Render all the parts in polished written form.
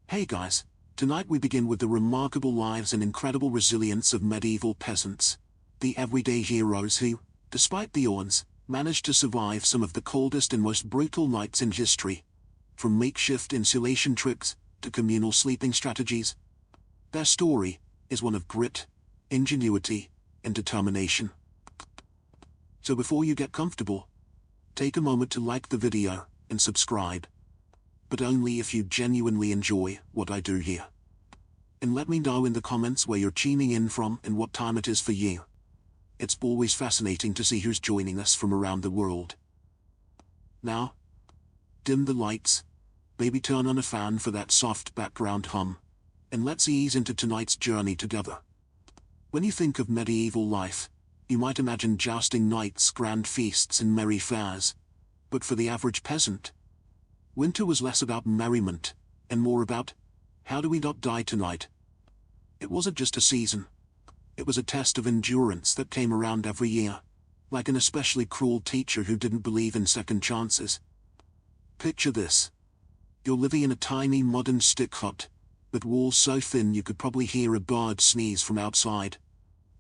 Hey guys, tonight we begin with the remarkable lives and incredible resilience of medieval peasants, the everyday heroes who, despite the odds, managed to survive some of the coldest and most brutal nights in history. From makeshift insulation tricks to communal sleeping strategies, their story is one of grit, ingenuity, and determination. So before you get comfortable, take a moment to like the video and subscribe. But only if you genuinely enjoy what I do here. And let me know in the comments where you're tuning in from and what time it is for you. It's always fascinating to see who's joining us from around the world. Now, dim the lights, maybe turn on a fan for that soft background hum, and let's ease into tonight's journey together. When you think of medieval life, you might imagine jousting knights, grand feasts, and merry fairs. But for the average peasant, winter was less about merriment, and more about, how do we not die tonight? It wasn't just a season. It was a test of endurance that came around every year, like an especially cruel teacher who didn't believe in second chances. Picture this. You're living in a tiny modern stick hut, with walls so thin you could probably hear a bird sneeze from outside.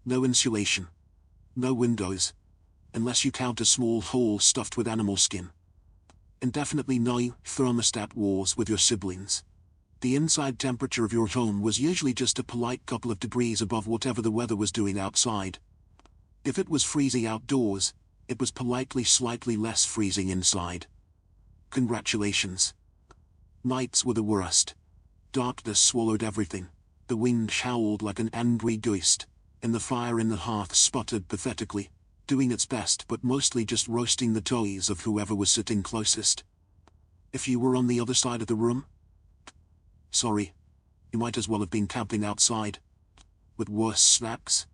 No insulation. No windows. Unless you count a small hole stuffed with animal skin. And definitely no thermostat wars with your siblings. The inside temperature of your home was usually just a polite couple of degrees above whatever the weather was doing outside. If it was freezing outdoors, it was politely slightly less freezing inside. Congratulations. Nights were the worst. Darkness swallowed everything. The wind howled like an angry ghost, and the fire in the hearth sputtered pathetically, doing its best but mostly just roasting the toes of whoever was sitting closest. If you were on the other side of the room, sorry, you might as well have been camping outside, with worse snacks.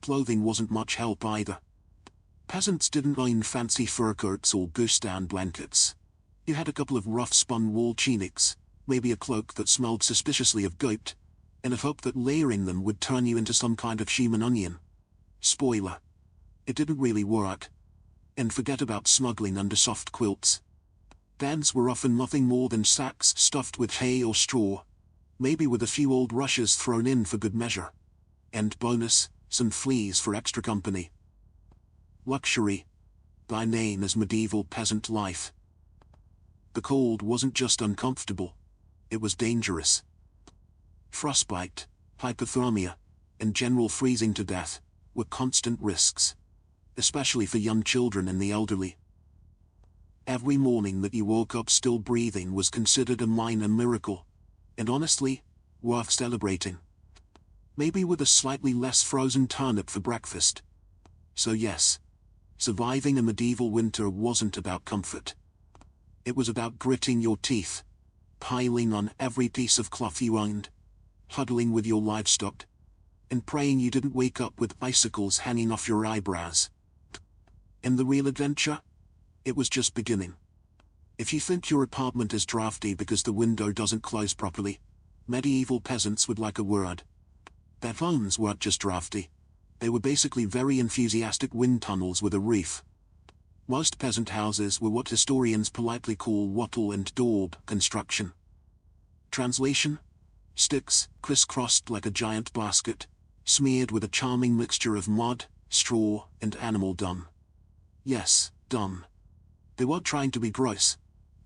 Clothing wasn't much help either. Peasants didn't own fancy fur coats or goose-down blankets. You had a couple of rough spun wool tunics, maybe a cloak that smelled suspiciously of goat, and a hope that layering them would turn you into some kind of human onion. Spoiler. It didn't really work. And forget about smuggling under soft quilts. Beds were often nothing more than sacks stuffed with hay or straw, maybe with a few old rushes thrown in for good measure. And bonus, some fleas for extra company. Luxury. By name as medieval peasant life. The cold wasn't just uncomfortable, it was dangerous. Frostbite, hypothermia, and general freezing to death were constant risks, especially for young children and the elderly. Every morning that you woke up still breathing was considered a minor miracle, and honestly, worth celebrating. Maybe with a slightly less frozen turnip for breakfast. So yes, surviving a medieval winter wasn't about comfort. It was about gritting your teeth, piling on every piece of cloth you owned, huddling with your livestock, and praying you didn't wake up with icicles hanging off your eyebrows. And the real adventure? It was just beginning. If you think your apartment is drafty because the window doesn't close properly, medieval peasants would like a word. Their homes weren't just drafty. They were basically very enthusiastic wind tunnels with a roof. Most peasant houses were what historians politely call wattle and daub construction. Translation? Sticks, crisscrossed like a giant basket, smeared with a charming mixture of mud, straw, and animal dung. Yes, dung. They weren't trying to be gross.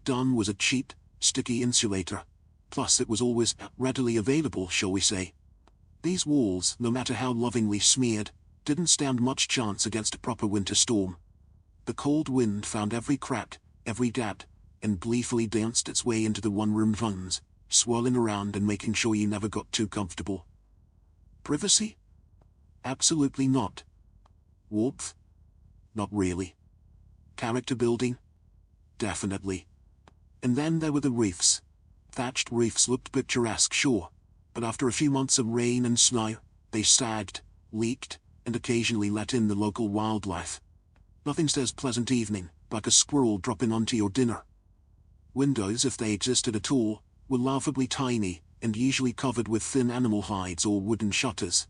Dung was a cheap, sticky insulator. Plus it was always readily available, shall we say. These walls, no matter how lovingly smeared, didn't stand much chance against a proper winter storm. The cold wind found every crack, every gap, and gleefully danced its way into the one-room homes, swirling around and making sure you never got too comfortable. Privacy? Absolutely not. Warmth? Not really. Character building? Definitely. And then there were the roofs. Thatched roofs looked picturesque, sure, but after a few months of rain and snow, they sagged, leaked, and occasionally let in the local wildlife. Nothing says pleasant evening, like a squirrel dropping onto your dinner. Windows, if they existed at all, were laughably tiny, and usually covered with thin animal hides or wooden shutters.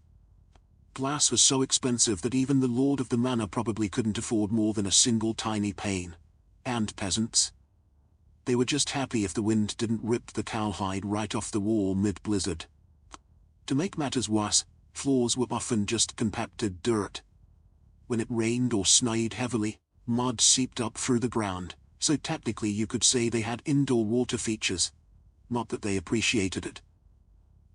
Glass was so expensive that even the lord of the manor probably couldn't afford more than a single tiny pane. And peasants? They were just happy if the wind didn't rip the cowhide right off the wall mid-blizzard. To make matters worse, floors were often just compacted dirt. When it rained or snowed heavily, mud seeped up through the ground, so technically you could say they had indoor water features. Not that they appreciated it.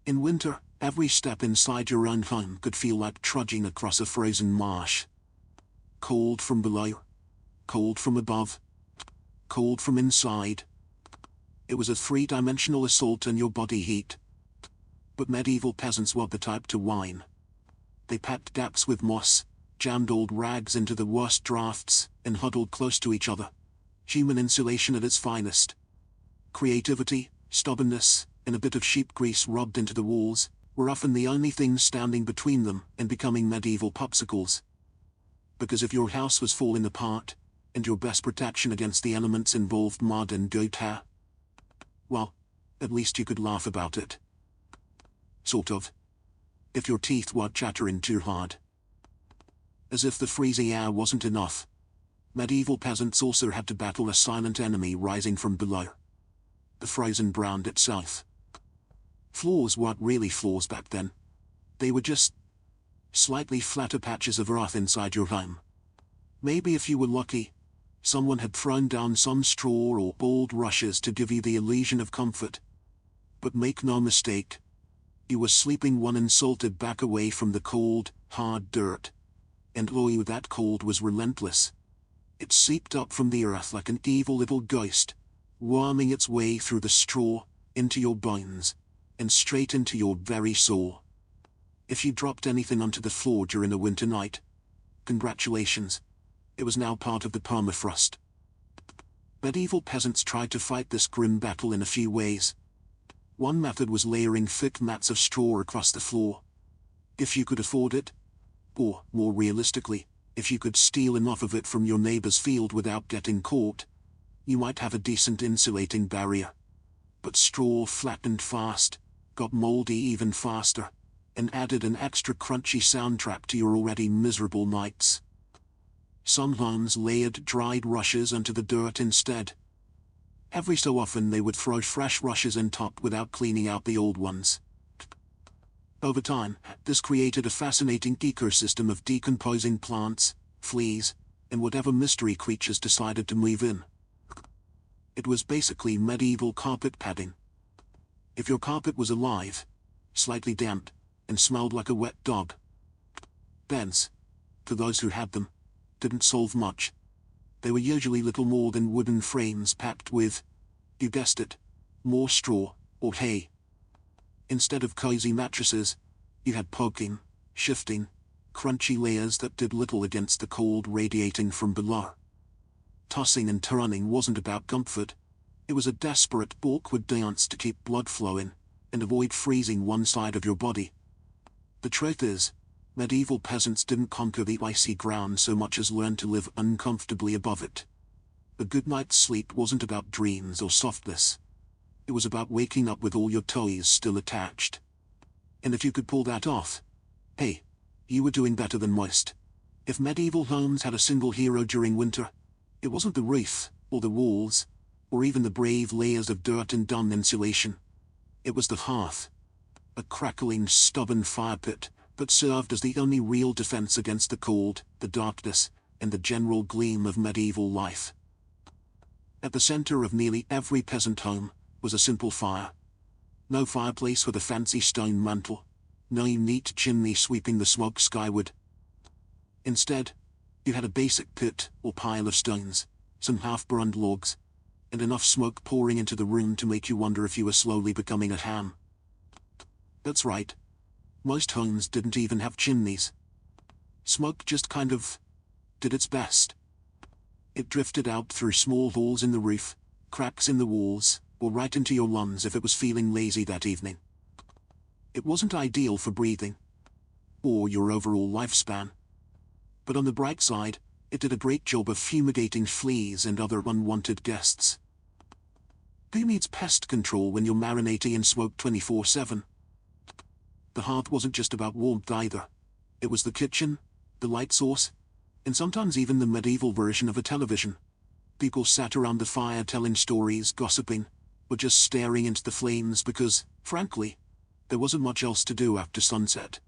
In winter, every step inside your own home could feel like trudging across a frozen marsh. Cold from below, cold from above, cold from inside. It was a three-dimensional assault on your body heat. But medieval peasants were the type to whine. They packed gaps with moss, jammed old rags into the worst drafts, and huddled close to each other. Human insulation at its finest. Creativity, stubbornness, and a bit of sheep grease rubbed into the walls were often the only things standing between them and becoming medieval popsicles. Because if your house was falling apart, and your best protection against the elements involved mud and goat hair, well, at least you could laugh about it. Sort of. If your teeth weren't chattering too hard. As if the freezing air wasn't enough, medieval peasants also had to battle a silent enemy rising from below. The frozen ground itself. Floors weren't really floors back then. They were just slightly flatter patches of earth inside your home. Maybe if you were lucky, someone had thrown down some straw or old rushes to give you the illusion of comfort. But make no mistake, you were sleeping one insulted back away from the cold, hard dirt. And oh, that cold was relentless. It seeped up from the earth like an evil little ghost, worming its way through the straw, into your bones, and straight into your very soul. If you dropped anything onto the floor during a winter night, congratulations, it was now part of the permafrost. Medieval peasants tried to fight this grim battle in a few ways. One method was layering thick mats of straw across the floor. If you could afford it, or, more realistically, if you could steal enough of it from your neighbor's field without getting caught, you might have a decent insulating barrier. But straw flattened fast, got moldy even faster, and added an extra crunchy soundtrack to your already miserable nights. Some homes layered dried rushes onto the dirt instead. Every so often they would throw fresh rushes on top without cleaning out the old ones. Over time, this created a fascinating ecosystem of decomposing plants, fleas, and whatever mystery creatures decided to move in. It was basically medieval carpet padding. If your carpet was alive, slightly damp, and smelled like a wet dog, beds, for those who had them, didn't solve much. They were usually little more than wooden frames packed with, you guessed it, more straw, or hay. Instead of cozy mattresses, you had poking, shifting, crunchy layers that did little against the cold radiating from below. Tossing and turning wasn't about comfort, it was a desperate, awkward dance to keep blood flowing, and avoid freezing one side of your body. The truth is, medieval peasants didn't conquer the icy ground so much as learn to live uncomfortably above it. A good night's sleep wasn't about dreams or softness. It was about waking up with all your toes still attached. And if you could pull that off, hey, you were doing better than most. If medieval homes had a single hero during winter, it wasn't the roof, or the walls, or even the brave layers of dirt and dung insulation. It was the hearth. A crackling, stubborn fire pit that served as the only real defense against the cold, the darkness, and the general gleam of medieval life. At the center of nearly every peasant home was a simple fire. No fireplace with a fancy stone mantel, no neat chimney sweeping the smoke skyward. Instead, you had a basic pit or pile of stones, some half-burned logs, and enough smoke pouring into the room to make you wonder if you were slowly becoming a ham. That's right. Most homes didn't even have chimneys. Smoke just kind of did its best. It drifted out through small holes in the roof, cracks in the walls, or right into your lungs if it was feeling lazy that evening. It wasn't ideal for breathing, or your overall lifespan. But on the bright side, it did a great job of fumigating fleas and other unwanted guests. Who needs pest control when you're marinating in smoke 24/7? The hearth wasn't just about warmth either. It was the kitchen, the light source, and sometimes even the medieval version of a television. People sat around the fire telling stories, gossiping, or just staring into the flames because, frankly, there wasn't much else to do after sunset.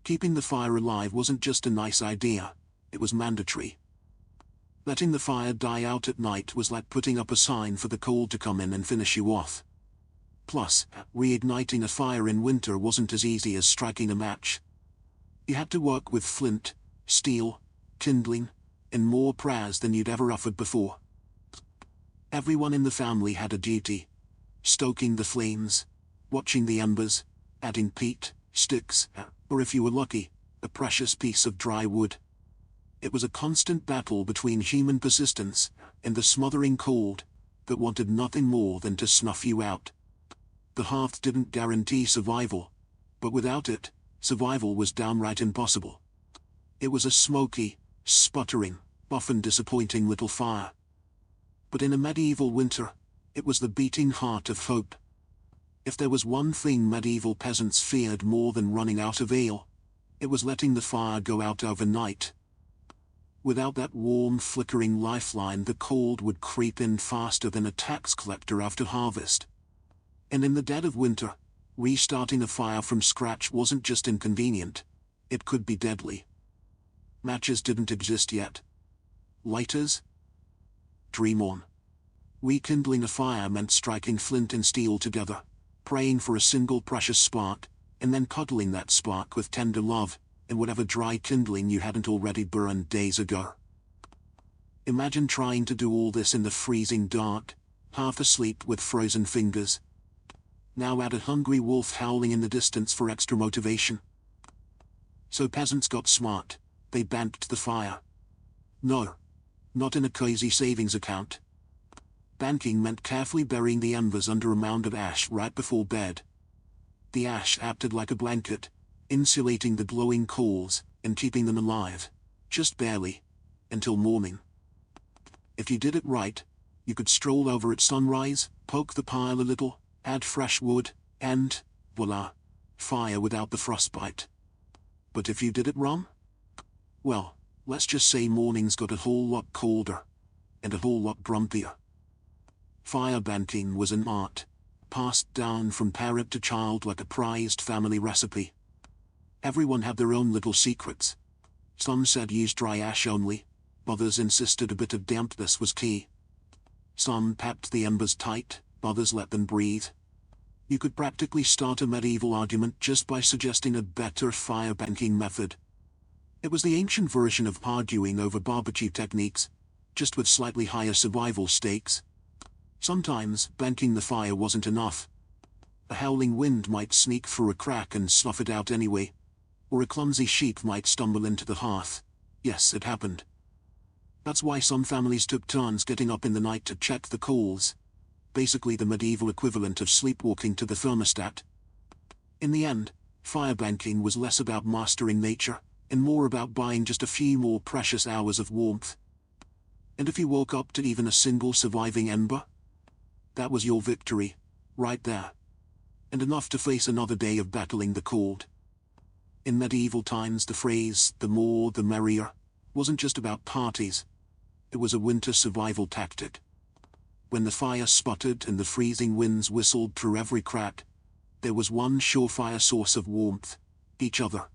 Keeping the fire alive wasn't just a nice idea, it was mandatory. Letting the fire die out at night was like putting up a sign for the cold to come in and finish you off. Plus, reigniting a fire in winter wasn't as easy as striking a match. You had to work with flint, steel, kindling, and more prayers than you'd ever offered before. Everyone in the family had a duty: stoking the flames, watching the embers, adding peat, sticks, or if you were lucky, a precious piece of dry wood. It was a constant battle between human persistence and the smothering cold that wanted nothing more than to snuff you out. The hearth didn't guarantee survival, but without it, survival was downright impossible. It was a smoky, sputtering, often disappointing little fire. But in a medieval winter, it was the beating heart of hope. If there was one thing medieval peasants feared more than running out of ale, it was letting the fire go out overnight. Without that warm, flickering lifeline, the cold would creep in faster than a tax collector after harvest. And in the dead of winter, restarting a fire from scratch wasn't just inconvenient, it could be deadly. Matches didn't exist yet. Lighters? Dream on. Rekindling a fire meant striking flint and steel together, praying for a single precious spark, and then cuddling that spark with tender love, and whatever dry kindling you hadn't already burned days ago. Imagine trying to do all this in the freezing dark, half asleep with frozen fingers. Now add a hungry wolf howling in the distance for extra motivation. So peasants got smart, they banked the fire. No, not in a cozy savings account. Banking meant carefully burying the embers under a mound of ash right before bed. The ash acted like a blanket, insulating the glowing coals and keeping them alive, just barely, until morning. If you did it right, you could stroll over at sunrise, poke the pile a little, add fresh wood, and, voila, fire without the frostbite. But if you did it wrong? Well, let's just say mornings got a whole lot colder, and a whole lot grumpier. Fire banking was an art, passed down from parent to child like a prized family recipe. Everyone had their own little secrets. Some said use dry ash only, others insisted a bit of dampness was key. Some packed the embers tight, others let them breathe. You could practically start a medieval argument just by suggesting a better fire banking method. It was the ancient version of arguing over barbecue techniques, just with slightly higher survival stakes. Sometimes, banking the fire wasn't enough. A howling wind might sneak through a crack and snuff it out anyway, or a clumsy sheep might stumble into the hearth. Yes, it happened. That's why some families took turns getting up in the night to check the coals, basically the medieval equivalent of sleepwalking to the thermostat. In the end, fire banking was less about mastering nature, and more about buying just a few more precious hours of warmth. And if you woke up to even a single surviving ember, that was your victory, right there. And enough to face another day of battling the cold. In medieval times, the phrase, "the more the merrier," wasn't just about parties. It was a winter survival tactic. When the fire sputtered and the freezing winds whistled through every crack, there was one surefire source of warmth: each other.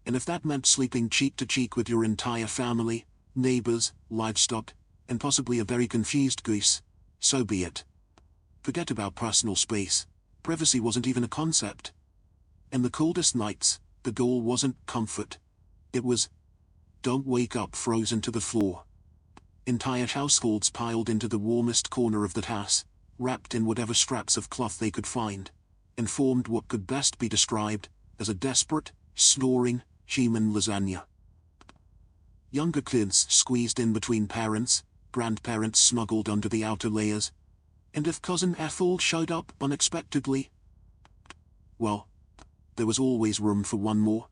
And if that meant sleeping cheek to cheek with your entire family, neighbors, livestock, and possibly a very confused goose, so be it. Forget about personal space. Privacy wasn't even a concept. In the coldest nights, the goal wasn't comfort. It was, don't wake up frozen to the floor. Entire households piled into the warmest corner of the house, wrapped in whatever scraps of cloth they could find, and formed what could best be described as a desperate, snoring, human lasagna. Younger kids squeezed in between parents, grandparents smuggled under the outer layers, and if Cousin Ethel showed up unexpectedly, well, there was always room for one more.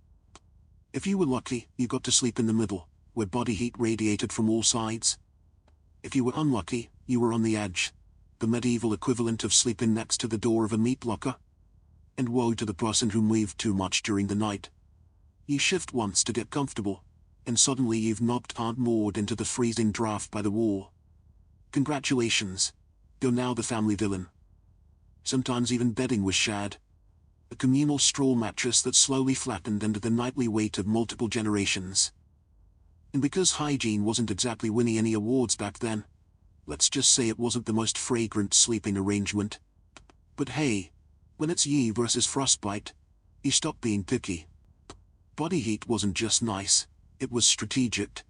If you were lucky, you got to sleep in the middle, where body heat radiated from all sides. If you were unlucky, you were on the edge, the medieval equivalent of sleeping next to the door of a meat locker. And woe to the person who moved too much during the night. You shift once to get comfortable, and suddenly you've knocked hard moored into the freezing draft by the wall. Congratulations. You're now the family villain. Sometimes even bedding was shared. A communal straw mattress that slowly flattened under the nightly weight of multiple generations. And because hygiene wasn't exactly winning any awards back then, let's just say it wasn't the most fragrant sleeping arrangement. But hey, when it's you versus frostbite, you stop being picky. Body heat wasn't just nice, it was strategic.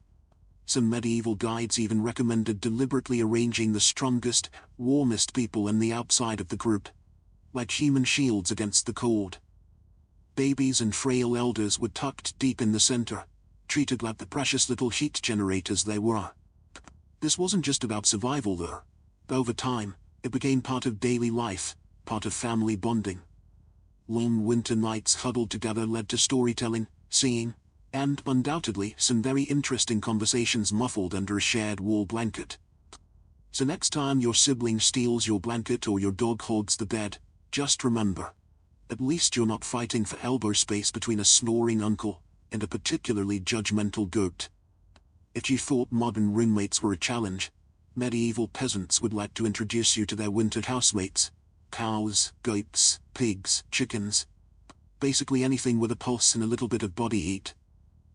Some medieval guides even recommended deliberately arranging the strongest, warmest people in the outside of the group, like human shields against the cold. Babies and frail elders were tucked deep in the center, treated like the precious little heat generators they were. This wasn't just about survival though. Over time, it became part of daily life, part of family bonding. Long winter nights huddled together led to storytelling, singing, and, undoubtedly, some very interesting conversations muffled under a shared wool blanket. So next time your sibling steals your blanket or your dog hogs the bed, just remember, at least you're not fighting for elbow space between a snoring uncle and a particularly judgmental goat. If you thought modern roommates were a challenge, medieval peasants would like to introduce you to their wintered housemates: cows, goats, pigs, chickens. Basically anything with a pulse and a little bit of body heat.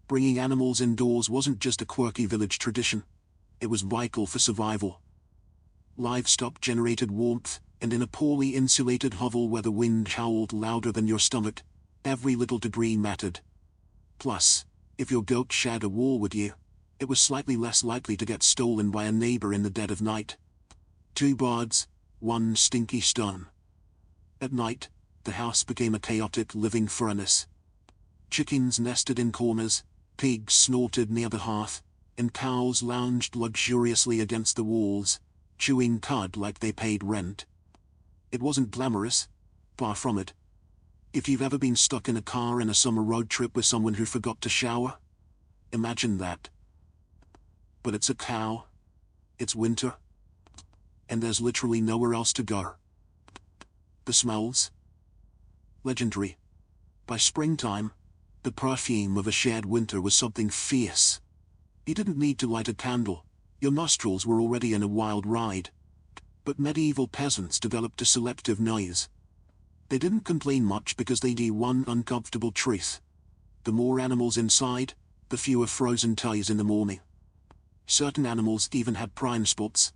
Bringing animals indoors wasn't just a quirky village tradition, it was vital for survival. Livestock generated warmth, and in a poorly insulated hovel where the wind howled louder than your stomach, every little degree mattered. Plus, if your goat shared a wall with you, it was slightly less likely to get stolen by a neighbor in the dead of night. 2 birds, 1 stinky stone. At night, the house became a chaotic living furnace. Chickens nested in corners, pigs snorted near the hearth, and cows lounged luxuriously against the walls, chewing cud like they paid rent. It wasn't glamorous, far from it. If you've ever been stuck in a car in a summer road trip with someone who forgot to shower, imagine that. But it's a cow. It's winter. And there's literally nowhere else to go. The smells? Legendary. By springtime, the perfume of a shared winter was something fierce. You didn't need to light a candle, your nostrils were already in a wild ride. But medieval peasants developed a selective nose. They didn't complain much because they knew one uncomfortable truth: the more animals inside, the fewer frozen ties in the morning. Certain animals even had prime spots.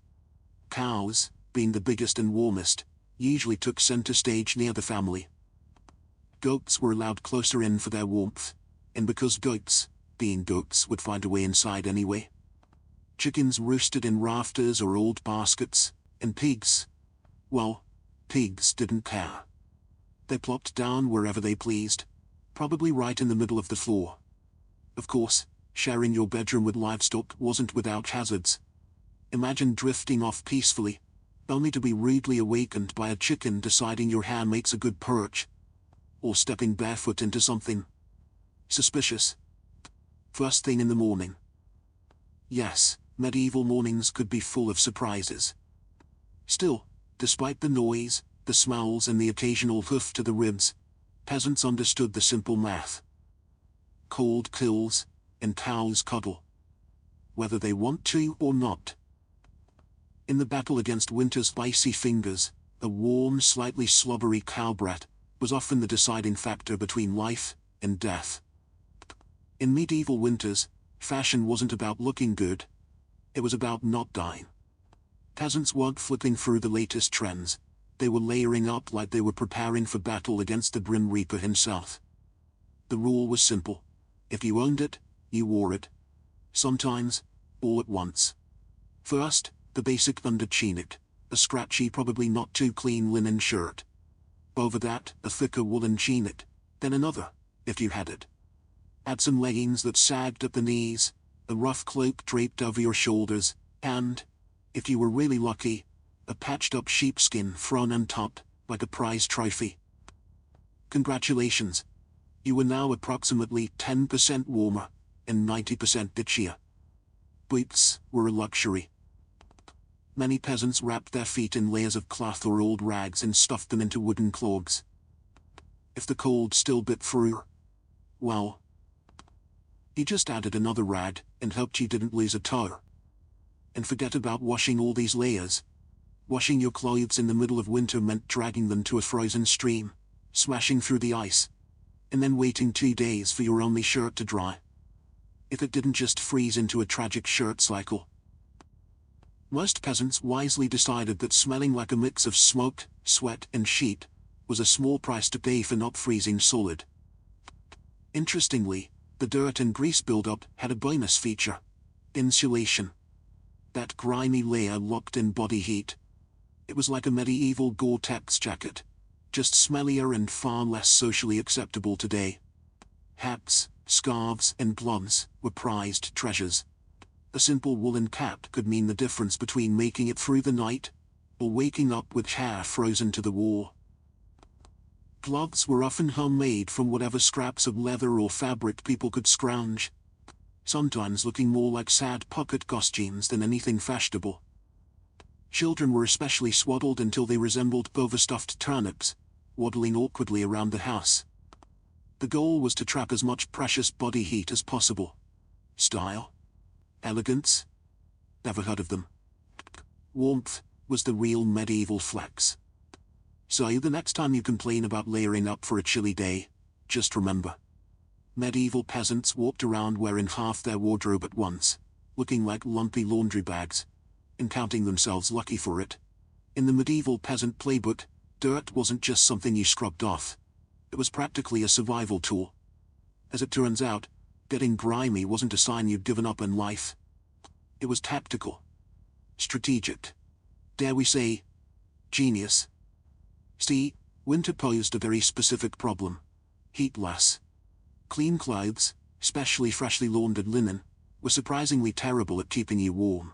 Cows, being the biggest and warmest, usually took center stage near the family. Goats were allowed closer in for their warmth, and because goats, being goats, would find a way inside anyway. Chickens roosted in rafters or old baskets, and pigs, well, pigs didn't care. They plopped down wherever they pleased, probably right in the middle of the floor. Of course, sharing your bedroom with livestock wasn't without hazards. Imagine drifting off peacefully, only to be rudely awakened by a chicken deciding your hand makes a good perch, or stepping barefoot into something suspicious first thing in the morning. Yes, medieval mornings could be full of surprises. Still, despite the noise, the smells and the occasional hoof to the ribs, peasants understood the simple math. Cold kills, and cows cuddle. Whether they want to or not. In the battle against winter's icy fingers, a warm, slightly slobbery cow brat was often the deciding factor between life and death. In medieval winters, fashion wasn't about looking good, it was about not dying. Peasants weren't flipping through the latest trends, they were layering up like they were preparing for battle against the Grim Reaper himself. The rule was simple: if you owned it, you wore it. Sometimes, all at once. First, the basic undertunic, a scratchy, probably not too clean linen shirt. Over that, a thicker woolen tunic, then another, if you had it. Add some leggings that sagged at the knees, a rough cloak draped over your shoulders, and, if you were really lucky, a patched-up sheepskin thrown on top, like a prize trophy. Congratulations! You were now approximately 10% warmer, and 90% itchier. Boots were a luxury. Many peasants wrapped their feet in layers of cloth or old rags and stuffed them into wooden clogs. If the cold still bit through, well, he just added another rag and hoped you didn't lose a toe. and forget about washing all these layers. Washing your clothes in the middle of winter meant dragging them to a frozen stream, smashing through the ice, and then waiting 2 days for your only shirt to dry. If it didn't just freeze into a tragic shirt cycle. Most peasants wisely decided that smelling like a mix of smoke, sweat, and sheet was a small price to pay for not freezing solid. Interestingly, the dirt and grease buildup had a bonus feature: insulation. That grimy layer locked in body heat. It was like a medieval Gore-Tex jacket, just smellier and far less socially acceptable today. Hats, scarves, and gloves were prized treasures. A simple woolen cap could mean the difference between making it through the night or waking up with hair frozen to the wall. Gloves were often homemade from whatever scraps of leather or fabric people could scrounge, sometimes looking more like sad pocket costumes than anything fashionable. Children were especially swaddled until they resembled overstuffed turnips, waddling awkwardly around the house. The goal was to trap as much precious body heat as possible. Style? Elegance? Never heard of them. Warmth was the real medieval flex. So the next time you complain about layering up for a chilly day, just remember. Medieval peasants walked around wearing half their wardrobe at once, looking like lumpy laundry bags, and counting themselves lucky for it. In the medieval peasant playbook, dirt wasn't just something you scrubbed off. It was practically a survival tool. As it turns out, getting grimy wasn't a sign you'd given up on life. It was tactical. Strategic. Dare we say, genius. See, winter posed a very specific problem. Heat loss. Clean clothes, especially freshly laundered linen, were surprisingly terrible at keeping you warm.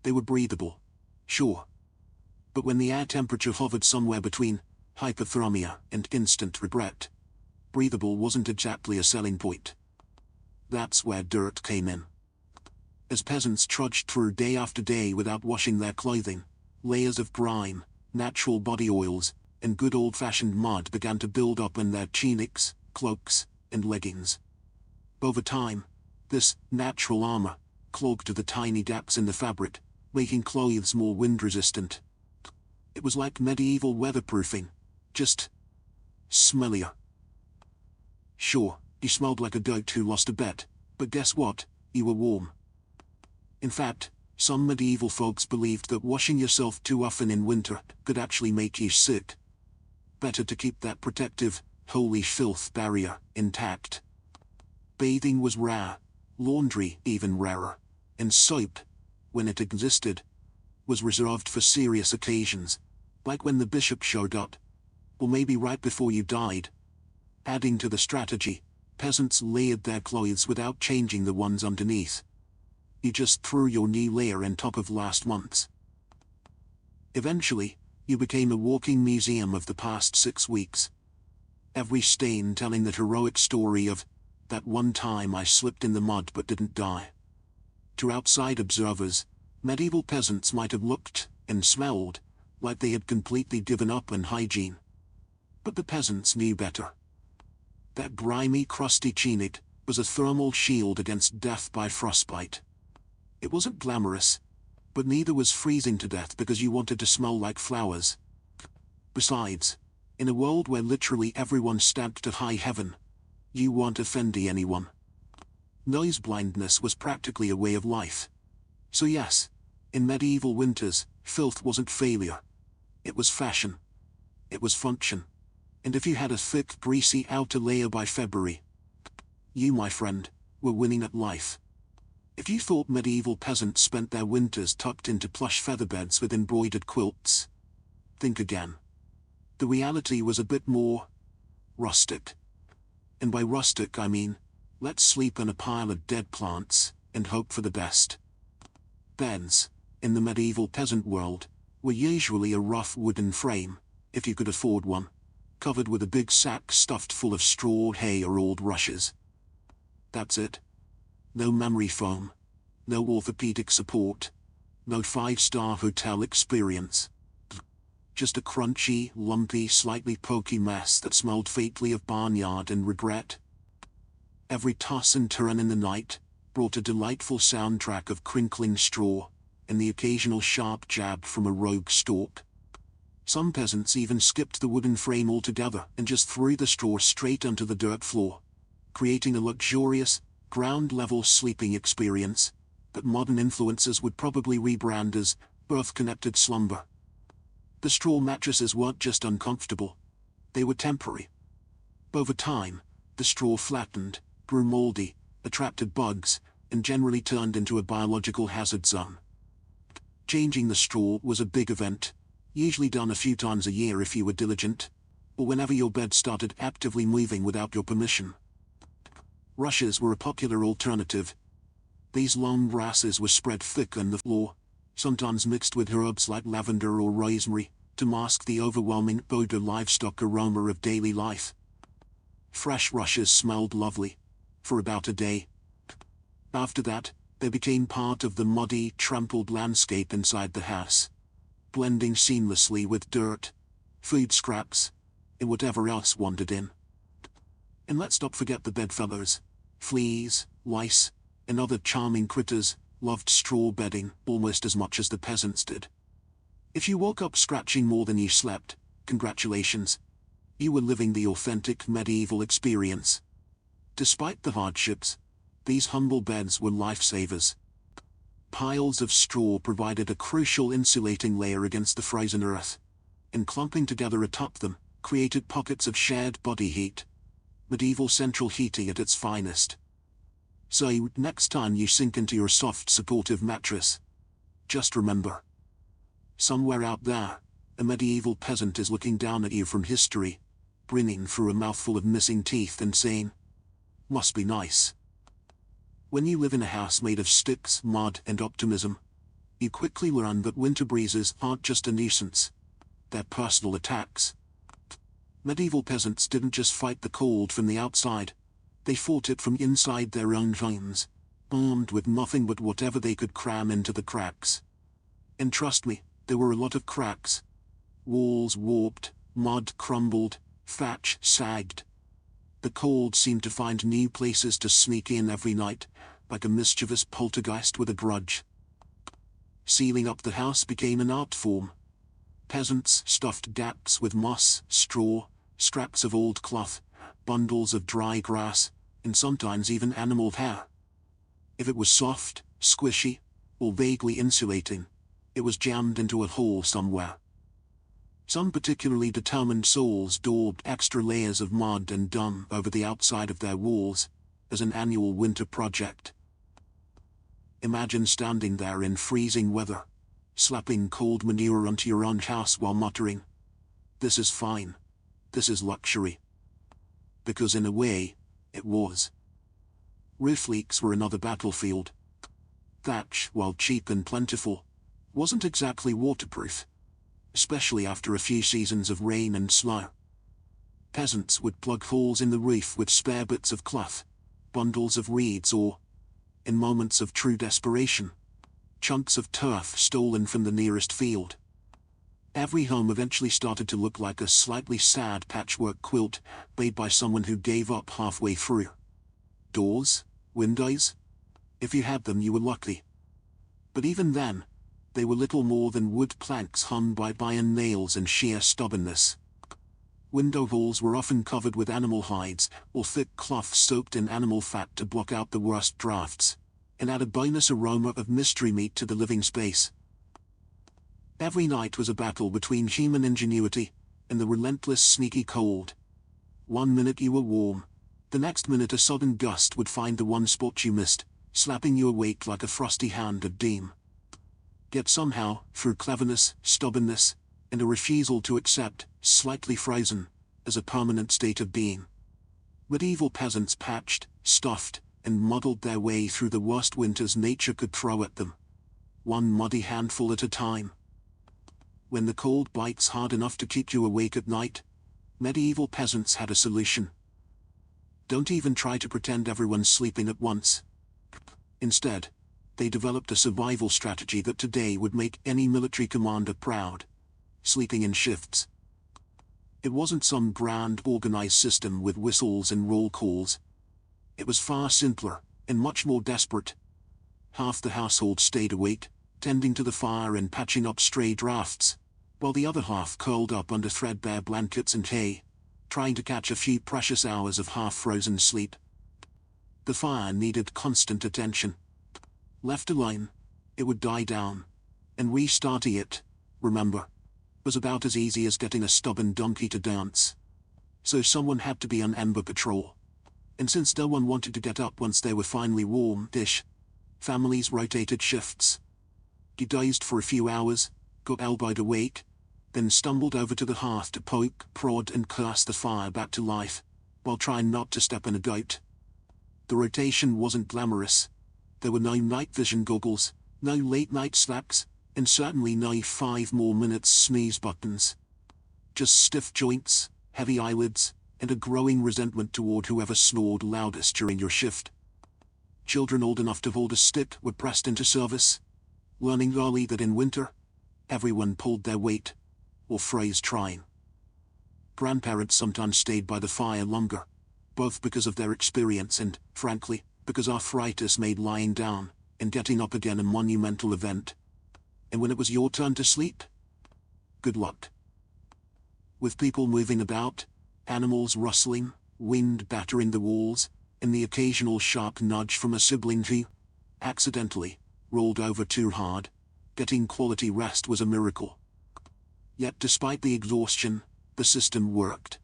They were breathable, sure. But when the air temperature hovered somewhere between hypothermia and instant regret, breathable wasn't exactly a selling point. That's where dirt came in. As peasants trudged through day after day without washing their clothing, layers of grime, natural body oils, and good old-fashioned mud began to build up in their tunics, cloaks, and leggings. Over time, this natural armor clogged to the tiny gaps in the fabric, making clothes more wind-resistant. It was like medieval weatherproofing, just smellier. Sure, you smelled like a goat who lost a bet, but guess what? You were warm. In fact, some medieval folks believed that washing yourself too often in winter could actually make you sick. Better to keep that protective, holy filth barrier intact. Bathing was rare, laundry even rarer, and soap, when it existed, was reserved for serious occasions, like when the bishop showed up, or maybe right before you died. Adding to the strategy, peasants layered their clothes without changing the ones underneath. You just threw your new layer on top of last month's. Eventually, you became a walking museum of the past 6 weeks. Every stain telling the heroic story of, that one time I slipped in the mud but didn't die. To outside observers, medieval peasants might have looked, and smelled, like they had completely given up on hygiene. But the peasants knew better. That grimy, crusty tunic was a thermal shield against death by frostbite. It wasn't glamorous, but neither was freezing to death because you wanted to smell like flowers. Besides, in a world where literally everyone stabbed to high heaven, you weren't offending anyone. Noise blindness was practically a way of life. So yes, in medieval winters, filth wasn't failure. It was fashion. It was function. And if you had a thick, greasy outer layer by February, you, my friend, were winning at life. If you thought medieval peasants spent their winters tucked into plush featherbeds with embroidered quilts, think again. The reality was a bit more rustic. And by rustic I mean, let's sleep on a pile of dead plants and hope for the best. Beds, in the medieval peasant world, were usually a rough wooden frame, if you could afford one, covered with a big sack stuffed full of straw, hay, or old rushes. That's it. No memory foam, no orthopedic support, no 5-star hotel experience. Just a crunchy, lumpy, slightly pokey mess that smelled faintly of barnyard and regret. Every toss and turn in the night brought a delightful soundtrack of crinkling straw, and the occasional sharp jab from a rogue stalk. Some peasants even skipped the wooden frame altogether and just threw the straw straight onto the dirt floor, creating a luxurious, ground-level sleeping experience that modern influencers would probably rebrand as birth-connected slumber. The straw mattresses weren't just uncomfortable, they were temporary. Over time, the straw flattened, grew moldy, attracted bugs, and generally turned into a biological hazard zone. Changing the straw was a big event, usually done a few times a year if you were diligent, or whenever your bed started actively moving without your permission. Rushes were a popular alternative. These long grasses were spread thick on the floor, sometimes mixed with herbs like lavender or rosemary, to mask the overwhelming odor livestock aroma of daily life. Fresh rushes smelled lovely, for about a day. After that, they became part of the muddy, trampled landscape inside the house, blending seamlessly with dirt, food scraps, and whatever else wandered in. And let's not forget the bedfellows. Fleas, lice, and other charming critters loved straw bedding almost as much as the peasants did. If you woke up scratching more than you slept, congratulations. You were living the authentic medieval experience. Despite the hardships, these humble beds were lifesavers. Piles of straw provided a crucial insulating layer against the frozen earth, and clumping together atop them created pockets of shared body heat. Medieval central heating at its finest. So, next time you sink into your soft, supportive mattress, just remember, somewhere out there, a medieval peasant is looking down at you from history, grinning through a mouthful of missing teeth and saying, "Must be nice." When you live in a house made of sticks, mud, and optimism, you quickly learn that winter breezes aren't just a nuisance, they're personal attacks. Medieval peasants didn't just fight the cold from the outside, they fought it from inside their own homes, armed with nothing but whatever they could cram into the cracks. And trust me, there were a lot of cracks. Walls warped, mud crumbled, thatch sagged. The cold seemed to find new places to sneak in every night, like a mischievous poltergeist with a grudge. Sealing up the house became an art form. Peasants stuffed gaps with moss, straw, scraps of old cloth, bundles of dry grass, and sometimes even animal hair. If it was soft, squishy, or vaguely insulating, it was jammed into a hole somewhere. Some particularly determined souls daubed extra layers of mud and dung over the outside of their walls, as an annual winter project. Imagine standing there in freezing weather, slapping cold manure onto your own house while muttering, "This is fine. This is luxury." Because in a way, it was. Roof leaks were another battlefield. Thatch, while cheap and plentiful, wasn't exactly waterproof, especially after a few seasons of rain and snow. Peasants would plug holes in the roof with spare bits of cloth, bundles of reeds or, in moments of true desperation, chunks of turf stolen from the nearest field. Every home eventually started to look like a slightly sad patchwork quilt made by someone who gave up halfway through. Doors, windows? If you had them, you were lucky. But even then, they were little more than wood planks hung by iron nails and sheer stubbornness. Window holes were often covered with animal hides or thick cloth soaked in animal fat to block out the worst drafts, and add a bonus aroma of mystery meat to the living space. Every night was a battle between human ingenuity and the relentless sneaky cold. One minute you were warm, the next minute a sudden gust would find the one spot you missed, slapping you awake like a frosty hand of doom. Yet somehow, through cleverness, stubbornness, and a refusal to accept, slightly frozen, as a permanent state of being, medieval peasants patched, stuffed, and muddled their way through the worst winters nature could throw at them, one muddy handful at a time. When the cold bites hard enough to keep you awake at night, medieval peasants had a solution. Don't even try to pretend everyone's sleeping at once. Instead, they developed a survival strategy that today would make any military commander proud: sleeping in shifts. It wasn't some grand organized system with whistles and roll calls. It was far simpler, and much more desperate. Half the household stayed awake, tending to the fire and patching up stray drafts, while the other half curled up under threadbare blankets and hay, trying to catch a few precious hours of half-frozen sleep. The fire needed constant attention. Left alone, it would die down, and restarting it, remember, was about as easy as getting a stubborn donkey to dance. So someone had to be on ember patrol. And since no one wanted to get up once they were finally warm-ish, families rotated shifts. You dozed for a few hours, got elbowed awake, then stumbled over to the hearth to poke, prod and curse the fire back to life, while trying not to step in a goat. The rotation wasn't glamorous. There were no night vision goggles, no late-night slacks, and certainly no 5 more minutes snooze buttons. Just stiff joints, heavy eyelids, and a growing resentment toward whoever snored loudest during your shift. Children old enough to hold a stick were pressed into service, learning early that in winter, everyone pulled their weight, or froze trying. Grandparents sometimes stayed by the fire longer, both because of their experience and, frankly, because arthritis made lying down and getting up again a monumental event. And when it was your turn to sleep, good luck. With people moving about, animals rustling, wind battering the walls, and the occasional sharp nudge from a sibling who, accidentally, rolled over too hard, getting quality rest was a miracle. Yet despite the exhaustion, the system worked.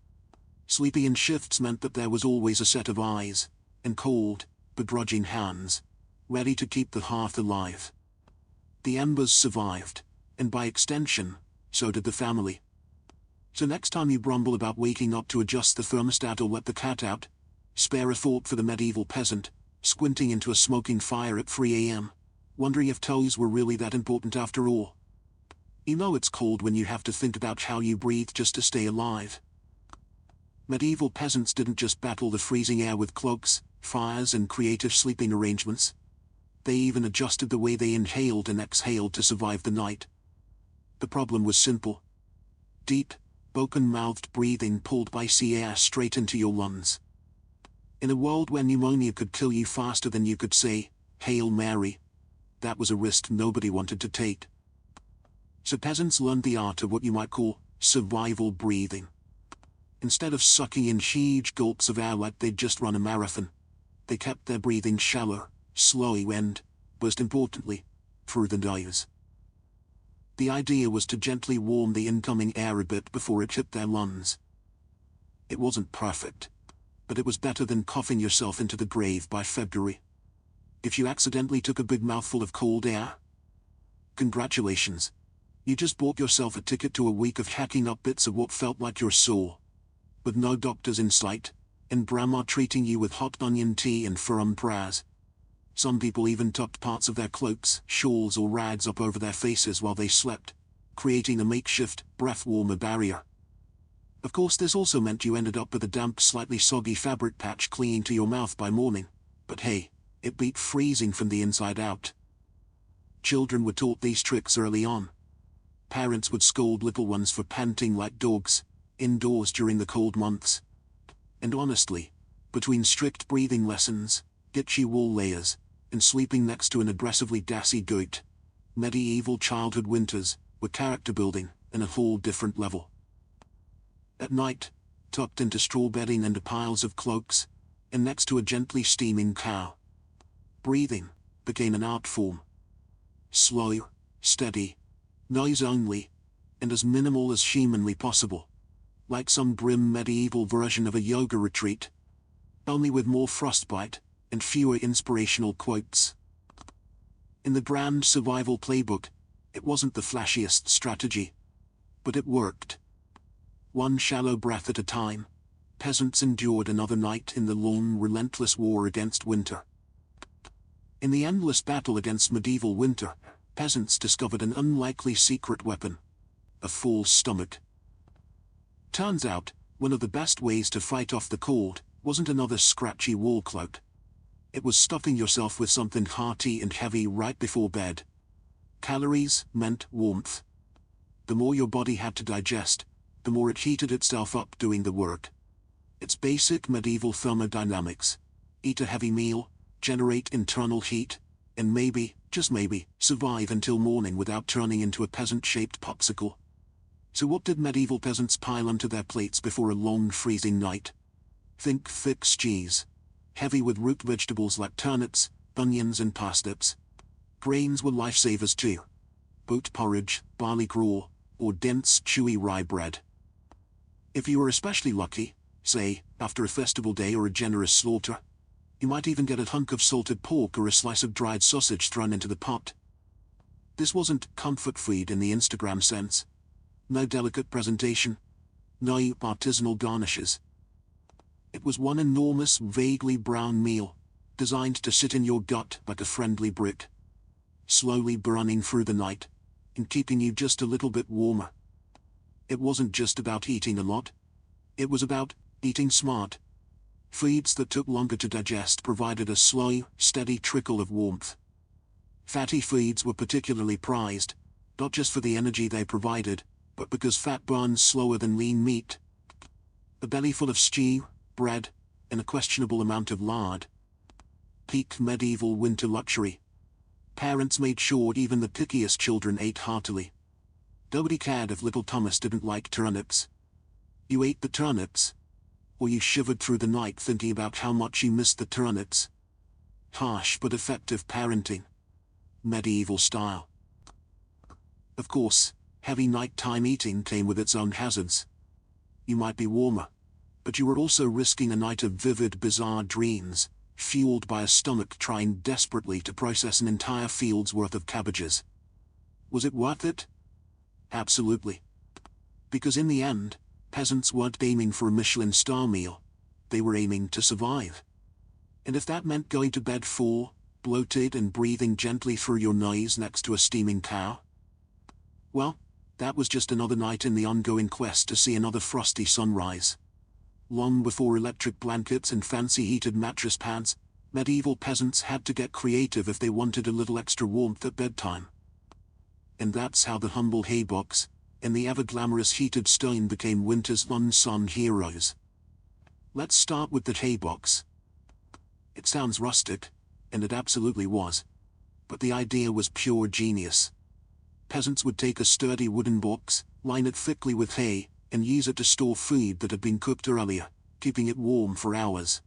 Sleeping in shifts meant that there was always a set of eyes, and cold, begrudging hands, ready to keep the hearth alive. The embers survived, and by extension, so did the family. So next time you grumble about waking up to adjust the thermostat or let the cat out, spare a thought for the medieval peasant, squinting into a smoking fire at 3 a.m., wondering if toes were really that important after all. You know it's cold when you have to think about how you breathe just to stay alive. Medieval peasants didn't just battle the freezing air with cloaks, fires and creative sleeping arrangements. They even adjusted the way they inhaled and exhaled to survive the night. The problem was simple. Deep, open-mouthed breathing pulled by sea air straight into your lungs. In a world where pneumonia could kill you faster than you could say, "Hail Mary," that was a risk nobody wanted to take. So peasants learned the art of what you might call survival breathing. Instead of sucking in huge gulps of air like they'd just run a marathon, they kept their breathing shallow, slow and, most importantly, through the nose. The idea was to gently warm the incoming air a bit before it hit their lungs. It wasn't perfect, but it was better than coughing yourself into the grave by February. If you accidentally took a big mouthful of cold air, congratulations. You just bought yourself a ticket to a week of hacking up bits of what felt like your soul. With no doctors in sight, and grandma treating you with hot onion tea and firm prayers. Some people even tucked parts of their cloaks, shawls or rags up over their faces while they slept, creating a makeshift, breath-warmer barrier. Of course this also meant you ended up with a damp, slightly soggy fabric patch clinging to your mouth by morning, but hey, it beat freezing from the inside out. Children were taught these tricks early on. Parents would scold little ones for panting like dogs, indoors during the cold months. And honestly, between strict breathing lessons, itchy wool layers, and sleeping next to an aggressively gassy goat, medieval childhood winters were character building on a whole different level. At night, tucked into straw bedding under piles of cloaks, and next to a gently steaming cow, breathing became an art form. Slow, steady, noise only, and as minimal as humanly possible. Like some grim medieval version of a yoga retreat. Only with more frostbite, and fewer inspirational quotes. In the grand survival playbook, it wasn't the flashiest strategy. But it worked. One shallow breath at a time, peasants endured another night in the long, relentless war against winter. In the endless battle against medieval winter, peasants discovered an unlikely secret weapon. A full stomach. Turns out, one of the best ways to fight off the cold wasn't another scratchy wool cloak. It was stuffing yourself with something hearty and heavy right before bed. Calories meant warmth. The more your body had to digest, the more it heated itself up doing the work. It's basic medieval thermodynamics. Eat a heavy meal, generate internal heat, And maybe, just maybe, survive until morning without turning into a peasant-shaped popsicle. So what did medieval peasants pile onto their plates before a long freezing night? Think thick stews, heavy with root vegetables like turnips, onions and parsnips. Grains were lifesavers too. Oat porridge, barley gruel, or dense, chewy rye bread. If you were especially lucky, say, after a festival day or a generous slaughter, you might even get a hunk of salted pork or a slice of dried sausage thrown into the pot. This wasn't comfort food in the Instagram sense. No delicate presentation. No artisanal garnishes. It was one enormous, vaguely brown meal, designed to sit in your gut like a friendly brick, slowly burning through the night, and keeping you just a little bit warmer. It wasn't just about eating a lot. It was about eating smart. Foods that took longer to digest provided a slow, steady trickle of warmth. Fatty foods were particularly prized, not just for the energy they provided, but because fat burns slower than lean meat. A belly full of stew, bread, and a questionable amount of lard. Peak medieval winter luxury. Parents made sure even the pickiest children ate heartily. Nobody cared if little Thomas didn't like turnips. You ate the turnips, or you shivered through the night thinking about how much you missed the turnips. Harsh but effective parenting. Medieval style. Of course, heavy nighttime eating came with its own hazards. You might be warmer, but you were also risking a night of vivid, bizarre dreams, fueled by a stomach trying desperately to process an entire field's worth of cabbages. Was it worth it? Absolutely. Because in the end, peasants weren't aiming for a Michelin star meal, they were aiming to survive. And if that meant going to bed full, bloated and breathing gently through your nose next to a steaming cow, well, that was just another night in the ongoing quest to see another frosty sunrise. Long before electric blankets and fancy heated mattress pads, medieval peasants had to get creative if they wanted a little extra warmth at bedtime. And that's how the humble haybox and the ever-glamorous heated stone became winter's unsung heroes. Let's start with the haybox. It sounds rustic, and it absolutely was. But the idea was pure genius. Peasants would take a sturdy wooden box, line it thickly with hay, and use it to store food that had been cooked earlier, keeping it warm for hours.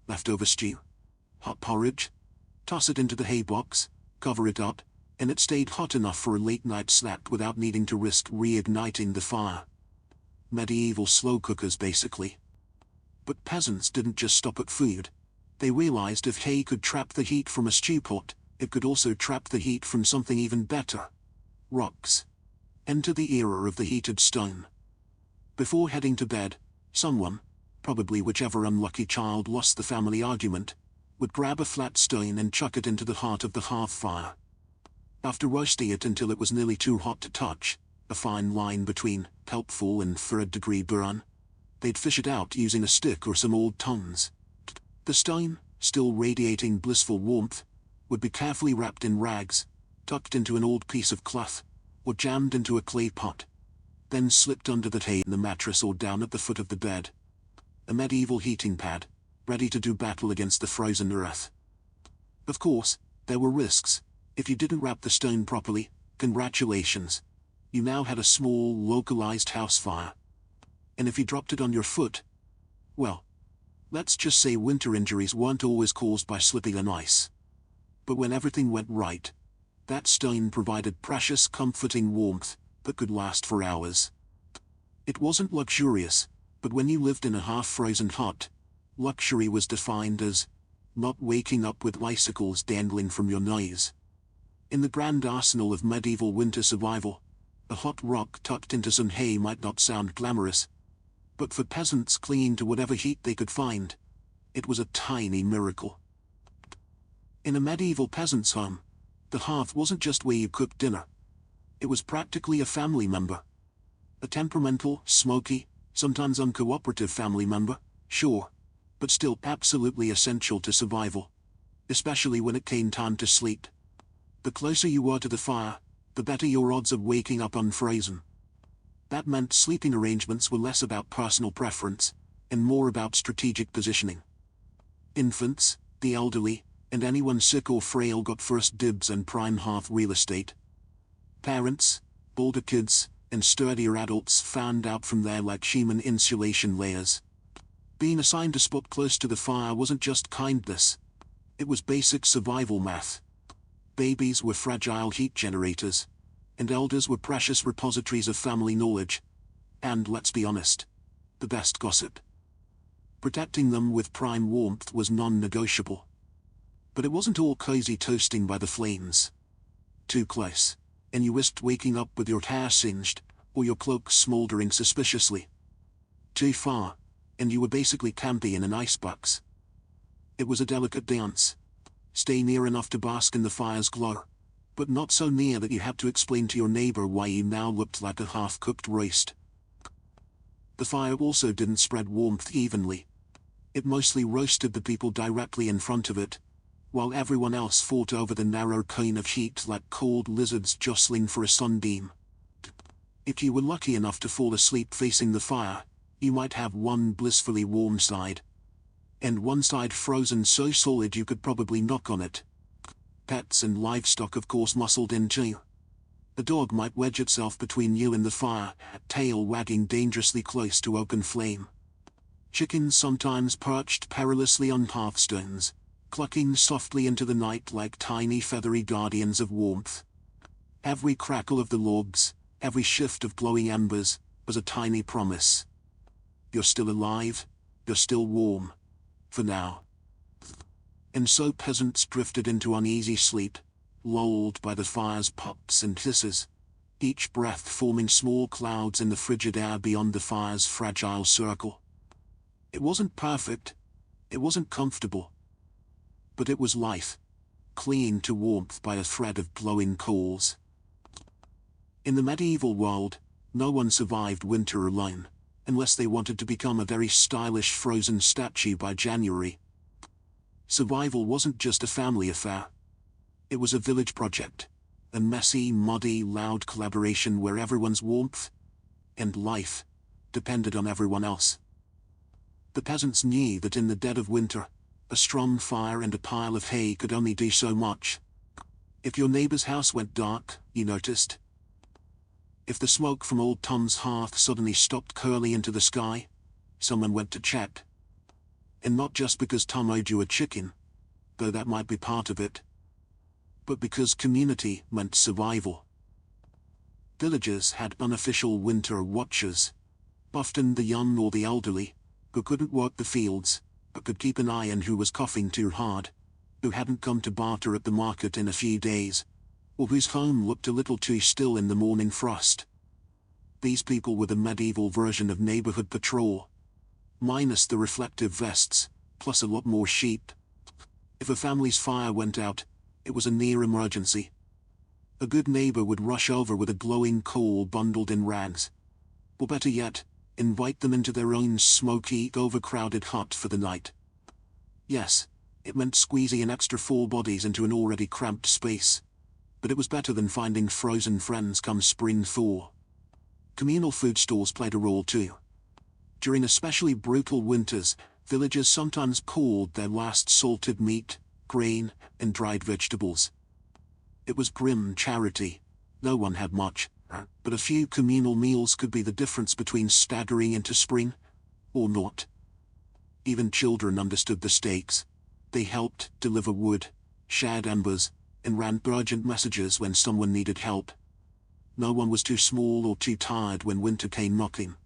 Leftover stew, hot porridge, toss it into the haybox, cover it up, and it stayed hot enough for a late-night snack without needing to risk reigniting the fire. Medieval slow cookers, basically. But peasants didn't just stop at food. They realized if hay could trap the heat from a stew pot, it could also trap the heat from something even better. Rocks. Enter the era of the heated stone. Before heading to bed, someone, probably whichever unlucky child lost the family argument, would grab a flat stone and chuck it into the heart of the hearth fire. After roasting it until it was nearly too hot to touch, a fine line between helpful and third-degree burn, they'd fish it out using a stick or some old tongs. The stone, still radiating blissful warmth, would be carefully wrapped in rags, tucked into an old piece of cloth, or jammed into a clay pot, then slipped under the hay in the mattress or down at the foot of the bed. A medieval heating pad, ready to do battle against the frozen earth. Of course, there were risks. If you didn't wrap the stone properly, congratulations. You now had a small, localized house fire. And if you dropped it on your foot, well, let's just say winter injuries weren't always caused by slipping on ice. But when everything went right, that stone provided precious, comforting warmth that could last for hours. It wasn't luxurious, but when you lived in a half-frozen hut, luxury was defined as not waking up with icicles dangling from your nose. In the grand arsenal of medieval winter survival, a hot rock tucked into some hay might not sound glamorous, but for peasants clinging to whatever heat they could find, it was a tiny miracle. In a medieval peasant's home, the hearth wasn't just where you cooked dinner. It was practically a family member. A temperamental, smoky, sometimes uncooperative family member, sure, but still absolutely essential to survival, especially when it came time to sleep. The closer you were to the fire, the better your odds of waking up unfrozen. That meant sleeping arrangements were less about personal preference, and more about strategic positioning. Infants, the elderly, and anyone sick or frail got first dibs and prime hearth real estate. Parents, older kids, and sturdier adults fanned out from there like Schumann insulation layers. Being assigned a spot close to the fire wasn't just kindness. It was basic survival math. Babies were fragile heat generators, and elders were precious repositories of family knowledge. And, let's be honest, the best gossip. Protecting them with prime warmth was non-negotiable. But it wasn't all cozy toasting by the flames. Too close, and you risked waking up with your hair singed, or your cloak smoldering suspiciously. Too far, and you were basically campy in an icebox. It was a delicate dance. Stay near enough to bask in the fire's glow, but not so near that you had to explain to your neighbor why you now looked like a half-cooked roast. The fire also didn't spread warmth evenly. It mostly roasted the people directly in front of it, while everyone else fought over the narrow cone of heat like cold lizards jostling for a sunbeam. If you were lucky enough to fall asleep facing the fire, you might have one blissfully warm side, and one side frozen so solid you could probably knock on it. Pets and livestock of course muscled in too. The dog might wedge itself between you and the fire, tail wagging dangerously close to open flame. Chickens sometimes perched perilously on hearthstones, clucking softly into the night like tiny feathery guardians of warmth. Every crackle of the logs, every shift of glowing embers, was a tiny promise. You're still alive, you're still warm. For now. And so peasants drifted into uneasy sleep, lulled by the fire's pops and hisses, each breath forming small clouds in the frigid air beyond the fire's fragile circle. It wasn't perfect, it wasn't comfortable, but it was life, clinging to warmth by a thread of glowing coals. In the medieval world, no one survived winter alone, unless they wanted to become a very stylish frozen statue by January. Survival wasn't just a family affair. It was a village project, a messy, muddy, loud collaboration where everyone's warmth and life depended on everyone else. The peasants knew that in the dead of winter, a strong fire and a pile of hay could only do so much. If your neighbor's house went dark, you noticed. If the smoke from old Tom's hearth suddenly stopped curling into the sky, someone went to check. And not just because Tom owed you a chicken, though that might be part of it, but because community meant survival. Villagers had unofficial winter watchers, often the young or the elderly, who couldn't work the fields, but could keep an eye on who was coughing too hard, who hadn't come to barter at the market in a few days, or whose home looked a little too still in the morning frost. These people were the medieval version of neighborhood patrol, minus the reflective vests, plus a lot more sheep. If a family's fire went out, it was a near emergency. A good neighbor would rush over with a glowing coal bundled in rags. Or better yet, invite them into their own smoky, overcrowded hut for the night. Yes, it meant squeezing an extra 4 bodies into an already cramped space. But it was better than finding frozen friends come spring thaw. Communal food stalls played a role too. During especially brutal winters, villagers sometimes called their last salted meat, grain, and dried vegetables. It was grim charity. No one had much, but a few communal meals could be the difference between staggering into spring, or not. Even children understood the stakes. They helped deliver wood, shared embers, and ran urgent messages when someone needed help. No one was too small or too tired when winter came knocking.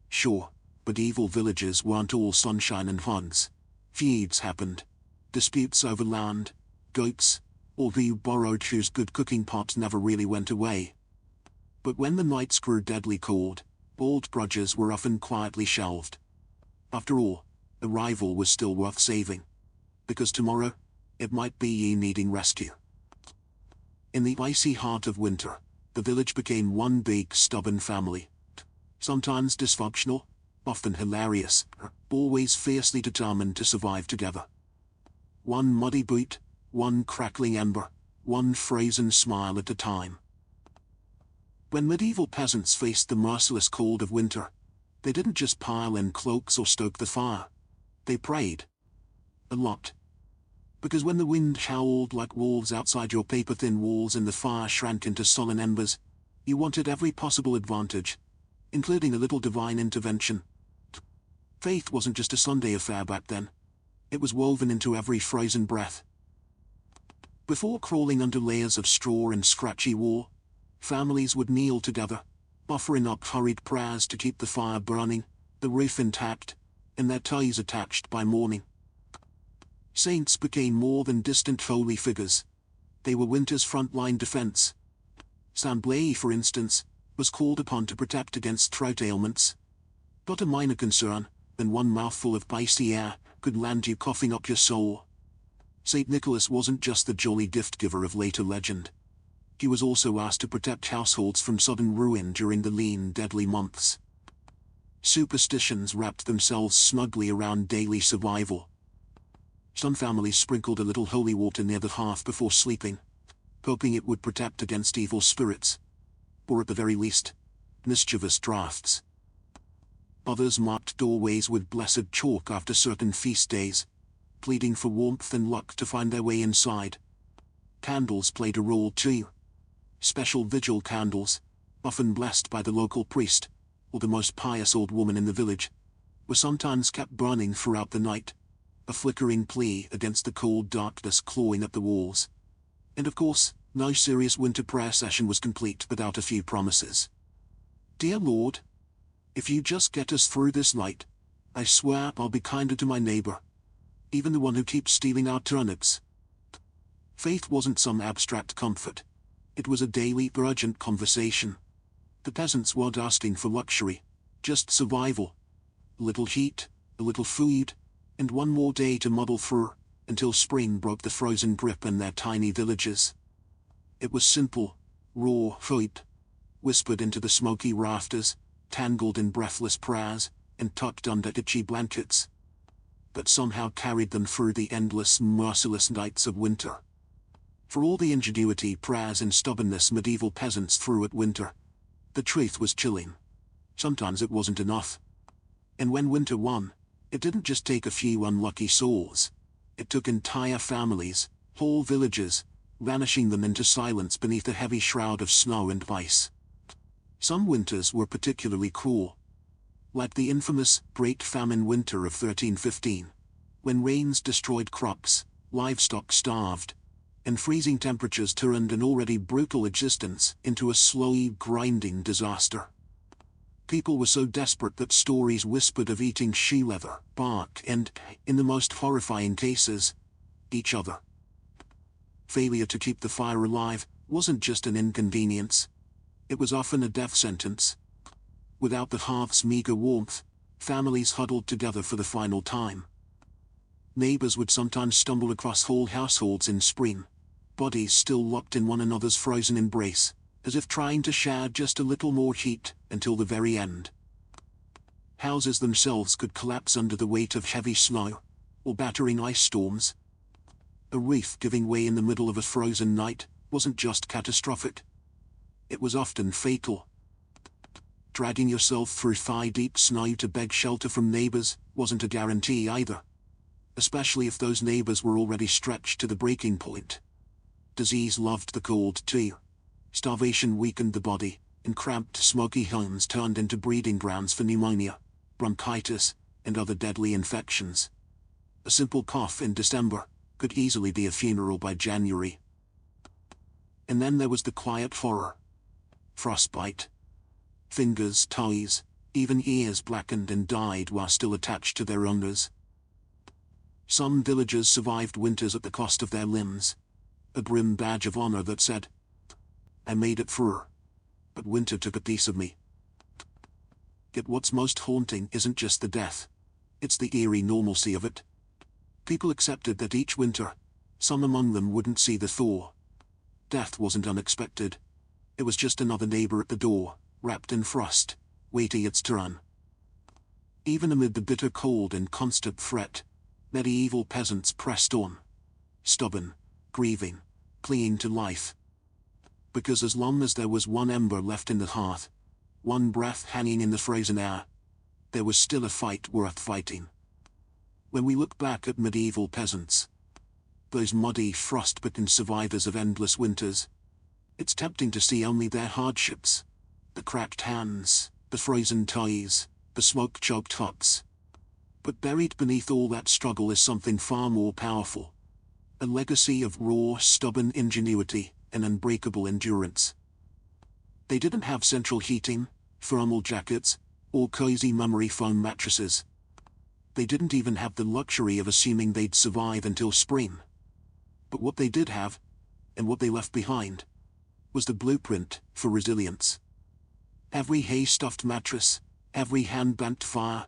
Sure, medieval villages weren't all sunshine and hugs. Feuds happened. Disputes over land, goats, or who borrowed whose good cooking pot never really went away. But when the nights grew deadly cold, old grudges were often quietly shelved. After all, a rival was still worth saving. Because tomorrow, it might be ye needing rescue. In the icy heart of winter, the village became one big stubborn family. Sometimes dysfunctional, often hilarious, always fiercely determined to survive together. One muddy boot, one crackling ember, one frozen smile at a time. When medieval peasants faced the merciless cold of winter, they didn't just pile in cloaks or stoke the fire. They prayed. A lot. Because when the wind howled like wolves outside your paper-thin walls and the fire shrank into sullen embers, you wanted every possible advantage, including a little divine intervention. Faith wasn't just a Sunday affair back then. It was woven into every frozen breath. Before crawling under layers of straw and scratchy wool, families would kneel together, offering up hurried prayers to keep the fire burning, the roof intact, and their ties attached by morning. Saints became more than distant holy figures. They were winter's front-line defense. St. Blay, for instance, was called upon to protect against throat ailments. Not a minor concern, and one mouthful of icy air could land you coughing up your soul. St. Nicholas wasn't just the jolly gift-giver of later legend. He was also asked to protect households from sudden ruin during the lean, deadly months. Superstitions wrapped themselves snugly around daily survival. Some families sprinkled a little holy water near the hearth before sleeping, hoping it would protect against evil spirits, or at the very least, mischievous drafts. Others marked doorways with blessed chalk after certain feast days, pleading for warmth and luck to find their way inside. Candles played a role too. Special vigil candles, often blessed by the local priest, or the most pious old woman in the village, were sometimes kept burning throughout the night, a flickering plea against the cold darkness clawing at the walls. And of course, no serious winter prayer session was complete without a few promises. Dear Lord, if you just get us through this night, I swear I'll be kinder to my neighbor, even the one who keeps stealing our turnips. Faith wasn't some abstract comfort. It was a daily, urgent conversation. The peasants weren't asking for luxury, just survival. A little heat, a little food, and one more day to muddle through, until spring broke the frozen grip in their tiny villages. It was simple, raw hope, whispered into the smoky rafters, tangled in breathless prayers, and tucked under itchy blankets, but somehow carried them through the endless, merciless nights of winter. For all the ingenuity, prayers, and stubbornness medieval peasants threw at winter, the truth was chilling. Sometimes it wasn't enough. And when winter won, it didn't just take a few unlucky souls. It took entire families, whole villages, vanishing them into silence beneath a heavy shroud of snow and ice. Some winters were particularly cruel, like the infamous Great Famine Winter of 1315, when rains destroyed crops, livestock starved, and freezing temperatures turned an already brutal existence into a slow, grinding disaster. People were so desperate that stories whispered of eating shoe leather, bark, and, in the most horrifying cases, each other. Failure to keep the fire alive wasn't just an inconvenience. It was often a death sentence. Without the hearth's meager warmth, families huddled together for the final time. Neighbors would sometimes stumble across whole households in spring, bodies still locked in one another's frozen embrace, as if trying to share just a little more heat until the very end. Houses themselves could collapse under the weight of heavy snow, or battering ice storms. A roof giving way in the middle of a frozen night wasn't just catastrophic. It was often fatal. Dragging yourself through thigh-deep snow to beg shelter from neighbors wasn't a guarantee either, especially if those neighbors were already stretched to the breaking point. Disease loved the cold too. Starvation weakened the body, and cramped, smoky homes turned into breeding grounds for pneumonia, bronchitis, and other deadly infections. A simple cough in December could easily be a funeral by January. And then there was the quiet horror. Frostbite. Fingers, toes, even ears blackened and died while still attached to their owners. Some villagers survived winters at the cost of their limbs, a grim badge of honor that said, "I made it through, but winter took a piece of me." Yet what's most haunting isn't just the death, it's the eerie normalcy of it. People accepted that each winter, some among them wouldn't see the thaw. Death wasn't unexpected. It was just another neighbor at the door, wrapped in frost, waiting its turn. Even amid the bitter cold and constant threat, medieval peasants pressed on, stubborn, grieving, clinging to life. Because as long as there was one ember left in the hearth, one breath hanging in the frozen air, there was still a fight worth fighting. When we look back at medieval peasants, those muddy, frost-bitten survivors of endless winters. It's tempting to see only their hardships. The cracked hands, the frozen toes, the smoke-choked huts. But buried beneath all that struggle is something far more powerful. A legacy of raw, stubborn ingenuity and unbreakable endurance. They didn't have central heating, thermal jackets, or cozy memory foam mattresses. They didn't even have the luxury of assuming they'd survive until spring. But what they did have, and what they left behind, was the blueprint for resilience. Every hay-stuffed mattress, every hand-bent fire,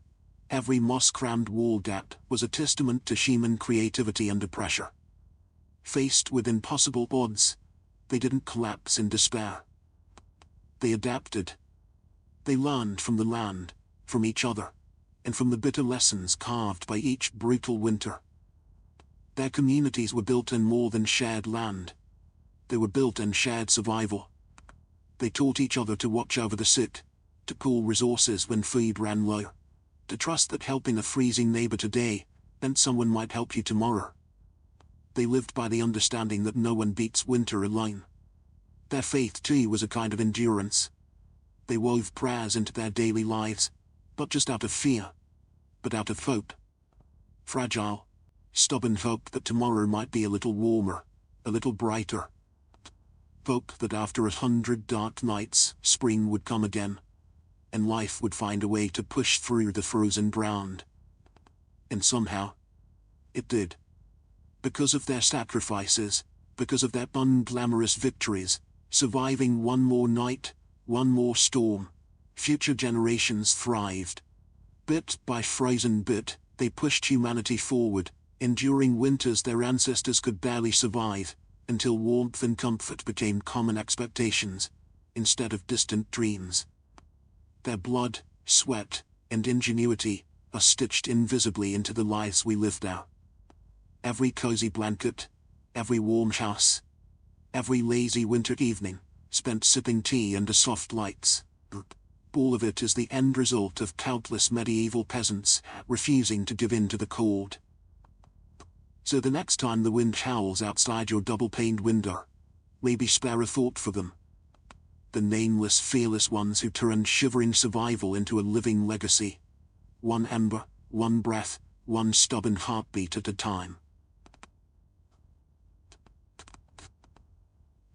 every moss-crammed wall gap was a testament to human creativity under pressure. Faced with impossible odds, they didn't collapse in despair. They adapted. They learned from the land, from each other, and from the bitter lessons carved by each brutal winter. Their communities were built in more than shared land. They were built in shared survival. They taught each other to watch over the sick, to pool resources when food ran low, to trust that helping a freezing neighbor today meant someone might help you tomorrow. They lived by the understanding that no one beats winter alone. Their faith, too, was a kind of endurance. They wove prayers into their daily lives, not just out of fear, but out of hope. Fragile, stubborn hope that tomorrow might be a little warmer, a little brighter. Hope that after 100 dark nights, spring would come again, and life would find a way to push through the frozen ground. And somehow, it did. Because of their sacrifices, because of their unglamorous victories, surviving one more night, one more storm, future generations thrived. Bit by frozen bit, they pushed humanity forward, enduring winters their ancestors could barely survive, until warmth and comfort became common expectations, instead of distant dreams. Their blood, sweat, and ingenuity are stitched invisibly into the lives we live now. Every cozy blanket, every warm house, every lazy winter evening, spent sipping tea under soft lights. All of it is the end result of countless medieval peasants refusing to give in to the cold. So the next time the wind howls outside your double-paned window, maybe spare a thought for them. The nameless, fearless ones who turned shivering survival into a living legacy. One ember, one breath, one stubborn heartbeat at a time.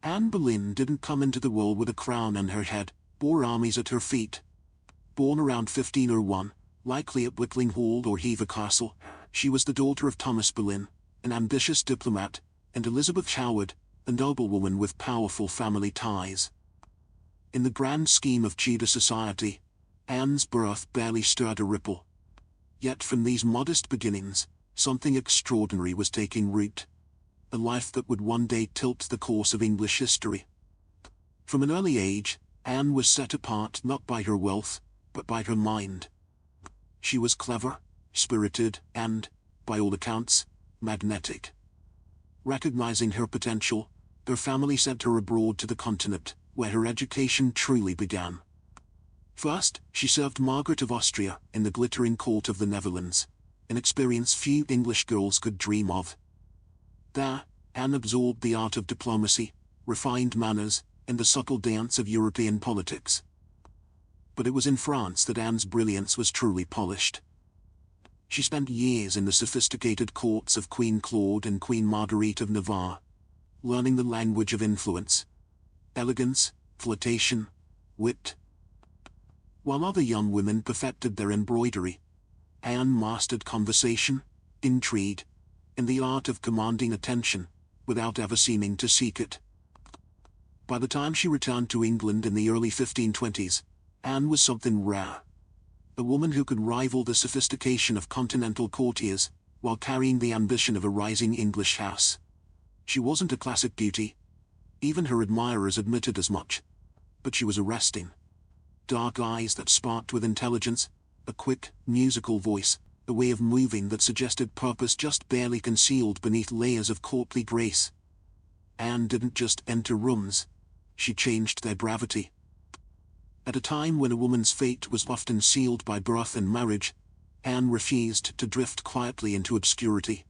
Anne Boleyn didn't come into the world with a crown on her head, or armies at her feet. Born around 1501, likely at Wickling Hall or Hever Castle, she was the daughter of Thomas Boleyn, an ambitious diplomat, and Elizabeth Howard, a noblewoman with powerful family ties. In the grand scheme of Tudor society, Anne's birth barely stirred a ripple. Yet from these modest beginnings, something extraordinary was taking root. A life that would one day tilt the course of English history. From an early age, Anne was set apart not by her wealth, but by her mind. She was clever, spirited, and, by all accounts, magnetic. Recognizing her potential, her family sent her abroad to the continent, where her education truly began. First, she served Margaret of Austria in the glittering court of the Netherlands, an experience few English girls could dream of. There, Anne absorbed the art of diplomacy, refined manners, and the subtle dance of European politics. But it was in France that Anne's brilliance was truly polished. She spent years in the sophisticated courts of Queen Claude and Queen Marguerite of Navarre, learning the language of influence, elegance, flirtation, wit. While other young women perfected their embroidery, Anne mastered conversation, intrigue, and the art of commanding attention, without ever seeming to seek it. By the time she returned to England in the early 1520s, Anne was something rare. A woman who could rival the sophistication of continental courtiers, while carrying the ambition of a rising English house. She wasn't a classic beauty. Even her admirers admitted as much. But she was arresting. Dark eyes that sparked with intelligence, a quick, musical voice, a way of moving that suggested purpose just barely concealed beneath layers of courtly grace. Anne didn't just enter rooms, she changed their gravity. At a time when a woman's fate was often sealed by birth and marriage, Anne refused to drift quietly into obscurity.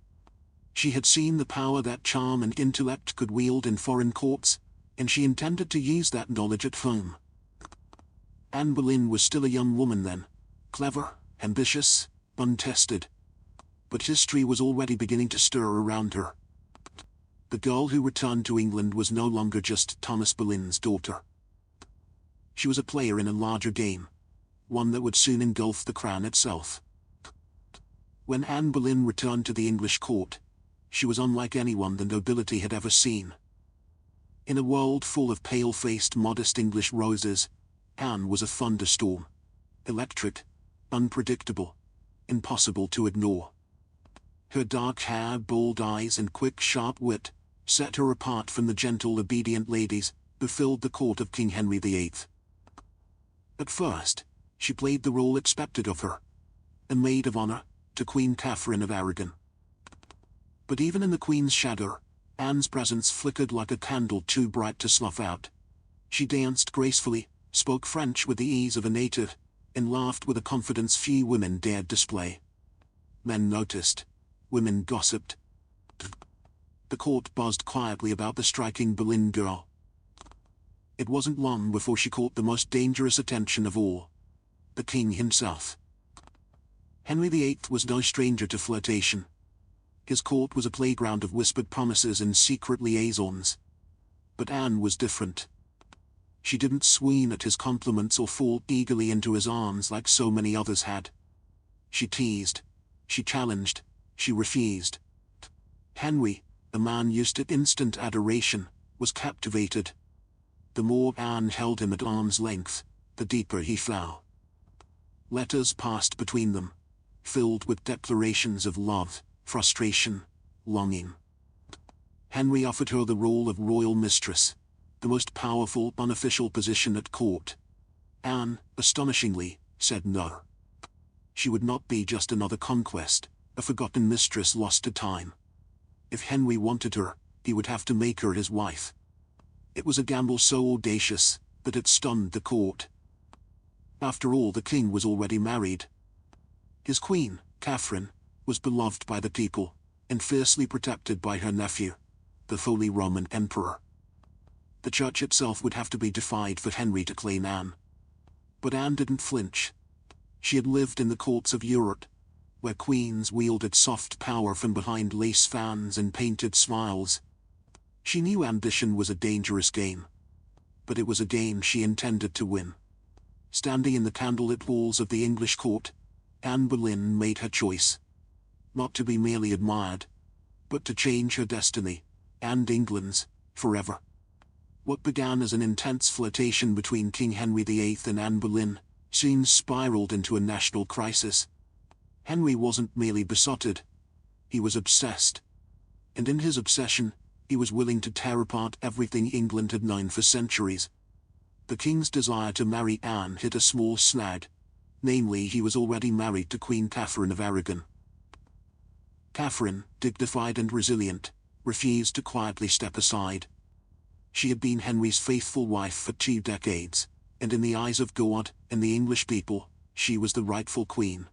She had seen the power that charm and intellect could wield in foreign courts, and she intended to use that knowledge at home. Anne Boleyn was still a young woman then, clever, ambitious, untested. But history was already beginning to stir around her. The girl who returned to England was no longer just Thomas Boleyn's daughter. She was a player in a larger game, one that would soon engulf the crown itself. When Anne Boleyn returned to the English court, she was unlike anyone the nobility had ever seen. In a world full of pale-faced modest English roses, Anne was a thunderstorm. Electric, unpredictable, impossible to ignore. Her dark hair, bold eyes and quick sharp wit set her apart from the gentle obedient ladies who filled the court of King Henry VIII. At first, she played the role expected of her, a maid of honor to Queen Catherine of Aragon. But even in the Queen's shadow, Anne's presence flickered like a candle too bright to snuff out. She danced gracefully, spoke French with the ease of a native, and laughed with a confidence few women dared display. Men noticed. Women gossiped. The court buzzed quietly about the striking Boleyn girl. It wasn't long before she caught the most dangerous attention of all. The king himself. Henry VIII was no stranger to flirtation. His court was a playground of whispered promises and secret liaisons. But Anne was different. She didn't swoon at his compliments or fall eagerly into his arms like so many others had. She teased. She challenged. She refused. Henry, a man used to instant adoration, was captivated. The more Anne held him at arm's length, the deeper he fell. Letters passed between them, filled with declarations of love, frustration, longing. Henry offered her the role of royal mistress, the most powerful unofficial position at court. Anne, astonishingly, said no. She would not be just another conquest, a forgotten mistress lost to time. If Henry wanted her, he would have to make her his wife. It was a gamble so audacious that it stunned the court. After all, the king was already married. His queen, Catherine, was beloved by the people, and fiercely protected by her nephew, the Holy Roman Emperor. The church itself would have to be defied for Henry to claim Anne. But Anne didn't flinch. She had lived in the courts of Europe, where queens wielded soft power from behind lace fans and painted smiles. She knew ambition was a dangerous game. But it was a game she intended to win. Standing in the candlelit halls of the English court, Anne Boleyn made her choice. Not to be merely admired, but to change her destiny, and England's, forever. What began as an intense flirtation between King Henry VIII and Anne Boleyn soon spiraled into a national crisis. Henry wasn't merely besotted, he was obsessed. And in his obsession, he was willing to tear apart everything England had known for centuries. The king's desire to marry Anne hit a small snag. Namely, he was already married to Queen Catherine of Aragon. Catherine, dignified and resilient, refused to quietly step aside. She had been Henry's faithful wife for 2 decades, and in the eyes of God and the English people, she was the rightful queen.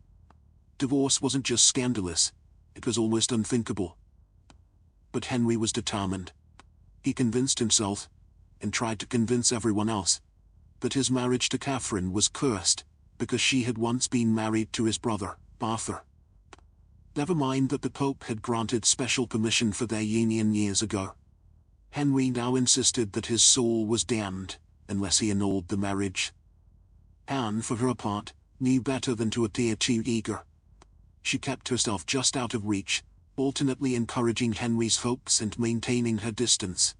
Divorce wasn't just scandalous, it was almost unthinkable. But Henry was determined. He convinced himself, and tried to convince everyone else, that his marriage to Catherine was cursed, because she had once been married to his brother, Arthur. Never mind that the Pope had granted special permission for their union years ago. Henry now insisted that his soul was damned, unless he annulled the marriage. Anne, for her part, knew better than to appear too eager. She kept herself just out of reach, alternately encouraging Henry's hopes and maintaining her distance.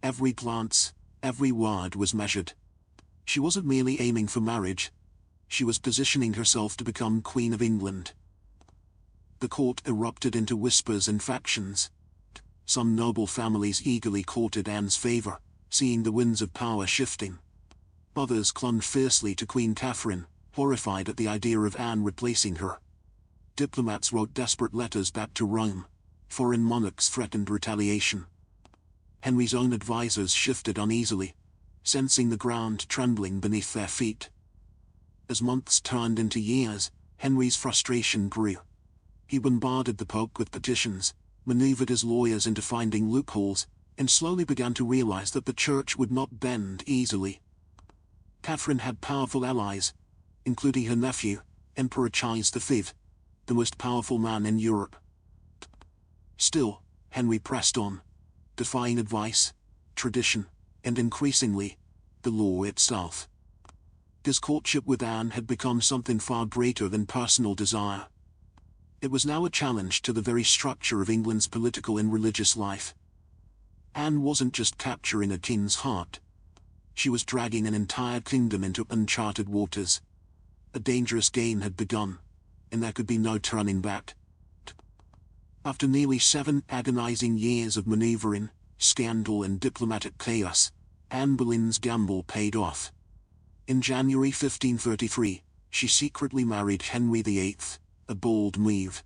Every glance, every word was measured. She wasn't merely aiming for marriage. She was positioning herself to become Queen of England. The court erupted into whispers and factions. Some noble families eagerly courted Anne's favor, seeing the winds of power shifting. Others clung fiercely to Queen Catherine, horrified at the idea of Anne replacing her. Diplomats wrote desperate letters back to Rome. Foreign monarchs threatened retaliation. Henry's own advisors shifted uneasily, sensing the ground trembling beneath their feet. As months turned into years, Henry's frustration grew. He bombarded the Pope with petitions, maneuvered his lawyers into finding loopholes, and slowly began to realize that the church would not bend easily. Catherine had powerful allies, including her nephew, Emperor Charles V, the most powerful man in Europe. Still, Henry pressed on, defying advice, tradition, and increasingly, the law itself. His courtship with Anne had become something far greater than personal desire. It was now a challenge to the very structure of England's political and religious life. Anne wasn't just capturing a king's heart. She was dragging an entire kingdom into uncharted waters. A dangerous game had begun, and there could be no turning back. After nearly 7 agonizing years of maneuvering, scandal and diplomatic chaos, Anne Boleyn's gamble paid off. In January 1533, she secretly married Henry VIII, a bold move,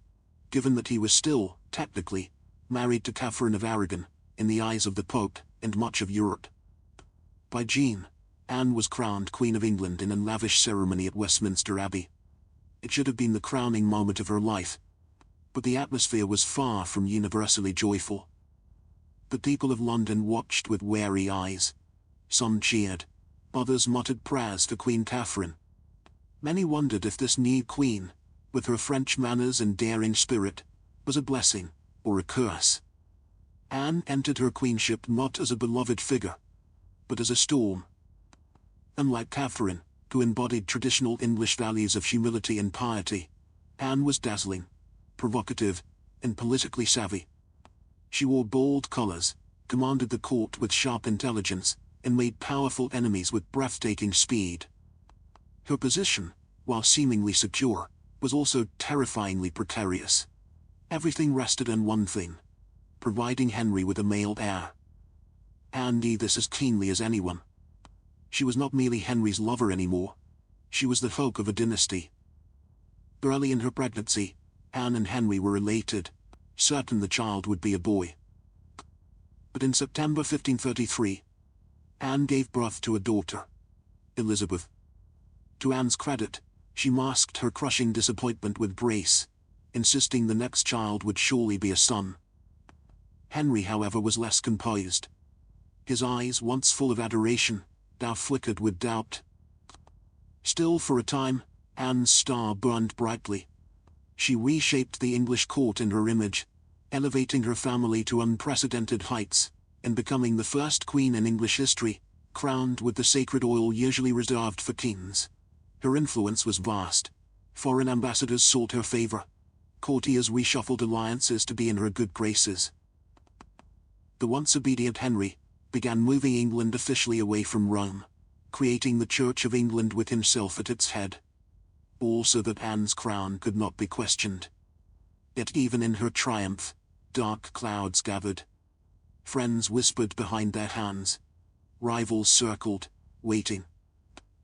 given that he was still, technically, married to Catherine of Aragon, in the eyes of the Pope and much of Europe. By June, Anne was crowned Queen of England in a lavish ceremony at Westminster Abbey. It should have been the crowning moment of her life, but the atmosphere was far from universally joyful. The people of London watched with wary eyes. Some cheered, others muttered prayers for Queen Catherine. Many wondered if this new queen, with her French manners and daring spirit, was a blessing or a curse. Anne entered her queenship not as a beloved figure, but as a storm. Unlike Catherine, who embodied traditional English values of humility and piety, Anne was dazzling, provocative, and politically savvy. She wore bold colors, commanded the court with sharp intelligence, and made powerful enemies with breathtaking speed. Her position, while seemingly secure, was also terrifyingly precarious. Everything rested on one thing: providing Henry with a male heir. Anne knew this as keenly as anyone. She was not merely Henry's lover anymore. She was the hope of a dynasty. Early in her pregnancy, Anne and Henry were elated, certain the child would be a boy. But in September 1533, Anne gave birth to a daughter, Elizabeth. To Anne's credit, she masked her crushing disappointment with grace, insisting the next child would surely be a son. Henry, however, was less composed. His eyes, once full of adoration, now flickered with doubt. Still, for a time, Anne's star burned brightly. She reshaped the English court in her image, elevating her family to unprecedented heights, and becoming the first queen in English history, crowned with the sacred oil usually reserved for kings. Her influence was vast. Foreign ambassadors sought her favor. Courtiers reshuffled alliances to be in her good graces. The once obedient Henry began moving England officially away from Rome, creating the Church of England with himself at its head. All so that Anne's crown could not be questioned. Yet even in her triumph, dark clouds gathered. Friends whispered behind their hands. Rivals circled, waiting.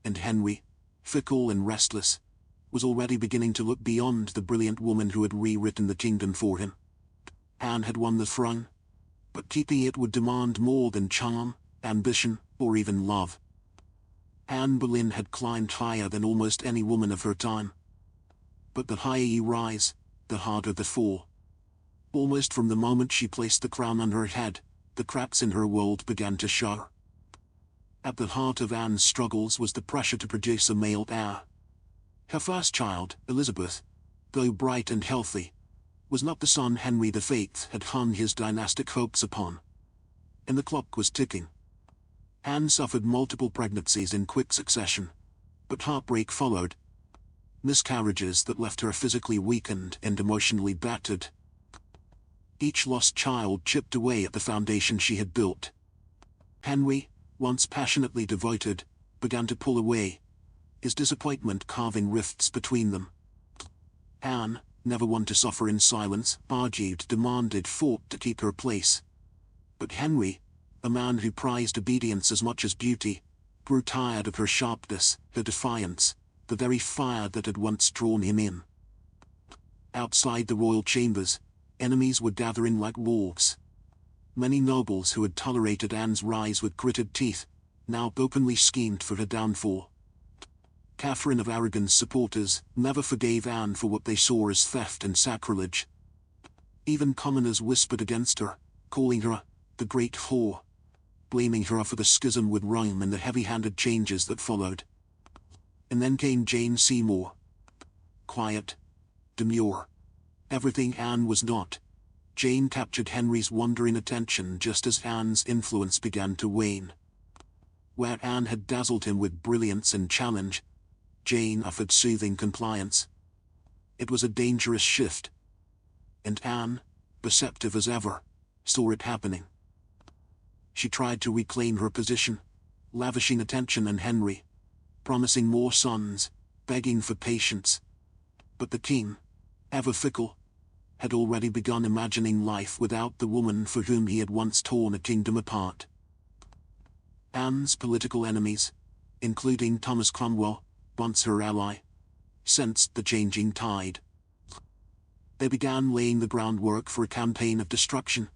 And Henry, fickle and restless, was already beginning to look beyond the brilliant woman who had rewritten the kingdom for him. Anne had won the throne, but keeping it would demand more than charm, ambition, or even love. Anne Boleyn had climbed higher than almost any woman of her time. But the higher you rise, the harder the fall. Almost from the moment she placed the crown on her head, the cracks in her world began to show. At the heart of Anne's struggles was the pressure to produce a male heir. Her first child, Elizabeth, though bright and healthy, was not the son Henry VIII had hung his dynastic hopes upon. And the clock was ticking. Anne suffered multiple pregnancies in quick succession, but heartbreak followed. Miscarriages that left her physically weakened and emotionally battered. Each lost child chipped away at the foundation she had built. Henry, once passionately devoted, began to pull away, his disappointment carving rifts between them. Anne, never one to suffer in silence, argued, demanded, fought to keep her place. But Henry, a man who prized obedience as much as beauty, grew tired of her sharpness, her defiance, the very fire that had once drawn him in. Outside the royal chambers, enemies were gathering like wolves. Many nobles who had tolerated Anne's rise with gritted teeth, now openly schemed for her downfall. Catherine of Aragon's supporters never forgave Anne for what they saw as theft and sacrilege. Even commoners whispered against her, calling her the Great Whore, blaming her for the schism with Rome and the heavy-handed changes that followed. And then came Jane Seymour. Quiet, demure, everything Anne was not. Jane captured Henry's wondering attention just as Anne's influence began to wane. Where Anne had dazzled him with brilliance and challenge, Jane offered soothing compliance. It was a dangerous shift. And Anne, perceptive as ever, saw it happening. She tried to reclaim her position, lavishing attention on Henry, promising more sons, begging for patience. But the king, ever fickle, had already begun imagining life without the woman for whom he had once torn a kingdom apart. Anne's political enemies, including Thomas Cromwell, once her ally, sensed the changing tide. They began laying the groundwork for a campaign of destruction,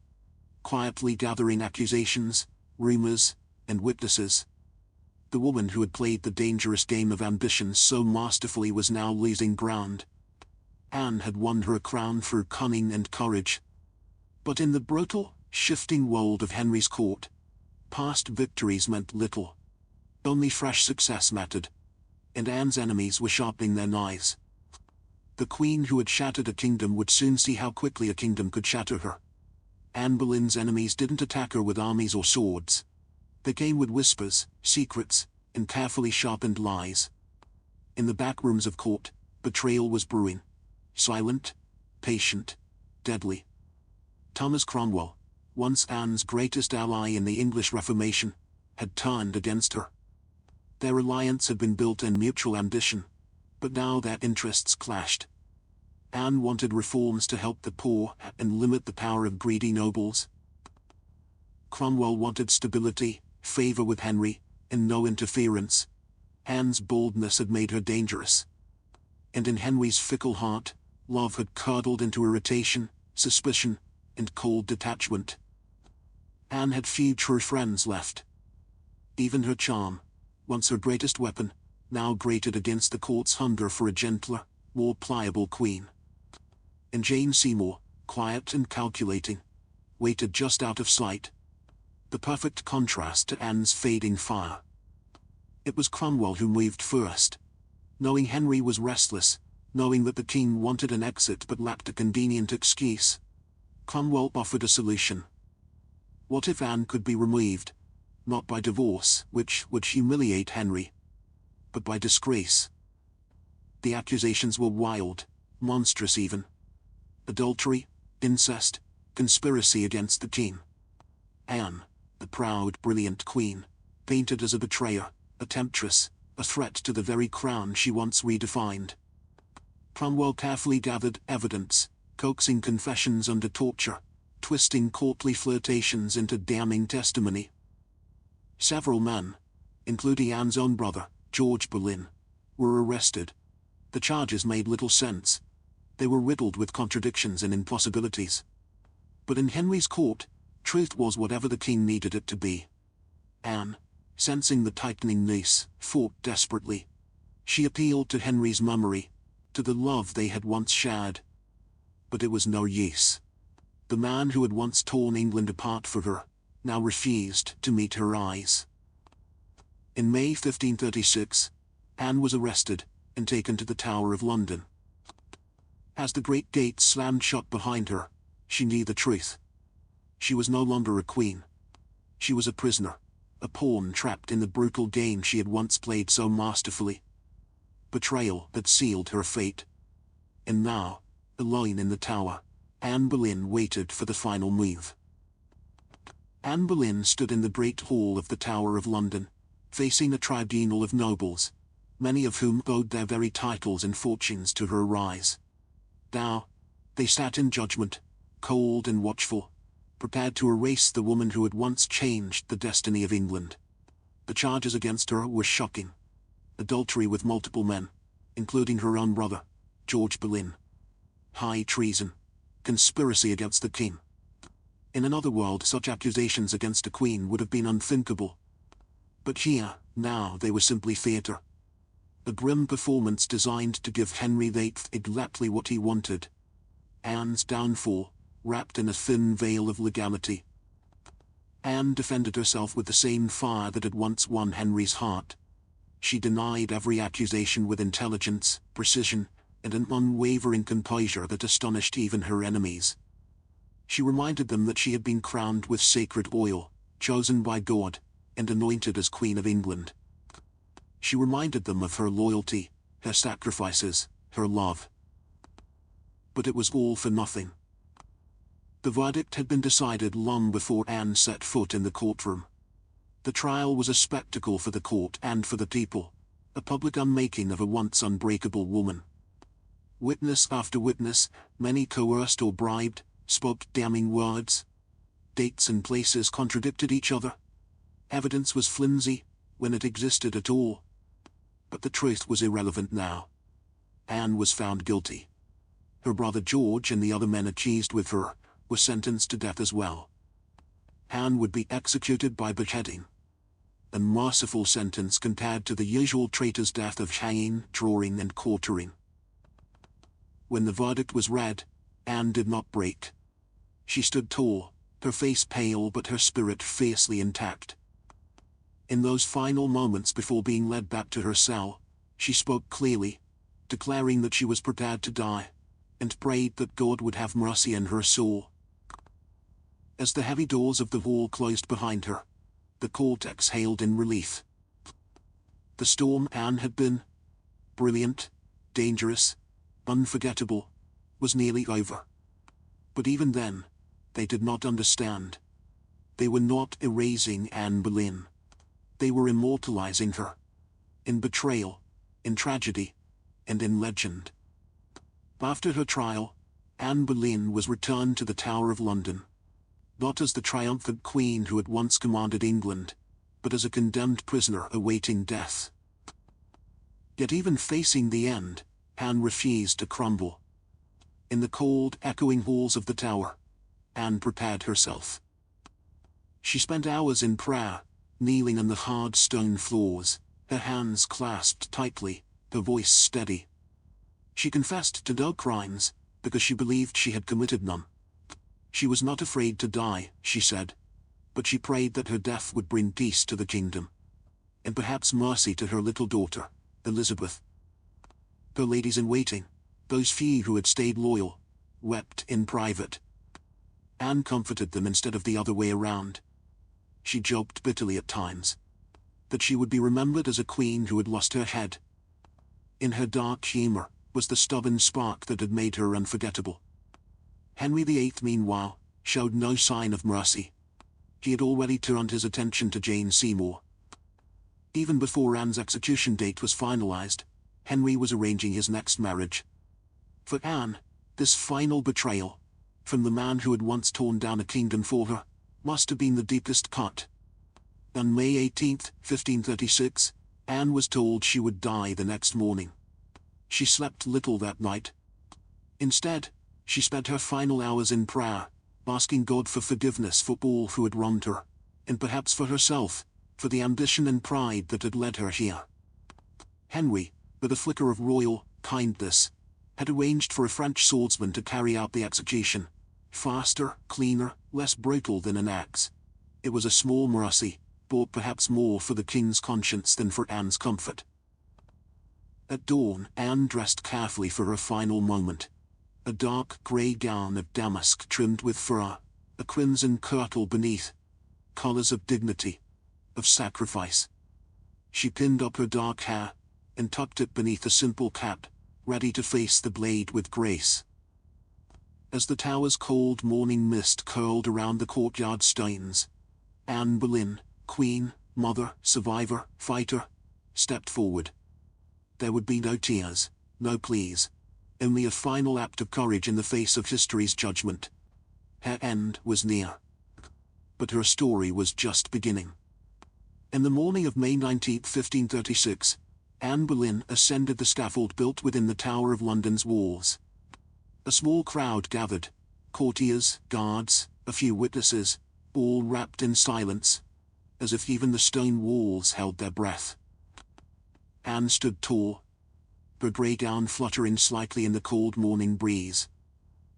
quietly gathering accusations, rumors, and witnesses. The woman who had played the dangerous game of ambition so masterfully was now losing ground. Anne had won her a crown through cunning and courage. But in the brutal, shifting world of Henry's court, past victories meant little. Only fresh success mattered, and Anne's enemies were sharpening their knives. The queen who had shattered a kingdom would soon see how quickly a kingdom could shatter her. Anne Boleyn's enemies didn't attack her with armies or swords. They came with whispers, secrets, and carefully sharpened lies. In the back rooms of court, betrayal was brewing. Silent, patient, deadly. Thomas Cromwell, once Anne's greatest ally in the English Reformation, had turned against her. Their alliance had been built on mutual ambition, but now their interests clashed. Anne wanted reforms to help the poor and limit the power of greedy nobles. Cromwell wanted stability, favor with Henry, and no interference. Anne's boldness had made her dangerous. And in Henry's fickle heart, love had curdled into irritation, suspicion, and cold detachment. Anne had few true friends left. Even her charm, once her greatest weapon, now grated against the court's hunger for a gentler, more pliable queen. And Jane Seymour, quiet and calculating, waited just out of sight. The perfect contrast to Anne's fading fire. It was Cromwell who moved first. Knowing Henry was restless, knowing that the king wanted an exit but lacked a convenient excuse, Cromwell offered a solution. What if Anne could be removed, not by divorce, which would humiliate Henry, but by disgrace? The accusations were wild, monstrous even. Adultery, incest, conspiracy against the king. Anne, the proud, brilliant queen, painted as a betrayer, a temptress, a threat to the very crown she once redefined. Cromwell carefully gathered evidence, coaxing confessions under torture, twisting courtly flirtations into damning testimony. Several men, including Anne's own brother, George Boleyn, were arrested. The charges made little sense. They were riddled with contradictions and impossibilities. But in Henry's court, truth was whatever the king needed it to be. Anne, sensing the tightening noose, fought desperately. She appealed to Henry's memory, to the love they had once shared. But it was no use. The man who had once torn England apart for her, now refused to meet her eyes. In May 1536, Anne was arrested and taken to the Tower of London. As the great gates slammed shut behind her, she knew the truth. She was no longer a queen. She was a prisoner, a pawn trapped in the brutal game she had once played so masterfully. Betrayal had sealed her fate. And now, alone in the tower, Anne Boleyn waited for the final move. Anne Boleyn stood in the great hall of the Tower of London, facing a tribunal of nobles, many of whom owed their very titles and fortunes to her rise. Now, they sat in judgment, cold and watchful, prepared to erase the woman who had once changed the destiny of England. The charges against her were shocking. Adultery with multiple men, including her own brother, George Boleyn. High treason. Conspiracy against the king. In another world, such accusations against a queen would have been unthinkable. But here, now, they were simply theatre. A grim performance designed to give Henry VIII exactly what he wanted. Anne's downfall, wrapped in a thin veil of legality. Anne defended herself with the same fire that had once won Henry's heart. She denied every accusation with intelligence, precision, and an unwavering composure that astonished even her enemies. She reminded them that she had been crowned with sacred oil, chosen by God, and anointed as Queen of England. She reminded them of her loyalty, her sacrifices, her love. But it was all for nothing. The verdict had been decided long before Anne set foot in the courtroom. The trial was a spectacle for the court and for the people, a public unmaking of a once unbreakable woman. Witness after witness, many coerced or bribed, spoke damning words. Dates and places contradicted each other. Evidence was flimsy, when it existed at all. But the truth was irrelevant now. Anne was found guilty. Her brother George and the other men accused with her were sentenced to death as well. Anne would be executed by beheading. A merciful sentence compared to the usual traitor's death of hanging, drawing, and quartering. When the verdict was read, Anne did not break. She stood tall, her face pale but her spirit fiercely intact. In those final moments before being led back to her cell, she spoke clearly, declaring that she was prepared to die, and prayed that God would have mercy on her soul. As the heavy doors of the hall closed behind her, the court exhaled in relief. The storm Anne had been, brilliant, dangerous, unforgettable, was nearly over. But even then, they did not understand. They were not erasing Anne Boleyn. They were immortalizing her. In betrayal, in tragedy, and in legend. After her trial, Anne Boleyn was returned to the Tower of London. Not as the triumphant queen who had once commanded England, but as a condemned prisoner awaiting death. Yet even facing the end, Anne refused to crumble. In the cold, echoing halls of the tower, Anne prepared herself. She spent hours in prayer, kneeling on the hard stone floors, her hands clasped tightly, her voice steady. She confessed to no crimes, because she believed she had committed none. She was not afraid to die, she said, but she prayed that her death would bring peace to the kingdom, and perhaps mercy to her little daughter, Elizabeth. Her ladies-in-waiting, those few who had stayed loyal, wept in private. Anne comforted them instead of the other way around. She joked bitterly at times, that she would be remembered as a queen who had lost her head. In her dark humor was the stubborn spark that had made her unforgettable. Henry VIII, meanwhile, showed no sign of mercy. He had already turned his attention to Jane Seymour. Even before Anne's execution date was finalized, Henry was arranging his next marriage. For Anne, this final betrayal, from the man who had once torn down a kingdom for her, must have been the deepest cut. On May 18, 1536, Anne was told she would die the next morning. She slept little that night. Instead, she spent her final hours in prayer, asking God for forgiveness for all who had wronged her, and perhaps for herself, for the ambition and pride that had led her here. Henry, with a flicker of royal kindness, had arranged for a French swordsman to carry out the execution. Faster, cleaner, less brutal than an axe. It was a small mercy, bought perhaps more for the king's conscience than for Anne's comfort. At dawn, Anne dressed carefully for her final moment. A dark grey gown of damask trimmed with fur, a crimson kirtle beneath. Colors of dignity, of sacrifice. She pinned up her dark hair, and tucked it beneath a simple cap, ready to face the blade with grace. As the tower's cold morning mist curled around the courtyard stones, Anne Boleyn, queen, mother, survivor, fighter, stepped forward. There would be no tears, no pleas, only a final act of courage in the face of history's judgment. Her end was near. But her story was just beginning. In the morning of May 19, 1536, Anne Boleyn ascended the scaffold built within the Tower of London's walls. A small crowd gathered, courtiers, guards, a few witnesses, all wrapped in silence, as if even the stone walls held their breath. Anne stood tall, her grey gown fluttering slightly in the cold morning breeze.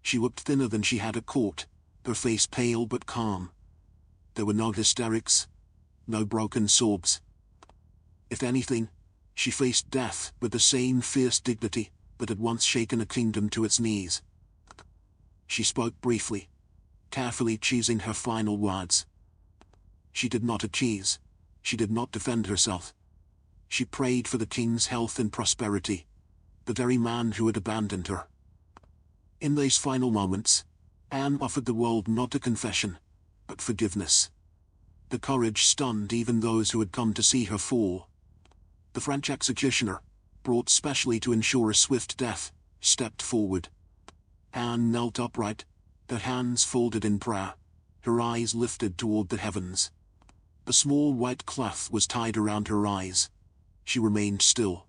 She looked thinner than she had at court, her face pale but calm. There were no hysterics, no broken sobs. If anything, she faced death with the same fierce dignity that had once shaken a kingdom to its knees. She spoke briefly, carefully choosing her final words. She did not accuse, she did not defend herself. She prayed for the king's health and prosperity, the very man who had abandoned her. In those final moments, Anne offered the world not a confession, but forgiveness. The courage stunned even those who had come to see her fall. The French executioner, brought specially to ensure a swift death, stepped forward. Anne knelt upright, her hands folded in prayer, her eyes lifted toward the heavens. A small white cloth was tied around her eyes. She remained still.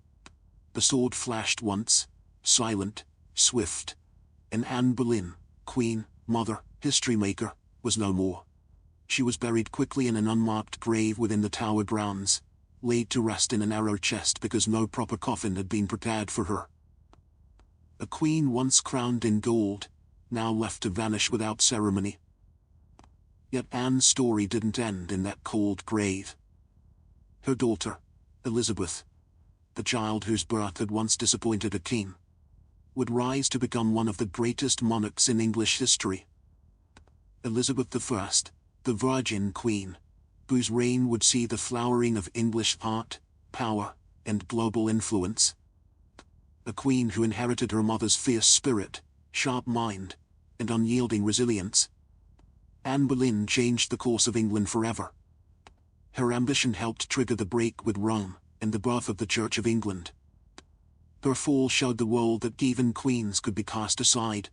The sword flashed once, silent, swift, and Anne Boleyn, queen, mother, history maker, was no more. She was buried quickly in an unmarked grave within the Tower grounds, laid to rest in a narrow chest because no proper coffin had been prepared for her. A queen once crowned in gold, now left to vanish without ceremony. Yet Anne's story didn't end in that cold grave. Her daughter, Elizabeth, the child whose birth had once disappointed a king, would rise to become one of the greatest monarchs in English history. Elizabeth I, the Virgin Queen, whose reign would see the flowering of English art, power, and global influence. A queen who inherited her mother's fierce spirit, sharp mind, and unyielding resilience. Anne Boleyn changed the course of England forever. Her ambition helped trigger the break with Rome and the birth of the Church of England. Her fall showed the world that even queens could be cast aside.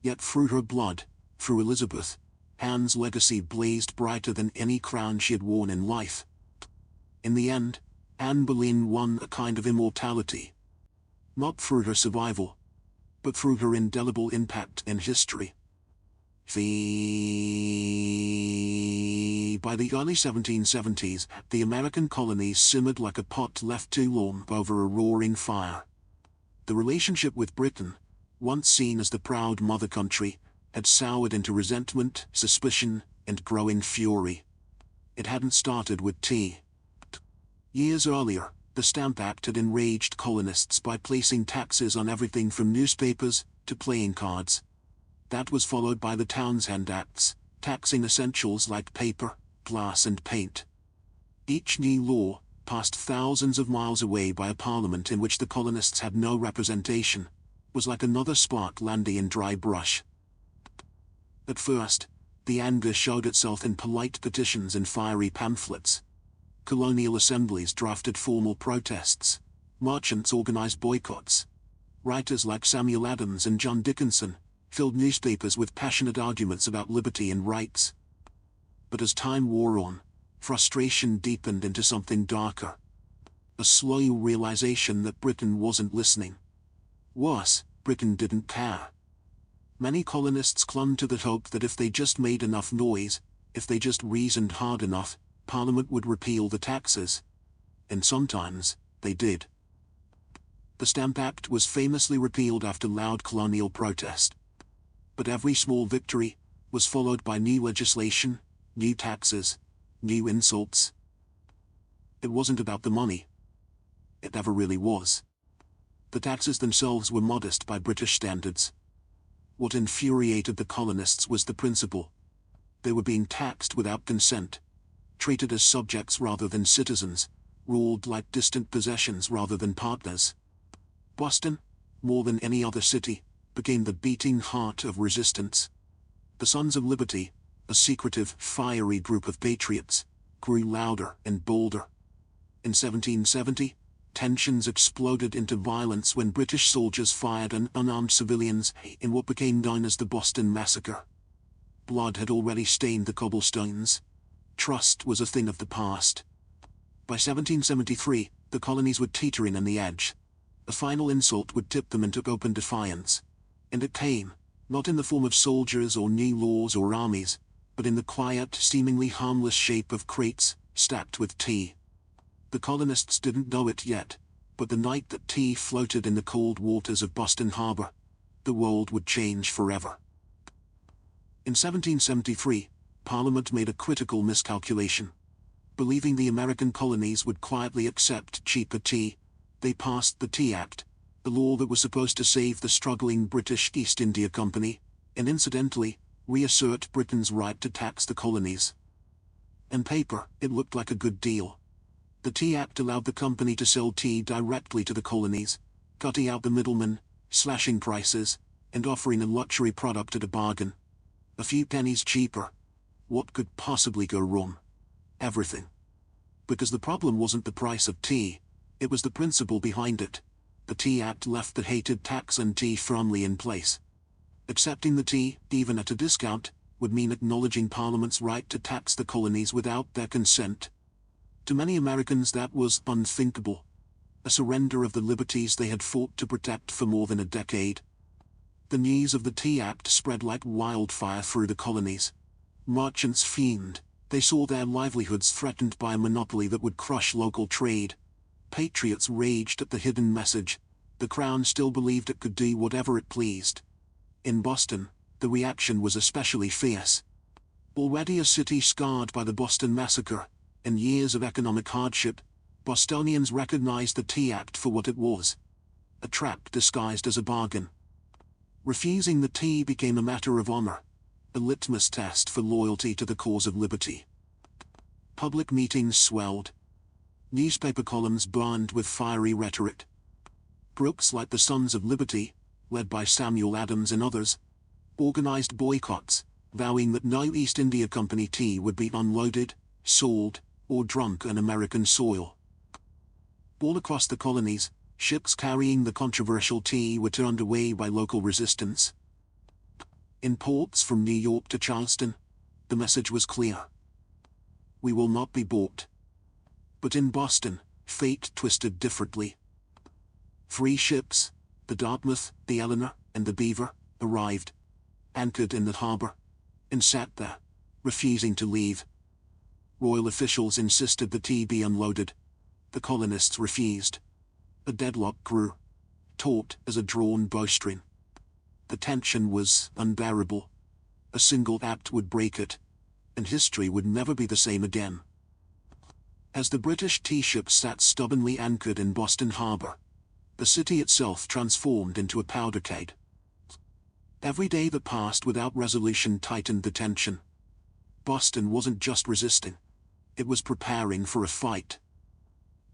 Yet through her blood, through Elizabeth, Anne's legacy blazed brighter than any crown she had worn in life. In the end, Anne Boleyn won a kind of immortality. Not through her survival, but through her indelible impact in history. By the early 1770s, the American colonies simmered like a pot left too long over a roaring fire. The relationship with Britain, once seen as the proud mother country, had soured into resentment, suspicion, and growing fury. It hadn't started with tea. Years earlier, the Stamp Act had enraged colonists by placing taxes on everything from newspapers to playing cards. That was followed by the Townshend Acts, taxing essentials like paper, glass and paint. Each new law, passed thousands of miles away by a parliament in which the colonists had no representation, was like another spark landing in dry brush. At first, the anger showed itself in polite petitions and fiery pamphlets. Colonial assemblies drafted formal protests. Merchants organized boycotts. Writers like Samuel Adams and John Dickinson filled newspapers with passionate arguments about liberty and rights. But as time wore on, frustration deepened into something darker. A slow realization that Britain wasn't listening. Worse, Britain didn't care. Many colonists clung to the hope that if they just made enough noise, if they just reasoned hard enough, Parliament would repeal the taxes. And sometimes, they did. The Stamp Act was famously repealed after loud colonial protest. But every small victory was followed by new legislation, new taxes, new insults. It wasn't about the money. It never really was. The taxes themselves were modest by British standards. What infuriated the colonists was the principle. They were being taxed without consent, treated as subjects rather than citizens, ruled like distant possessions rather than partners. Boston, more than any other city, became the beating heart of resistance. The Sons of Liberty, a secretive, fiery group of patriots, grew louder and bolder. In 1770, tensions exploded into violence when British soldiers fired on unarmed civilians in what became known as the Boston Massacre. Blood had already stained the cobblestones. Trust was a thing of the past. By 1773, the colonies were teetering on the edge. A final insult would tip them into open defiance. And it came, not in the form of soldiers or new laws or armies, but in the quiet, seemingly harmless shape of crates, stacked with tea. The colonists didn't know it yet, but the night that tea floated in the cold waters of Boston Harbor, the world would change forever. In 1773, Parliament made a critical miscalculation. Believing the American colonies would quietly accept cheaper tea, they passed the Tea Act, a law that was supposed to save the struggling British East India Company, and incidentally, reassert Britain's right to tax the colonies. On paper, it looked like a good deal. The Tea Act allowed the company to sell tea directly to the colonies, cutting out the middlemen, slashing prices, and offering a luxury product at a bargain. A few pennies cheaper. What could possibly go wrong? Everything. Because the problem wasn't the price of tea, it was the principle behind it. The Tea Act left the hated tax on tea firmly in place. Accepting the tea, even at a discount, would mean acknowledging Parliament's right to tax the colonies without their consent. To many Americans that was unthinkable. A surrender of the liberties they had fought to protect for more than a decade. The news of the Tea Act spread like wildfire through the colonies. Merchants fumed. They saw their livelihoods threatened by a monopoly that would crush local trade. Patriots raged at the hidden message. The Crown still believed it could do whatever it pleased. In Boston, the reaction was especially fierce. Already a city scarred by the Boston Massacre, and years of economic hardship, Bostonians recognized the Tea Act for what it was. A trap disguised as a bargain. Refusing the tea became a matter of honor, a litmus test for loyalty to the cause of liberty. Public meetings swelled. Newspaper columns burned with fiery rhetoric. Groups like the Sons of Liberty, led by Samuel Adams and others, organized boycotts, vowing that no East India Company tea would be unloaded, sold, or drunk on American soil. All across the colonies, ships carrying the controversial tea were turned away by local resistance. In ports from New York to Charleston, the message was clear. We will not be bought. But in Boston, fate twisted differently. 3 ships, the Dartmouth, the Eleanor, and the Beaver, arrived, anchored in the harbor, and sat there, refusing to leave. Royal officials insisted the tea be unloaded. The colonists refused. A deadlock grew, taut as a drawn bowstring. The tension was unbearable. A single act would break it, and history would never be the same again. As the British tea ships sat stubbornly anchored in Boston Harbor, the city itself transformed into a powder keg. Every day that passed without resolution tightened the tension. Boston wasn't just resisting. It was preparing for a fight.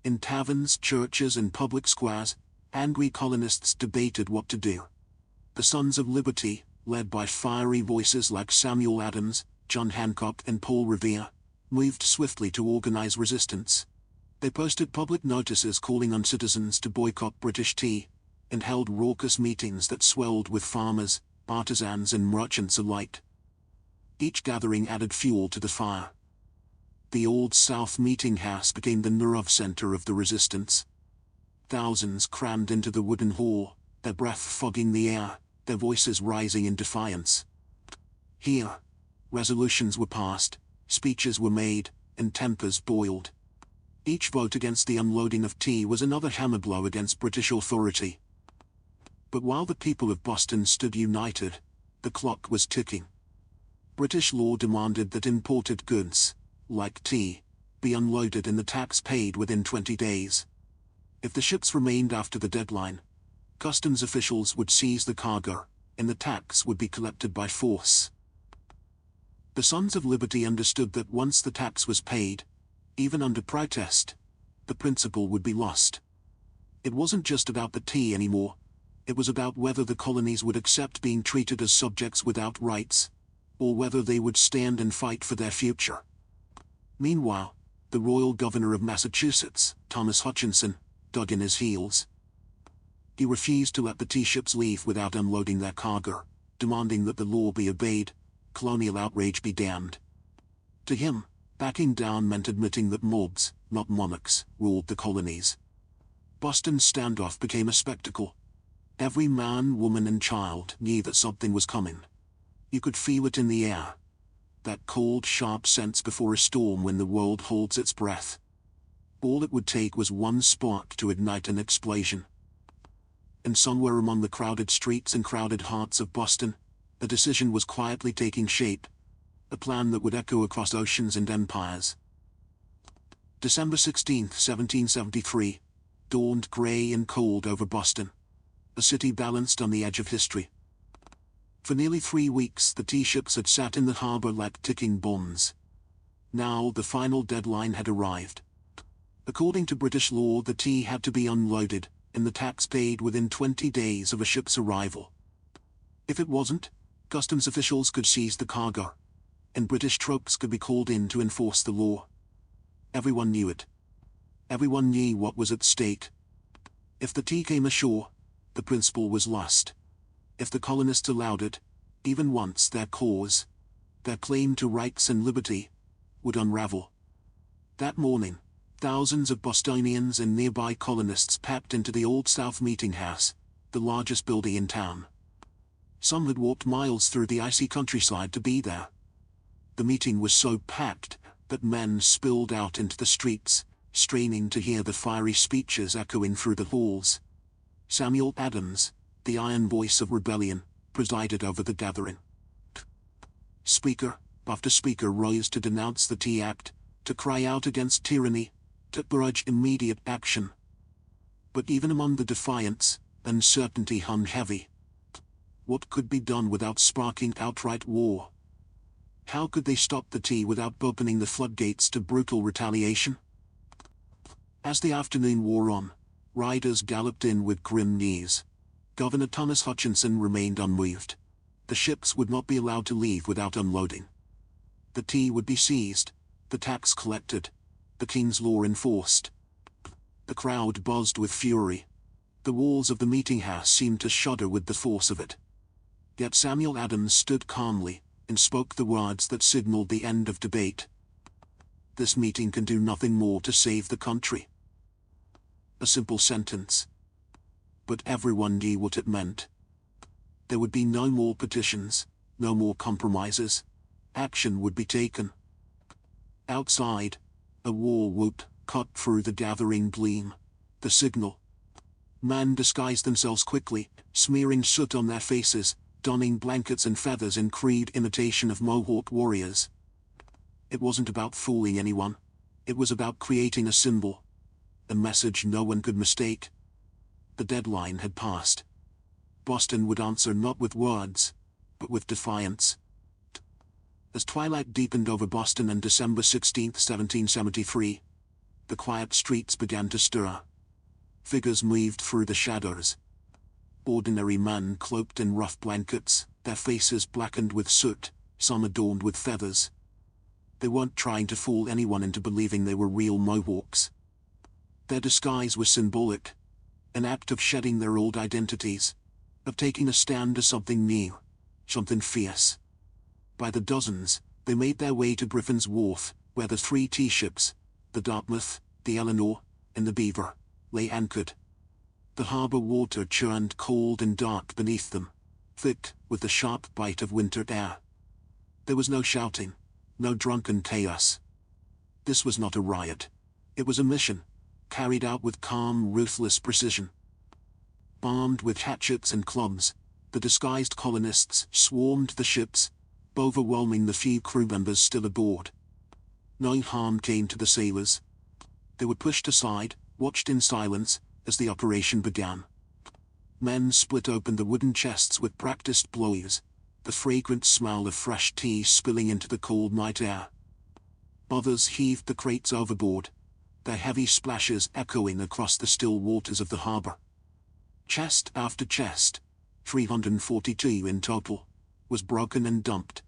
In taverns, churches, and public squares, angry colonists debated what to do. The Sons of Liberty, led by fiery voices like Samuel Adams, John Hancock, and Paul Revere, moved swiftly to organize resistance. They posted public notices calling on citizens to boycott British tea, and held raucous meetings that swelled with farmers, artisans, and merchants alike. Each gathering added fuel to the fire. The Old South Meeting House became the nerve center of the resistance. Thousands crammed into the wooden hall, their breath fogging the air, their voices rising in defiance. Here, resolutions were passed, speeches were made, and tempers boiled. Each vote against the unloading of tea was another hammer blow against British authority. But while the people of Boston stood united, the clock was ticking. British law demanded that imported goods, like tea, be unloaded and the tax paid within 20 days. If the ships remained after the deadline, customs officials would seize the cargo, and the tax would be collected by force. The Sons of Liberty understood that once the tax was paid, even under protest, the principle would be lost. It wasn't just about the tea anymore. It was about whether the colonies would accept being treated as subjects without rights, or whether they would stand and fight for their future. Meanwhile, the Royal Governor of Massachusetts, Thomas Hutchinson, dug in his heels. He refused to let the tea ships leave without unloading their cargo, demanding that the law be obeyed, colonial outrage be damned. To him, backing down meant admitting that mobs, not monarchs, ruled the colonies. Boston's standoff became a spectacle. Every man, woman, and child knew that something was coming. You could feel it in the air. That cold, sharp sense before a storm when the world holds its breath. All it would take was one spark to ignite an explosion. and somewhere among the crowded streets and crowded hearts of Boston, a decision was quietly taking shape, a plan that would echo across oceans and empires. December 16, 1773, dawned grey and cold over Boston, a city balanced on the edge of history. For nearly 3 weeks the tea ships had sat in the harbour like ticking bombs. Now the final deadline had arrived. According to British law, the tea had to be unloaded, and the tax paid within 20 days of a ship's arrival. If it wasn't, customs officials could seize the cargo, and British troops could be called in to enforce the law. Everyone knew it. Everyone knew what was at stake. If the tea came ashore, the principle was lost. If the colonists allowed it, even once, their cause, their claim to rights and liberty, would unravel. That morning, thousands of Bostonians and nearby colonists packed into the Old South Meeting House, the largest building in town. Some had walked miles through the icy countryside to be there. The meeting was so packed that men spilled out into the streets, straining to hear the fiery speeches echoing through the halls. Samuel Adams, the iron voice of rebellion, presided over the gathering. Speaker after speaker rose to denounce the Tea Act, to cry out against tyranny, to urge immediate action. But even among the defiants, uncertainty hung heavy. What could be done without sparking outright war? How could they stop the tea without opening the floodgates to brutal retaliation? As the afternoon wore on, riders galloped in with grim knees. Governor Thomas Hutchinson remained unmoved. The ships would not be allowed to leave without unloading. The tea would be seized, the tax collected, the king's law enforced. The crowd buzzed with fury. The walls of the meeting house seemed to shudder with the force of it. Yet Samuel Adams stood calmly, and spoke the words that signaled the end of debate. This meeting can do nothing more to save the country. A simple sentence. But everyone knew what it meant. There would be no more petitions, no more compromises. Action would be taken. Outside, a war whoop cut through the gathering gleam. The signal. Men disguised themselves quickly, smearing soot on their faces, donning blankets and feathers in crude imitation of Mohawk warriors. It wasn't about fooling anyone. It was about creating a symbol. A message no one could mistake. The deadline had passed. Boston would answer not with words, but with defiance. As twilight deepened over Boston on December 16, 1773, the quiet streets began to stir. Figures moved through the shadows. Ordinary men cloaked in rough blankets, their faces blackened with soot, some adorned with feathers. They weren't trying to fool anyone into believing they were real Mohawks. Their disguise was symbolic, an act of shedding their old identities, of taking a stand as something new, something fierce. By the dozens, they made their way to Griffin's Wharf, where the 3 tea ships, the Dartmouth, the Eleanor, and the Beaver, lay anchored. The harbour water churned cold and dark beneath them, thick with the sharp bite of winter air. There was no shouting, no drunken chaos. This was not a riot. It was a mission, carried out with calm, ruthless precision. Armed with hatchets and clubs, the disguised colonists swarmed the ships, overwhelming the few crew members still aboard. No harm came to the sailors. They were pushed aside, watched in silence, as the operation began. Men split open the wooden chests with practiced blows, the fragrant smell of fresh tea spilling into the cold night air. Others heaved the crates overboard, their heavy splashes echoing across the still waters of the harbour. Chest after chest, 342 in total, was broken and dumped,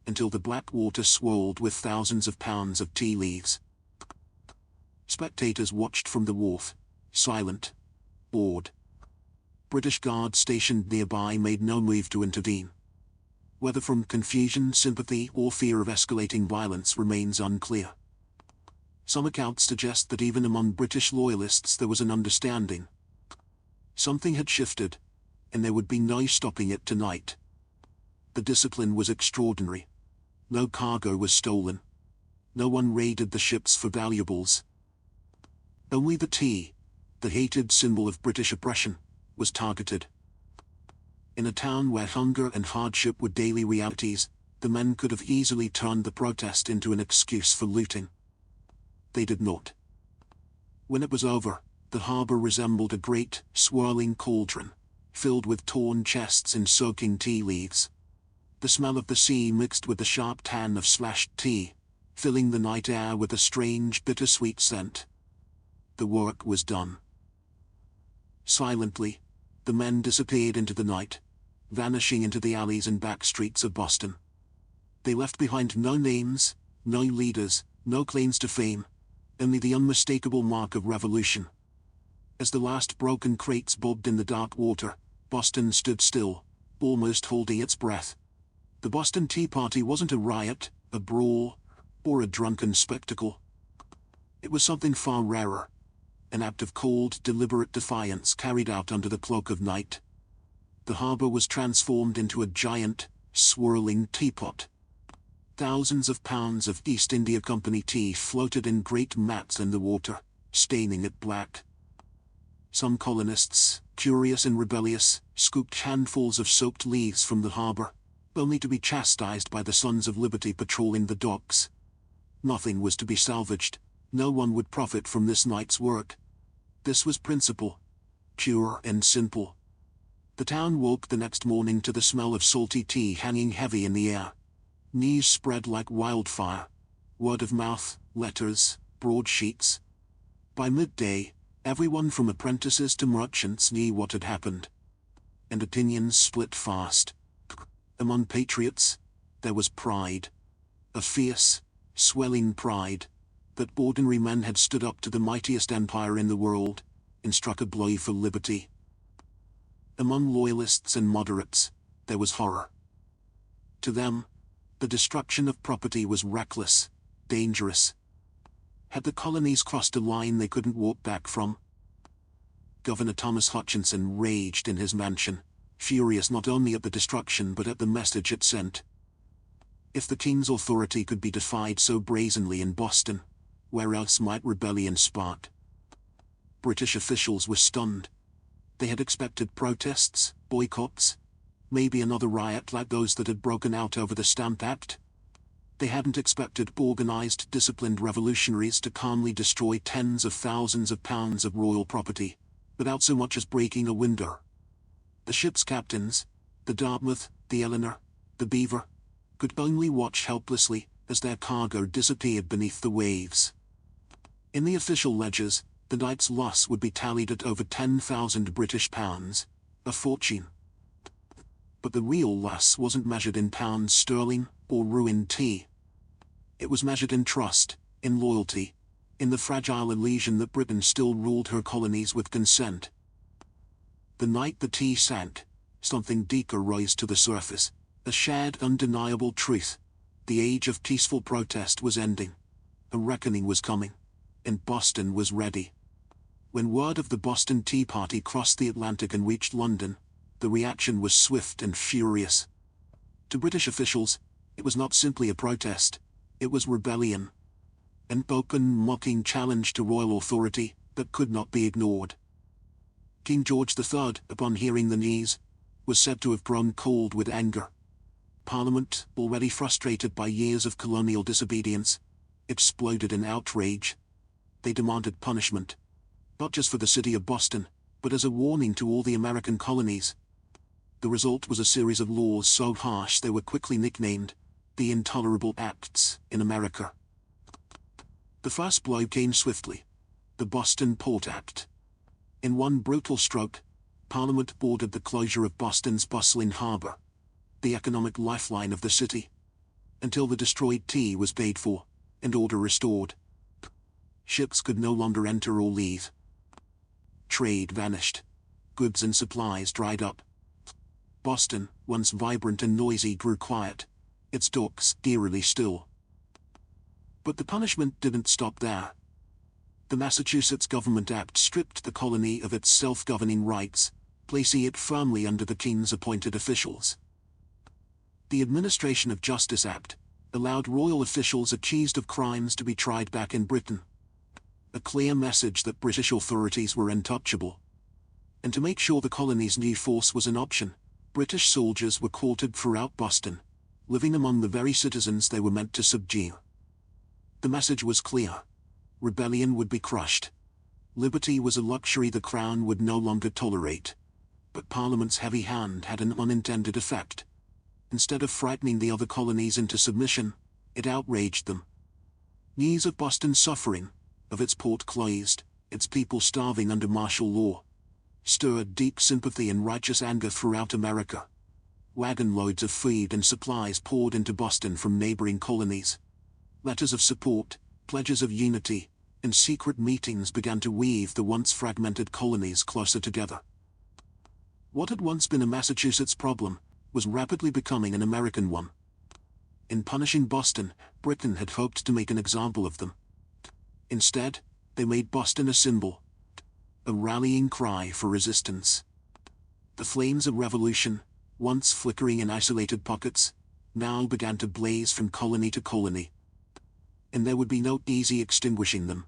until the black water swirled with thousands of pounds of tea leaves. Spectators watched from the wharf, silent, awed. British guards stationed nearby made no move to intervene. Whether from confusion, sympathy, or fear of escalating violence remains unclear. Some accounts suggest that even among British loyalists there was an understanding. Something had shifted, and there would be no stopping it tonight. The discipline was extraordinary. No cargo was stolen. No one raided the ships for valuables. Only the tea, the hated symbol of British oppression, was targeted. In a town where hunger and hardship were daily realities, the men could have easily turned the protest into an excuse for looting. They did not. When it was over, the harbor resembled a great, swirling cauldron, filled with torn chests and soaking tea leaves. The smell of the sea mixed with the sharp tan of slashed tea, filling the night air with a strange, bittersweet scent. The work was done. Silently, the men disappeared into the night, vanishing into the alleys and back streets of Boston. They left behind no names, no leaders, no claims to fame, only the unmistakable mark of revolution. As the last broken crates bobbed in the dark water, Boston stood still, almost holding its breath. The Boston Tea Party wasn't a riot, a brawl, or a drunken spectacle. It was something far rarer, an act of cold, deliberate defiance carried out under the cloak of night. The harbor was transformed into a giant, swirling teapot. Thousands of pounds of East India Company tea floated in great mats in the water, staining it black. Some colonists, curious and rebellious, scooped handfuls of soaked leaves from the harbor, only to be chastised by the Sons of Liberty patrolling the docks. Nothing was to be salvaged. No one would profit from this night's work. This was principle, pure and simple. The town woke the next morning to the smell of salty tea hanging heavy in the air. News spread like wildfire. Word of mouth, letters, broadsheets. By midday, everyone from apprentices to merchants knew what had happened. And opinions split fast. Among patriots, there was pride. A fierce, swelling pride, that ordinary men had stood up to the mightiest empire in the world, and struck a blow for liberty. Among loyalists and moderates, there was horror. To them, the destruction of property was reckless, dangerous. Had the colonies crossed a line they couldn't walk back from? Governor Thomas Hutchinson raged in his mansion, furious not only at the destruction but at the message it sent. If the king's authority could be defied so brazenly in Boston, where else might rebellion spark? British officials were stunned. They had expected protests, boycotts, maybe another riot like those that had broken out over the Stamp Act. They hadn't expected organized, disciplined revolutionaries to calmly destroy tens of thousands of pounds of royal property, without so much as breaking a window. The ship's captains, the Dartmouth, the Eleanor, the Beaver, could only watch helplessly as their cargo disappeared beneath the waves. In the official ledgers, the night's loss would be tallied at over 10,000 British pounds, a fortune. But the real loss wasn't measured in pounds sterling or ruined tea. It was measured in trust, in loyalty, in the fragile illusion that Britain still ruled her colonies with consent. The night the tea sank, something deeper rose to the surface, a shared undeniable truth. The age of peaceful protest was ending. A reckoning was coming, and Boston was ready. When word of the Boston Tea Party crossed the Atlantic and reached London, the reaction was swift and furious. To British officials, it was not simply a protest, it was rebellion. An open, mocking challenge to royal authority that could not be ignored. King George III, upon hearing the news, was said to have grown cold with anger. Parliament, already frustrated by years of colonial disobedience, exploded in outrage. They demanded punishment, not just for the city of Boston, but as a warning to all the American colonies. The result was a series of laws so harsh they were quickly nicknamed the Intolerable Acts in America. The first blow came swiftly: the Boston Port Act. In one brutal stroke, Parliament ordered the closure of Boston's bustling harbor, the economic lifeline of the city, until the destroyed tea was paid for, and order restored. Ships could no longer enter or leave. Trade vanished. Goods and supplies dried up. Boston, once vibrant and noisy, grew quiet, its docks eerily still. But the punishment didn't stop there. The Massachusetts Government Act stripped the colony of its self-governing rights, placing it firmly under the king's appointed officials. The Administration of Justice Act allowed royal officials accused of crimes to be tried back in Britain. A clear message that British authorities were untouchable. And to make sure the colonies knew force was an option, British soldiers were quartered throughout Boston, living among the very citizens they were meant to subdue. The message was clear. Rebellion would be crushed. Liberty was a luxury the Crown would no longer tolerate. But Parliament's heavy hand had an unintended effect. Instead of frightening the other colonies into submission, it outraged them. News of Boston's suffering, of its port closed, its people starving under martial law, stirred deep sympathy and righteous anger throughout America. Wagon loads of food and supplies poured into Boston from neighboring colonies. Letters of support, pledges of unity, and secret meetings began to weave the once fragmented colonies closer together. What had once been a Massachusetts problem was rapidly becoming an American one. In punishing Boston, Britain had hoped to make an example of them. Instead, they made Boston a symbol, a rallying cry for resistance. The flames of revolution, once flickering in isolated pockets, now began to blaze from colony to colony. And there would be no easy extinguishing them.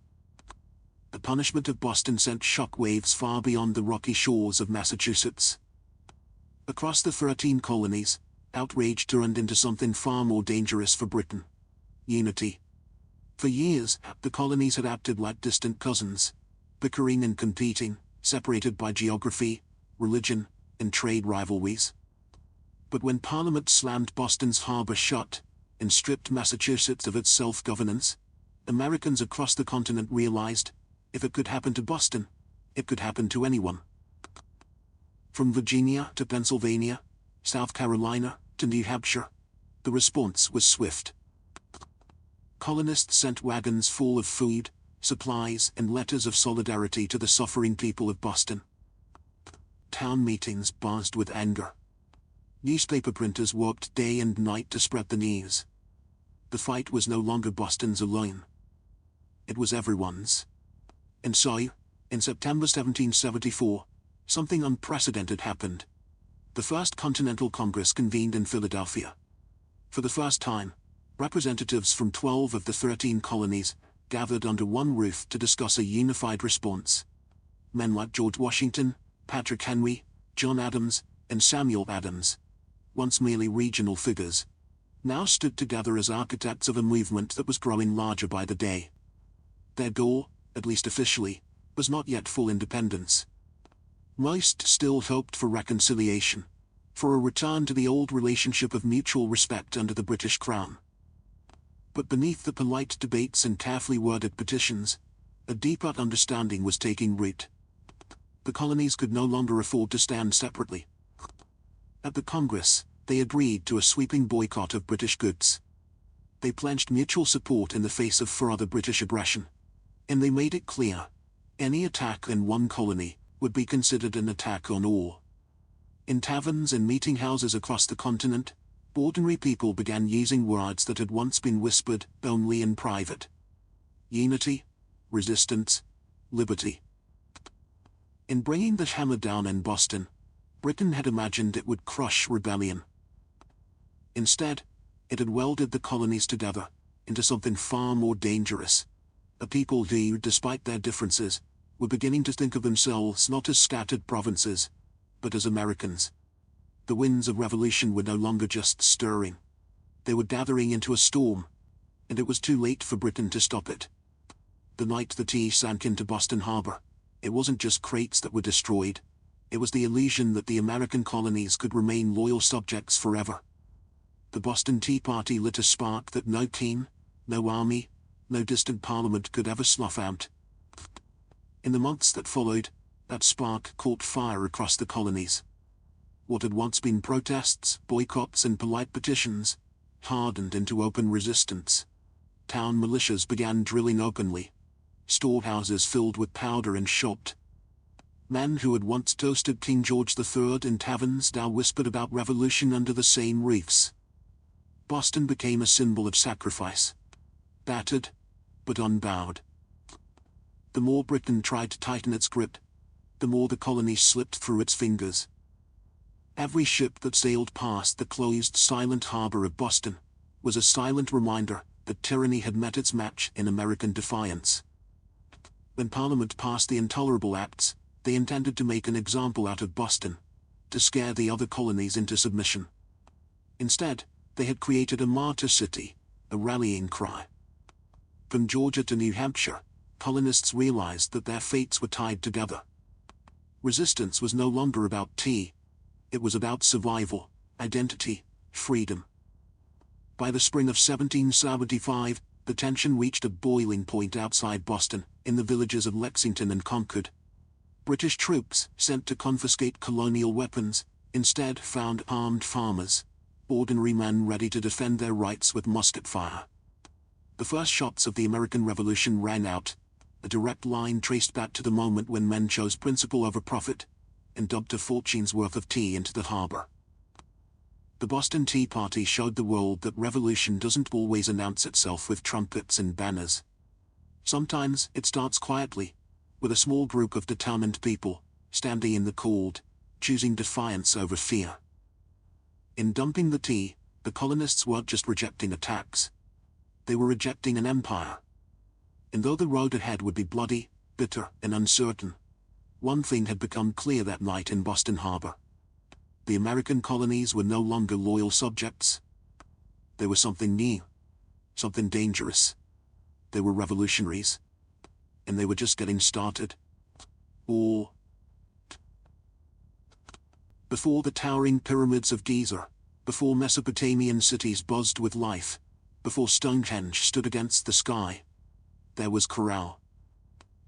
The punishment of Boston sent shock waves far beyond the rocky shores of Massachusetts. Across the 13 colonies, outrage turned into something far more dangerous for Britain: unity. For years, the colonies had acted like distant cousins, bickering and competing, separated by geography, religion, and trade rivalries. But when Parliament slammed Boston's harbor shut, and stripped Massachusetts of its self-governance, Americans across the continent realized, if it could happen to Boston, it could happen to anyone. From Virginia to Pennsylvania, South Carolina to New Hampshire, the response was swift. Colonists sent wagons full of food, supplies, and letters of solidarity to the suffering people of Boston. Town meetings buzzed with anger. Newspaper printers worked day and night to spread the news. The fight was no longer Boston's alone. It was everyone's. And so, in September 1774, something unprecedented happened. The First Continental Congress convened in Philadelphia. For the first time, representatives from 12 of the 13 colonies gathered under one roof to discuss a unified response. Men like George Washington, Patrick Henry, John Adams, and Samuel Adams, once merely regional figures, now stood together as architects of a movement that was growing larger by the day. Their goal, at least officially, was not yet full independence. Most still hoped for reconciliation, for a return to the old relationship of mutual respect under the British Crown. But beneath the polite debates and carefully worded petitions, a deeper understanding was taking root. The colonies could no longer afford to stand separately. At the Congress, they agreed to a sweeping boycott of British goods. They pledged mutual support in the face of further British aggression. And they made it clear, any attack in one colony would be considered an attack on all. In taverns and meeting houses across the continent, ordinary people began using words that had once been whispered only in private: unity, resistance, liberty. In bringing the hammer down in Boston, Britain had imagined it would crush rebellion. Instead, it had welded the colonies together into something far more dangerous: a people who, despite their differences, were beginning to think of themselves not as scattered provinces, but as Americans. The winds of revolution were no longer just stirring. They were gathering into a storm, and it was too late for Britain to stop it. The night the tea sank into Boston Harbor, it wasn't just crates that were destroyed. It was the illusion that the American colonies could remain loyal subjects forever. The Boston Tea Party lit a spark that no king, no army, no distant parliament could ever snuff out. In the months that followed, that spark caught fire across the colonies. What had once been protests, boycotts, and polite petitions hardened into open resistance. Town militias began drilling openly. Storehouses filled with powder and shot. Men who had once toasted King George III in taverns now whispered about revolution under the same roofs. Boston became a symbol of sacrifice. Battered, but unbowed. The more Britain tried to tighten its grip, the more the colonies slipped through its fingers. Every ship that sailed past the closed, silent harbor of Boston was a silent reminder that tyranny had met its match in American defiance. When Parliament passed the intolerable acts, They intended to make an example out of Boston, to scare the other colonies into submission. Instead, they had created a martyr city, a rallying cry. From Georgia to New Hampshire, colonists realized that their fates were tied together. Resistance was no longer about tea. It was about survival, identity, freedom. By the spring of 1775, the tension reached a boiling point outside Boston, in the villages of Lexington and Concord. British troops, sent to confiscate colonial weapons, instead found armed farmers, ordinary men ready to defend their rights with musket fire. The first shots of the American Revolution rang out, a direct line traced back to the moment when men chose principle over profit, and dumped a fortune's worth of tea into the harbor. The Boston Tea Party showed the world that revolution doesn't always announce itself with trumpets and banners. Sometimes it starts quietly, with a small group of determined people, standing in the cold, choosing defiance over fear. In dumping the tea, the colonists weren't just rejecting a tax. They were rejecting an empire. And though the road ahead would be bloody, bitter, and uncertain, one thing had become clear that night in Boston Harbor. The American colonies were no longer loyal subjects. They were something new, something dangerous. They were revolutionaries. And they were just getting started. Or before the towering pyramids of Giza, before Mesopotamian cities buzzed with life, before Stonehenge stood against the sky, there was Caral.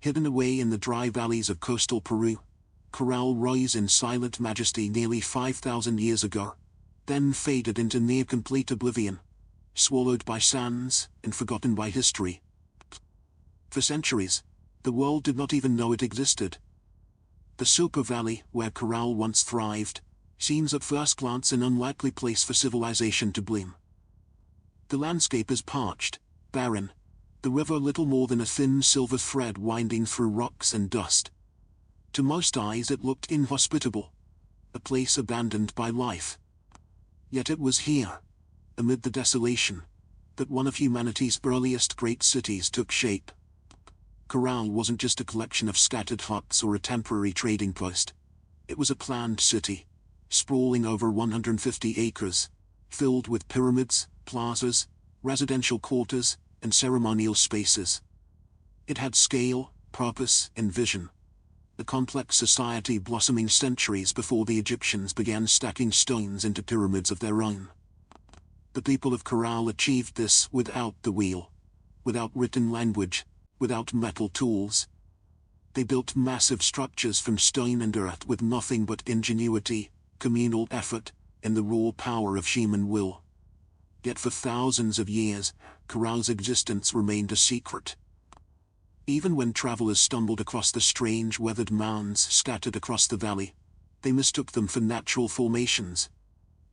Hidden away in the dry valleys of coastal Peru, Caral rose in silent majesty nearly 5,000 years ago, then faded into near-complete oblivion, swallowed by sands and forgotten by history. For centuries, the world did not even know it existed. The Super Valley, where Caral once thrived, seems at first glance an unlikely place for civilization to bloom. The landscape is parched, barren, the river little more than a thin silver thread winding through rocks and dust. To most eyes it looked inhospitable, a place abandoned by life. Yet it was here, amid the desolation, that one of humanity's earliest great cities took shape. Caral wasn't just a collection of scattered huts or a temporary trading post. It was a planned city, sprawling over 150 acres, filled with pyramids, plazas, residential quarters, and ceremonial spaces. It had scale, purpose, and vision. A complex society blossoming centuries before the Egyptians began stacking stones into pyramids of their own. The people of Caral achieved this without the wheel, without written language, without metal tools. They built massive structures from stone and earth with nothing but ingenuity, communal effort, and the raw power of human will. Yet for thousands of years, Caral's existence remained a secret. Even when travelers stumbled across the strange weathered mounds scattered across the valley, they mistook them for natural formations,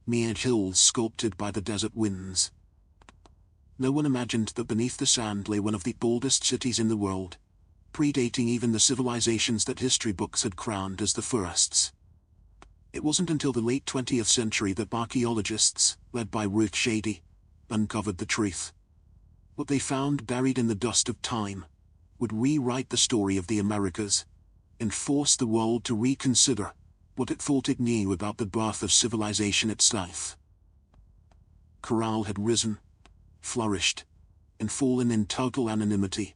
mere hills sculpted by the desert winds. No one imagined that beneath the sand lay one of the oldest cities in the world, predating even the civilizations that history books had crowned as the firsts. It wasn't until the late 20th century that archaeologists, led by Ruth Shady, uncovered the truth. What they found buried in the dust of time would rewrite the story of the Americas, and force the world to reconsider what it thought it knew about the birth of civilization itself. Caral had risen, flourished, and fallen in total anonymity.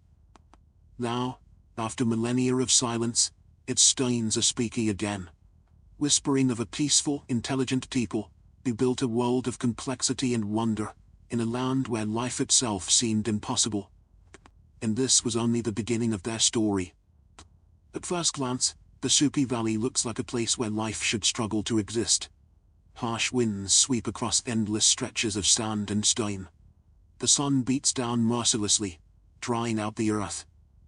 Now, after millennia of silence, its stones are speaking again, whispering of a peaceful, intelligent people who built a world of complexity and wonder in a land where life itself seemed impossible. And this was only the beginning of their story. At first glance, the Supi Valley looks like a place where life should struggle to exist. Harsh winds sweep across endless stretches of sand and stone. The sun beats down mercilessly, drying out the earth,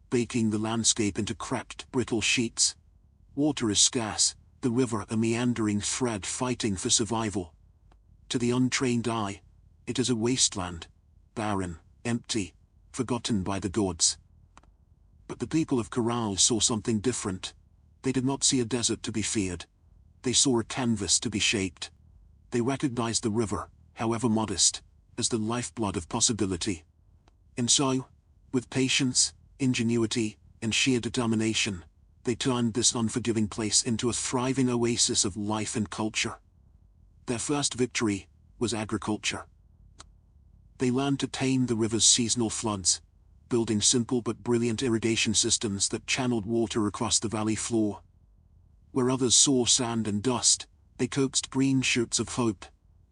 baking the landscape into cracked, brittle sheets. Water is scarce, the river a meandering thread fighting for survival. To the untrained eye, it is a wasteland, barren, empty, forgotten by the gods. But the people of Caral saw something different. They did not see a desert to be feared. They saw a canvas to be shaped. They recognized the river, however modest, as the lifeblood of possibility. And so, with patience, ingenuity, and sheer determination, They turned this unforgiving place into a thriving oasis of life and culture. Their first victory was agriculture. They learned to tame the river's seasonal floods, building simple but brilliant irrigation systems that channeled water across the valley floor. Where others saw sand and dust, they coaxed green shoots of hope: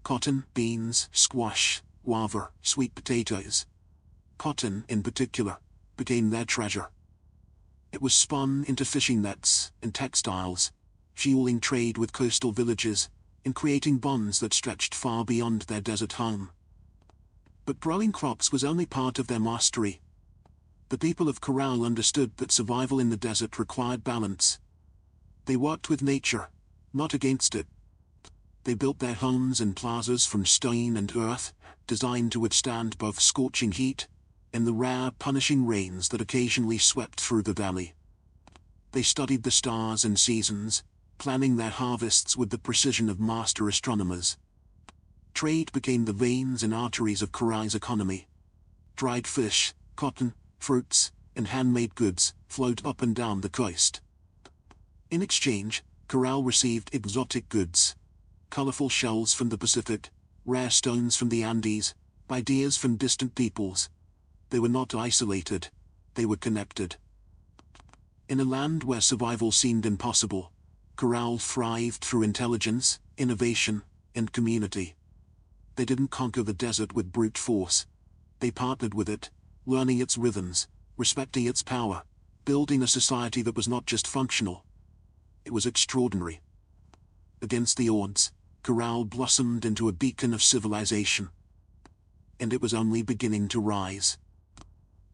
cotton, beans, squash, guava, sweet potatoes. Cotton, in particular, became their treasure. It was spun into fishing nets and textiles, fueling trade with coastal villages, and creating bonds that stretched far beyond their desert home. But growing crops was only part of their mastery. The people of Caral understood that survival in the desert required balance. They worked with nature, not against it. They built their homes and plazas from stone and earth, designed to withstand both scorching heat and the rare, punishing rains that occasionally swept through the valley. They studied the stars and seasons, planning their harvests with the precision of master astronomers. Trade became the veins and arteries of Caral's economy. Dried fish, cotton, fruits, and handmade goods flowed up and down the coast. In exchange, Caral received exotic goods: colorful shells from the Pacific, rare stones from the Andes, ideas from distant peoples. They were not isolated, they were connected. In a land where survival seemed impossible, Caral thrived through intelligence, innovation, and community. They didn't conquer the desert with brute force. They partnered with it, learning its rhythms, respecting its power, building a society that was not just functional. It was extraordinary. Against the odds, Caral blossomed into a beacon of civilization. And it was only beginning to rise.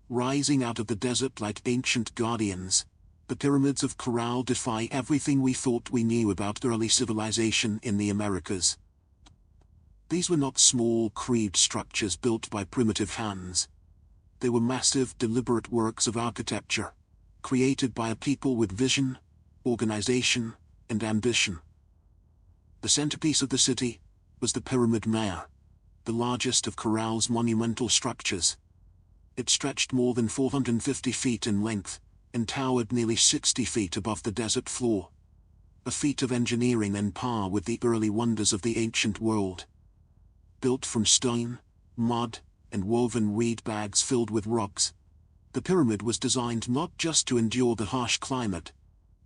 Rising out of the desert like ancient guardians, the pyramids of Caral defy everything we thought we knew about early civilization in the Americas. These were not small, crude structures built by primitive hands. They were massive, deliberate works of architecture, created by a people with vision, organization, and ambition. The centerpiece of the city was the Pyramid Maya, the largest of Caral's monumental structures. It stretched more than 450 feet in length, and towered nearly 60 feet above the desert floor. A feat of engineering on par with the early wonders of the ancient world. Built from stone, mud, and woven reed bags filled with rocks, the pyramid was designed not just to endure the harsh climate,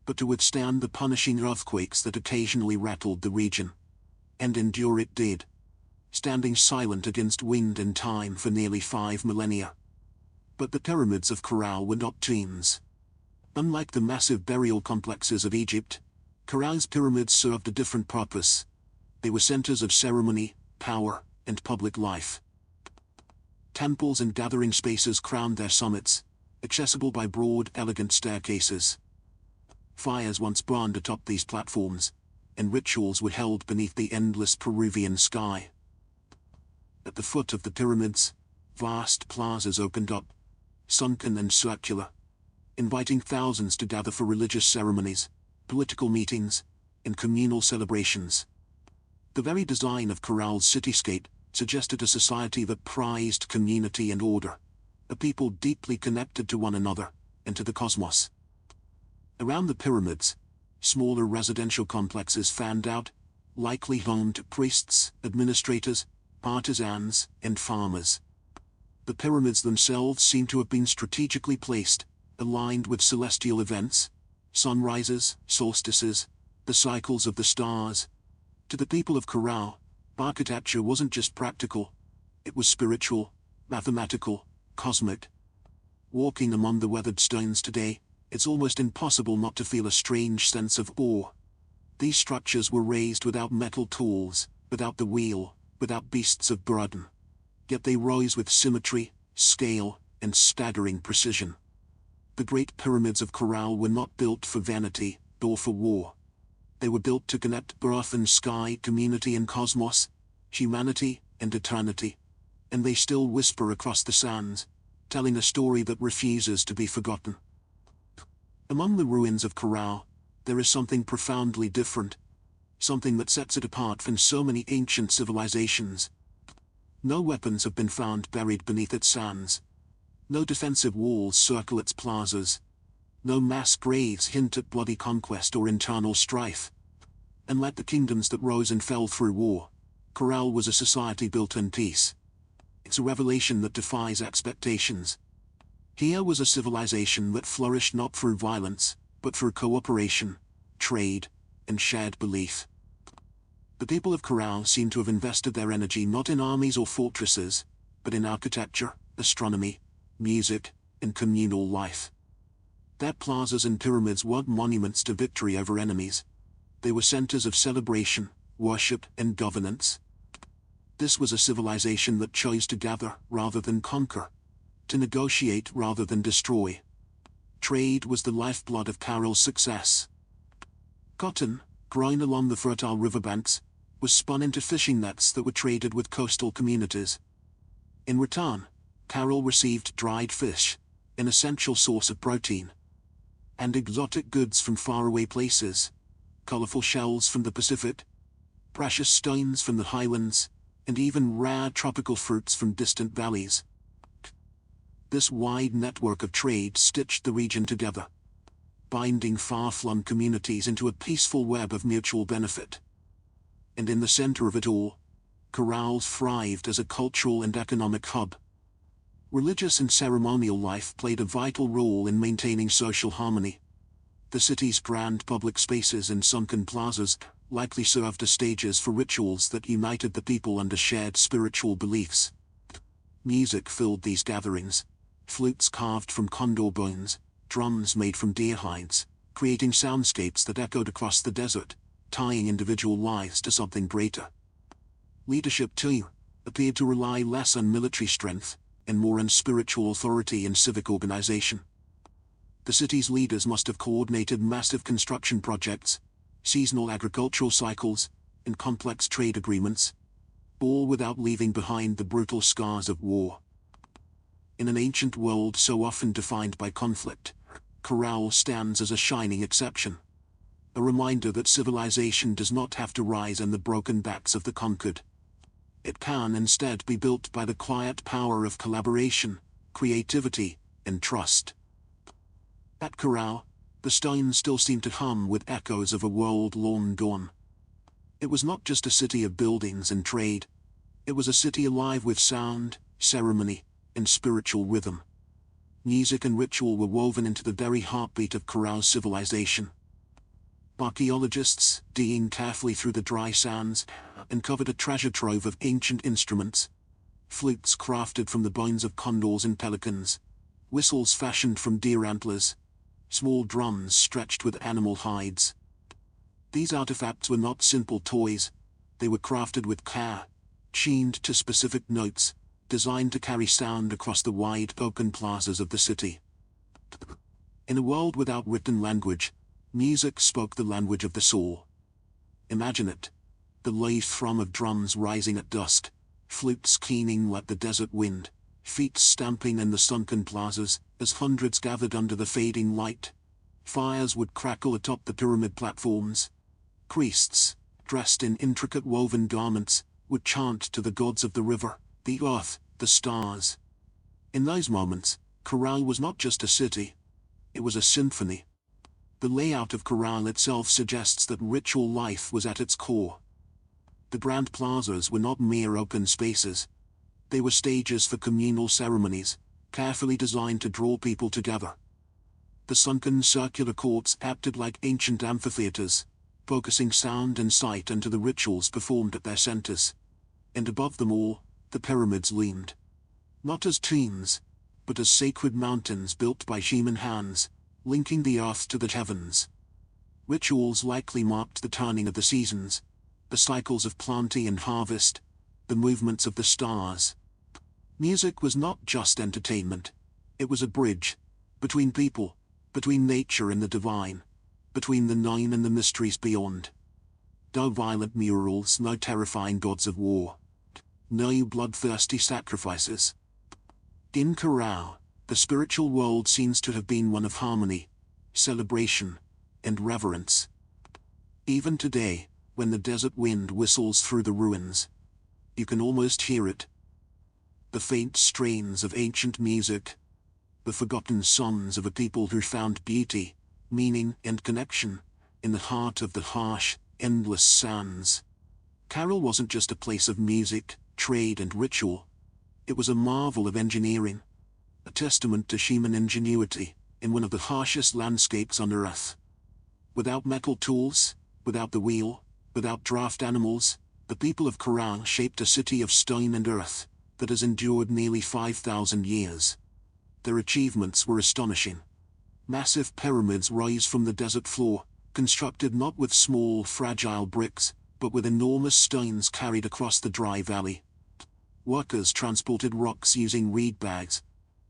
but to withstand the punishing earthquakes that occasionally rattled the region. And endure it did, standing silent against wind and time for nearly 5 millennia. But the pyramids of Caral were not tombs. Unlike the massive burial complexes of Egypt, Caral's pyramids served a different purpose. They were centers of ceremony, power, and public life. Temples and gathering spaces crowned their summits, accessible by broad, elegant staircases. Fires once burned atop these platforms, and rituals were held beneath the endless Peruvian sky. At the foot of the pyramids, vast plazas opened up, sunken and circular, inviting thousands to gather for religious ceremonies, political meetings, and communal celebrations. The very design of Caral's cityscape suggested a society that prized community and order, a people deeply connected to one another and to the cosmos. Around the pyramids, smaller residential complexes fanned out, likely home to priests, administrators, artisans, and farmers. The pyramids themselves seem to have been strategically placed, aligned with celestial events, sunrises, solstices, the cycles of the stars. To the people of Caral, architecture wasn't just practical, it was spiritual, mathematical, cosmic. Walking among the weathered stones today, it's almost impossible not to feel a strange sense of awe. These structures were raised without metal tools, without the wheel, without beasts of burden. Yet they rose with symmetry, scale, and staggering precision. The great pyramids of Caral were not built for vanity, or for war. They were built to connect earth and sky, community and cosmos, humanity and eternity. And they still whisper across the sands, telling a story that refuses to be forgotten. Among the ruins of Caral, there is something profoundly different, something that sets it apart from so many ancient civilizations. No weapons have been found buried beneath its sands. No defensive walls circle its plazas. No mass graves hint at bloody conquest or internal strife. And like the kingdoms that rose and fell through war, Caral was a society built in peace. It's a revelation that defies expectations. Here was a civilization that flourished not through violence, but through cooperation, trade, and shared belief. The people of Caral seem to have invested their energy not in armies or fortresses, but in architecture, astronomy, music, and communal life. Their plazas and pyramids weren't monuments to victory over enemies. They were centers of celebration, worship, and governance. This was a civilization that chose to gather rather than conquer, to negotiate rather than destroy. Trade was the lifeblood of Caral's success. Cotton, grown along the fertile riverbanks, was spun into fishing nets that were traded with coastal communities. In return, Caral received dried fish, an essential source of protein, and exotic goods from faraway places, colorful shells from the Pacific, precious stones from the highlands, and even rare tropical fruits from distant valleys. This wide network of trade stitched the region together, binding far-flung communities into a peaceful web of mutual benefit. And in the center of it all, Caral thrived as a cultural and economic hub. Religious and ceremonial life played a vital role in maintaining social harmony. The city's grand public spaces and sunken plazas likely served as stages for rituals that united the people under shared spiritual beliefs. Music filled these gatherings, flutes carved from condor bones, drums made from deer hides, creating soundscapes that echoed across the desert, tying individual lives to something greater. Leadership, too, appeared to rely less on military strength and more on spiritual authority and civic organization. The city's leaders must have coordinated massive construction projects, seasonal agricultural cycles, and complex trade agreements, all without leaving behind the brutal scars of war. In an ancient world so often defined by conflict, Caral stands as a shining exception. A reminder that civilization does not have to rise on the broken backs of the conquered. It can instead be built by the quiet power of collaboration, creativity, and trust. At Caral, the stones still seem to hum with echoes of a world long gone. It was not just a city of buildings and trade. It was a city alive with sound, ceremony, and spiritual rhythm. Music and ritual were woven into the very heartbeat of Caral's civilization. Archaeologists, digging carefully through the dry sands, uncovered a treasure trove of ancient instruments. Flutes crafted from the bones of condors and pelicans, whistles fashioned from deer antlers, small drums stretched with animal hides. These artifacts were not simple toys. They were crafted with care, tuned to specific notes, designed to carry sound across the wide open plazas of the city. In a world without written language, music spoke the language of the soul. Imagine it. The lithe thrum of drums rising at dusk, flutes keening like the desert wind, feet stamping in the sunken plazas, as hundreds gathered under the fading light. Fires would crackle atop the pyramid platforms. Priests, dressed in intricate woven garments, would chant to the gods of the river, the earth, the stars. In those moments, Caral was not just a city. It was a symphony. The layout of Caral itself suggests that ritual life was at its core. The grand plazas were not mere open spaces. They were stages for communal ceremonies, carefully designed to draw people together. The sunken circular courts acted like ancient amphitheaters, focusing sound and sight into the rituals performed at their centers. And above them all, the pyramids loomed. Not as tombs, but as sacred mountains built by human hands, linking the earth to the heavens. Rituals likely marked the turning of the seasons, the cycles of planting and harvest, the movements of the stars. Music was not just entertainment. It was a bridge between people, between nature and the divine, between the known and the mysteries beyond. No violent murals, no terrifying gods of war, no bloodthirsty sacrifices. In Caral, the spiritual world seems to have been one of harmony, celebration, and reverence. Even today, when the desert wind whistles through the ruins, you can almost hear it. The faint strains of ancient music, the forgotten sons of a people who found beauty, meaning, and connection in the heart of the harsh, endless sands. Caral wasn't just a place of music, trade and ritual. It was a marvel of engineering, a testament to human ingenuity, in one of the harshest landscapes on Earth. Without metal tools, without the wheel, without draft animals, the people of Caral shaped a city of stone and earth that has endured nearly 5,000 years. Their achievements were astonishing. Massive pyramids rise from the desert floor, constructed not with small, fragile bricks, but with enormous stones carried across the dry valley. Workers transported rocks using reed bags,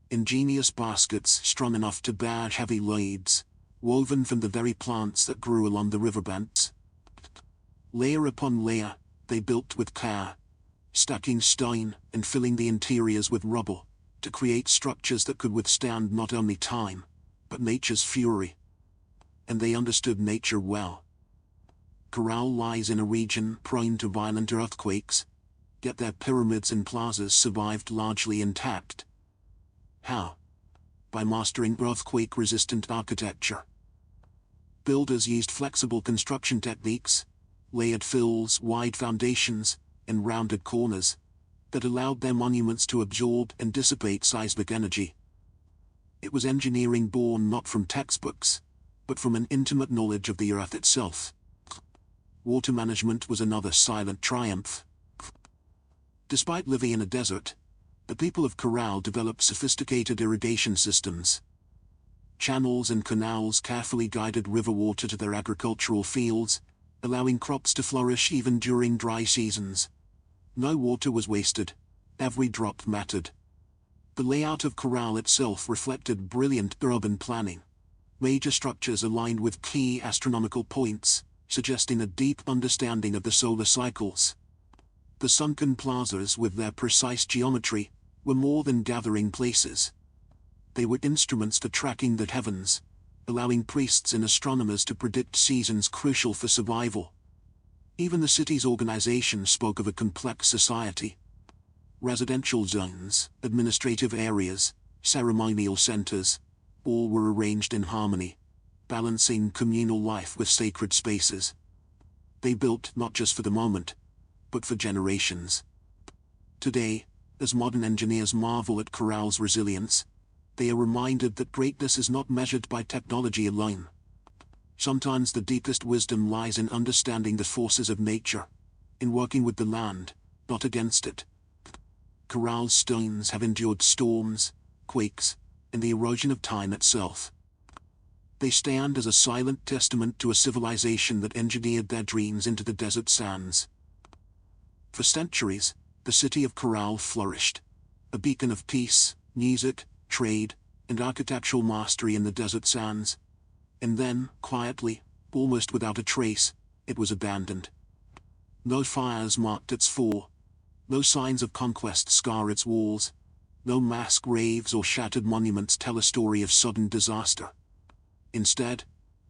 ingenious baskets strong enough to bear heavy loads, woven from the very plants that grew along the riverbanks. Layer upon layer, they built with care, stacking stone and filling the interiors with rubble, to create structures that could withstand not only time, but nature's fury. And they understood nature well. Caral lies in a region prone to violent earthquakes, yet their pyramids and plazas survived largely intact. How? By mastering earthquake-resistant architecture. Builders used flexible construction techniques, layered fills, wide foundations, and rounded corners, that allowed their monuments to absorb and dissipate seismic energy. It was engineering born not from textbooks, but from an intimate knowledge of the earth itself. Water management was another silent triumph. Despite living in a desert, the people of Caral developed sophisticated irrigation systems. Channels and canals carefully guided river water to their agricultural fields, allowing crops to flourish even during dry seasons. No water was wasted. Every drop mattered. The layout of Caral itself reflected brilliant urban planning. Major structures aligned with key astronomical points, suggesting a deep understanding of the solar cycles. The sunken plazas, with their precise geometry, were more than gathering places. They were instruments for tracking the heavens, allowing priests and astronomers to predict seasons crucial for survival. Even the city's organization spoke of a complex society. Residential zones, administrative areas, ceremonial centers, all were arranged in harmony, balancing communal life with sacred spaces. They built not just for the moment, but for generations. Today, as modern engineers marvel at Caral's resilience, they are reminded that greatness is not measured by technology alone. Sometimes the deepest wisdom lies in understanding the forces of nature, in working with the land, not against it. Caral's stones have endured storms, quakes, and the erosion of time itself. They stand as a silent testament to a civilization that engineered their dreams into the desert sands. For centuries, the city of Caral flourished, a beacon of peace, music, trade, and architectural mastery in the desert sands. And then, quietly, almost without a trace, it was abandoned. No fires marked its fall. No signs of conquest scar its walls. No mass graves or shattered monuments tell a story of sudden disaster. Instead,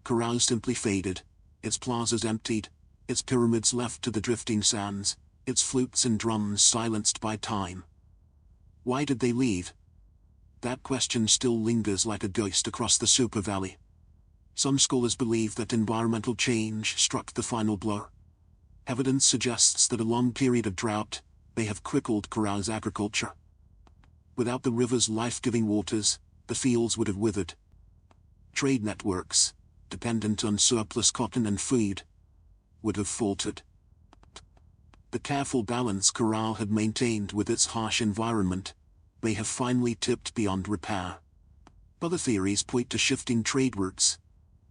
Caral simply faded, its plazas emptied, its pyramids left to the drifting sands, its flutes and drums silenced by time. Why did they leave? That question still lingers like a ghost across the Super Valley. Some scholars believe that environmental change struck the final blow. Evidence suggests that a long period of drought may have crippled Caral's agriculture. Without the river's life-giving waters, the fields would have withered. Trade networks, dependent on surplus cotton and food, would have faltered. The careful balance Caral had maintained with its harsh environment may have finally tipped beyond repair. Other theories point to shifting trade routes.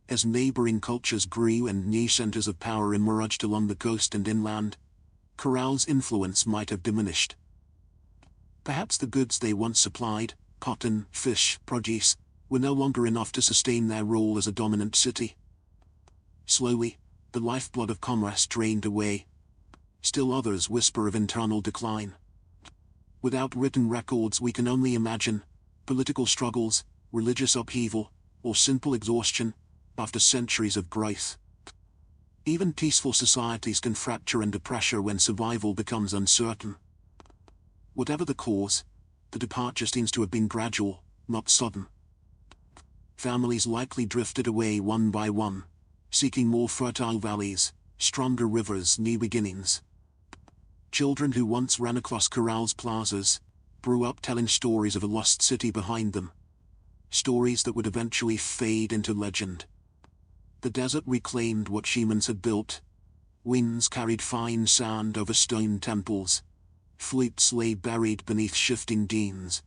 As neighboring cultures grew and new centers of power emerged along the coast and inland, Caral's influence might have diminished. Perhaps the goods they once supplied, cotton, fish, produce, were no longer enough to sustain their role as a dominant city. Slowly, the lifeblood of commerce drained away. Still others whisper of internal decline. Without written records, we can only imagine political struggles, religious upheaval, or simple exhaustion after centuries of growth. Even peaceful societies can fracture under pressure when survival becomes uncertain. Whatever the cause, the departure seems to have been gradual, not sudden. Families likely drifted away one by one, seeking more fertile valleys, stronger rivers, new beginnings. Children who once ran across Caral's plazas grew up telling stories of a lost city behind them, stories that would eventually fade into legend. The desert reclaimed what humans had built. Winds carried fine sand over stone temples. Flutes lay buried beneath shifting dunes.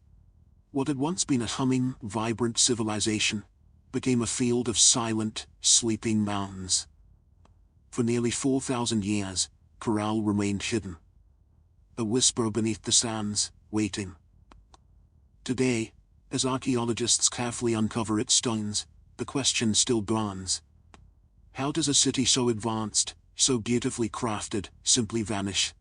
What had once been a humming, vibrant civilization became a field of silent, sleeping mountains. For nearly 4,000 years, Caral remained hidden. A whisper beneath the sands, waiting. Today, as archaeologists carefully uncover its stones, the question still burns. How does a city so advanced, so beautifully crafted, simply vanish?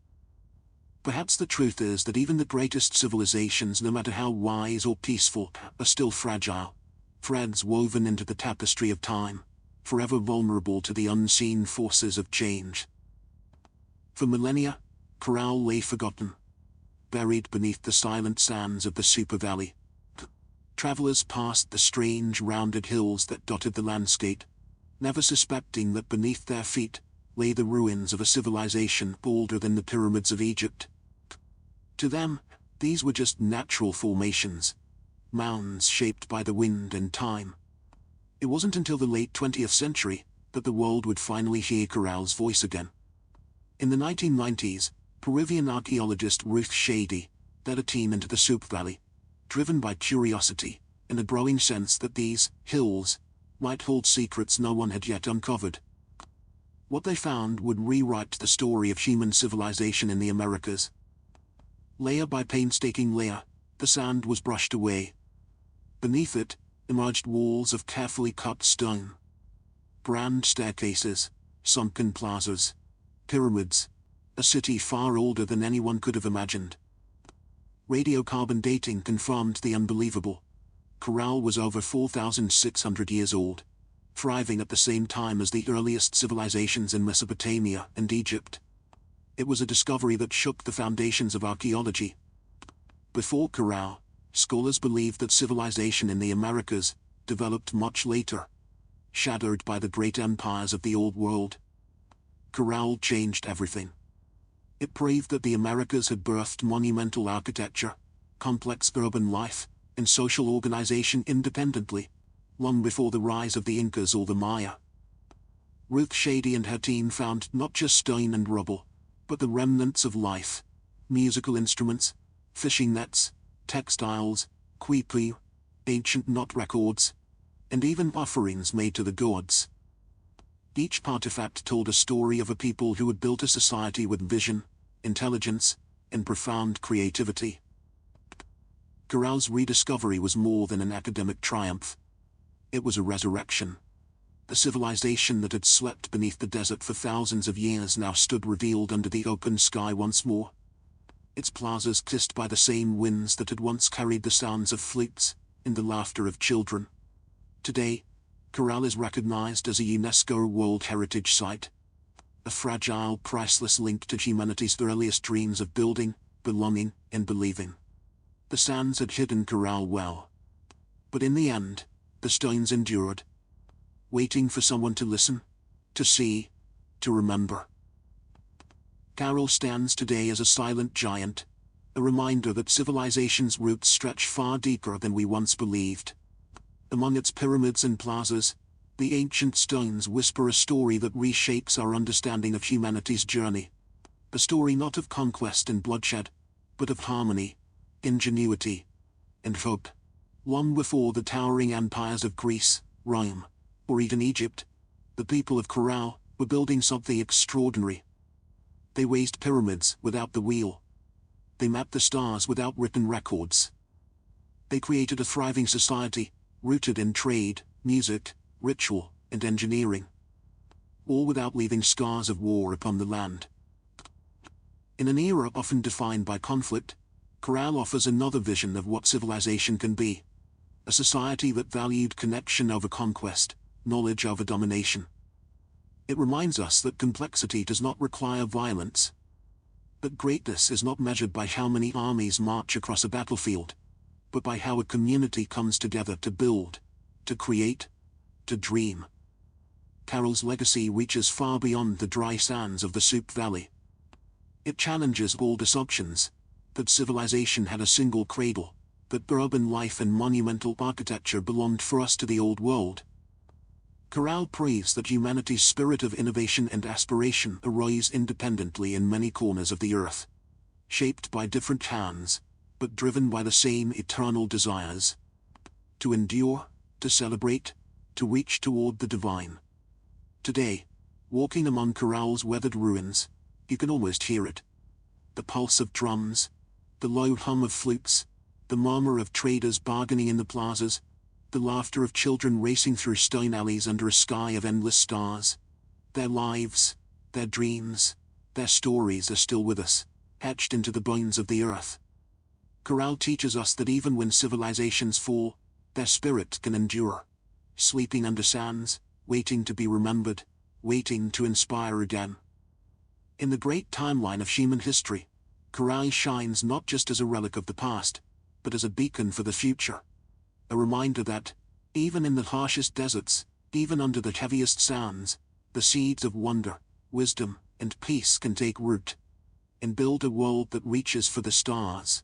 Perhaps the truth is that even the greatest civilizations, no matter how wise or peaceful, are still fragile, threads woven into the tapestry of time, forever vulnerable to the unseen forces of change. For millennia, Caral lay forgotten, buried beneath the silent sands of the Super Valley. Travelers passed the strange rounded hills that dotted the landscape, never suspecting that beneath their feet lay the ruins of a civilization older than the pyramids of Egypt. To them, these were just natural formations, mounds shaped by the wind and time. It wasn't until the late 20th century that the world would finally hear Caral's voice again. In the 1990s, Peruvian archaeologist Ruth Shady led a team into the Soup Valley, driven by curiosity and a growing sense that these hills might hold secrets no one had yet uncovered. What they found would rewrite the story of human civilization in the Americas. Layer by painstaking layer, the sand was brushed away. Beneath it emerged walls of carefully cut stone. Grand staircases, sunken plazas, pyramids, a city far older than anyone could have imagined. Radiocarbon dating confirmed the unbelievable. Caral was over 4,600 years old, thriving at the same time as the earliest civilizations in Mesopotamia and Egypt. It was a discovery that shook the foundations of archaeology. Before Caral, scholars believed that civilization in the Americas developed much later, shadowed by the great empires of the Old World. Caral changed everything. It proved that the Americas had birthed monumental architecture, complex urban life, and social organization independently, long before the rise of the Incas or the Maya. Ruth Shady and her team found not just stone and rubble, but the remnants of life, musical instruments, fishing nets, textiles, quipu, ancient knot records, and even offerings made to the gods. Each artifact told a story of a people who had built a society with vision, intelligence, and profound creativity. Caral's rediscovery was more than an academic triumph. It was a resurrection. The civilization that had slept beneath the desert for thousands of years now stood revealed under the open sky once more. Its plazas kissed by the same winds that had once carried the sounds of flutes and the laughter of children. Today, Caral is recognized as a UNESCO World Heritage Site, a fragile, priceless link to humanity's earliest dreams of building, belonging, and believing. The sands had hidden Caral well. But in the end, the stones endured, waiting for someone to listen, to see, to remember. Caral stands today as a silent giant, a reminder that civilization's roots stretch far deeper than we once believed. Among its pyramids and plazas, the ancient stones whisper a story that reshapes our understanding of humanity's journey. A story not of conquest and bloodshed, but of harmony, ingenuity, and hope. Long before the towering empires of Greece, Rome, or even Egypt, the people of Caral were building something extraordinary. They raised pyramids without the wheel. They mapped the stars without written records. They created a thriving society, rooted in trade, music, ritual, and engineering, all without leaving scars of war upon the land. In an era often defined by conflict, Caral offers another vision of what civilization can be, a society that valued connection over conquest, knowledge over domination. It reminds us that complexity does not require violence, that greatness is not measured by how many armies march across a battlefield, but by how a community comes together to build, to create, to dream. Caral's legacy reaches far beyond the dry sands of the Soup Valley. It challenges old assumptions, that civilization had a single cradle, that urban life and monumental architecture belonged for us to the old world. Caral proves that humanity's spirit of innovation and aspiration arose independently in many corners of the earth, shaped by different hands, but driven by the same eternal desires: to endure, to celebrate, to reach toward the divine. Today, walking among Caral's weathered ruins, you can almost hear it. The pulse of drums, the low hum of flutes, the murmur of traders bargaining in the plazas, the laughter of children racing through stone alleys under a sky of endless stars. Their lives, their dreams, their stories are still with us, etched into the bones of the earth. Caral teaches us that even when civilizations fall, their spirit can endure, sleeping under sands, waiting to be remembered, waiting to inspire again. In the great timeline of human history, Caral shines not just as a relic of the past, but as a beacon for the future. A reminder that, even in the harshest deserts, even under the heaviest sands, the seeds of wonder, wisdom, and peace can take root, and build a world that reaches for the stars.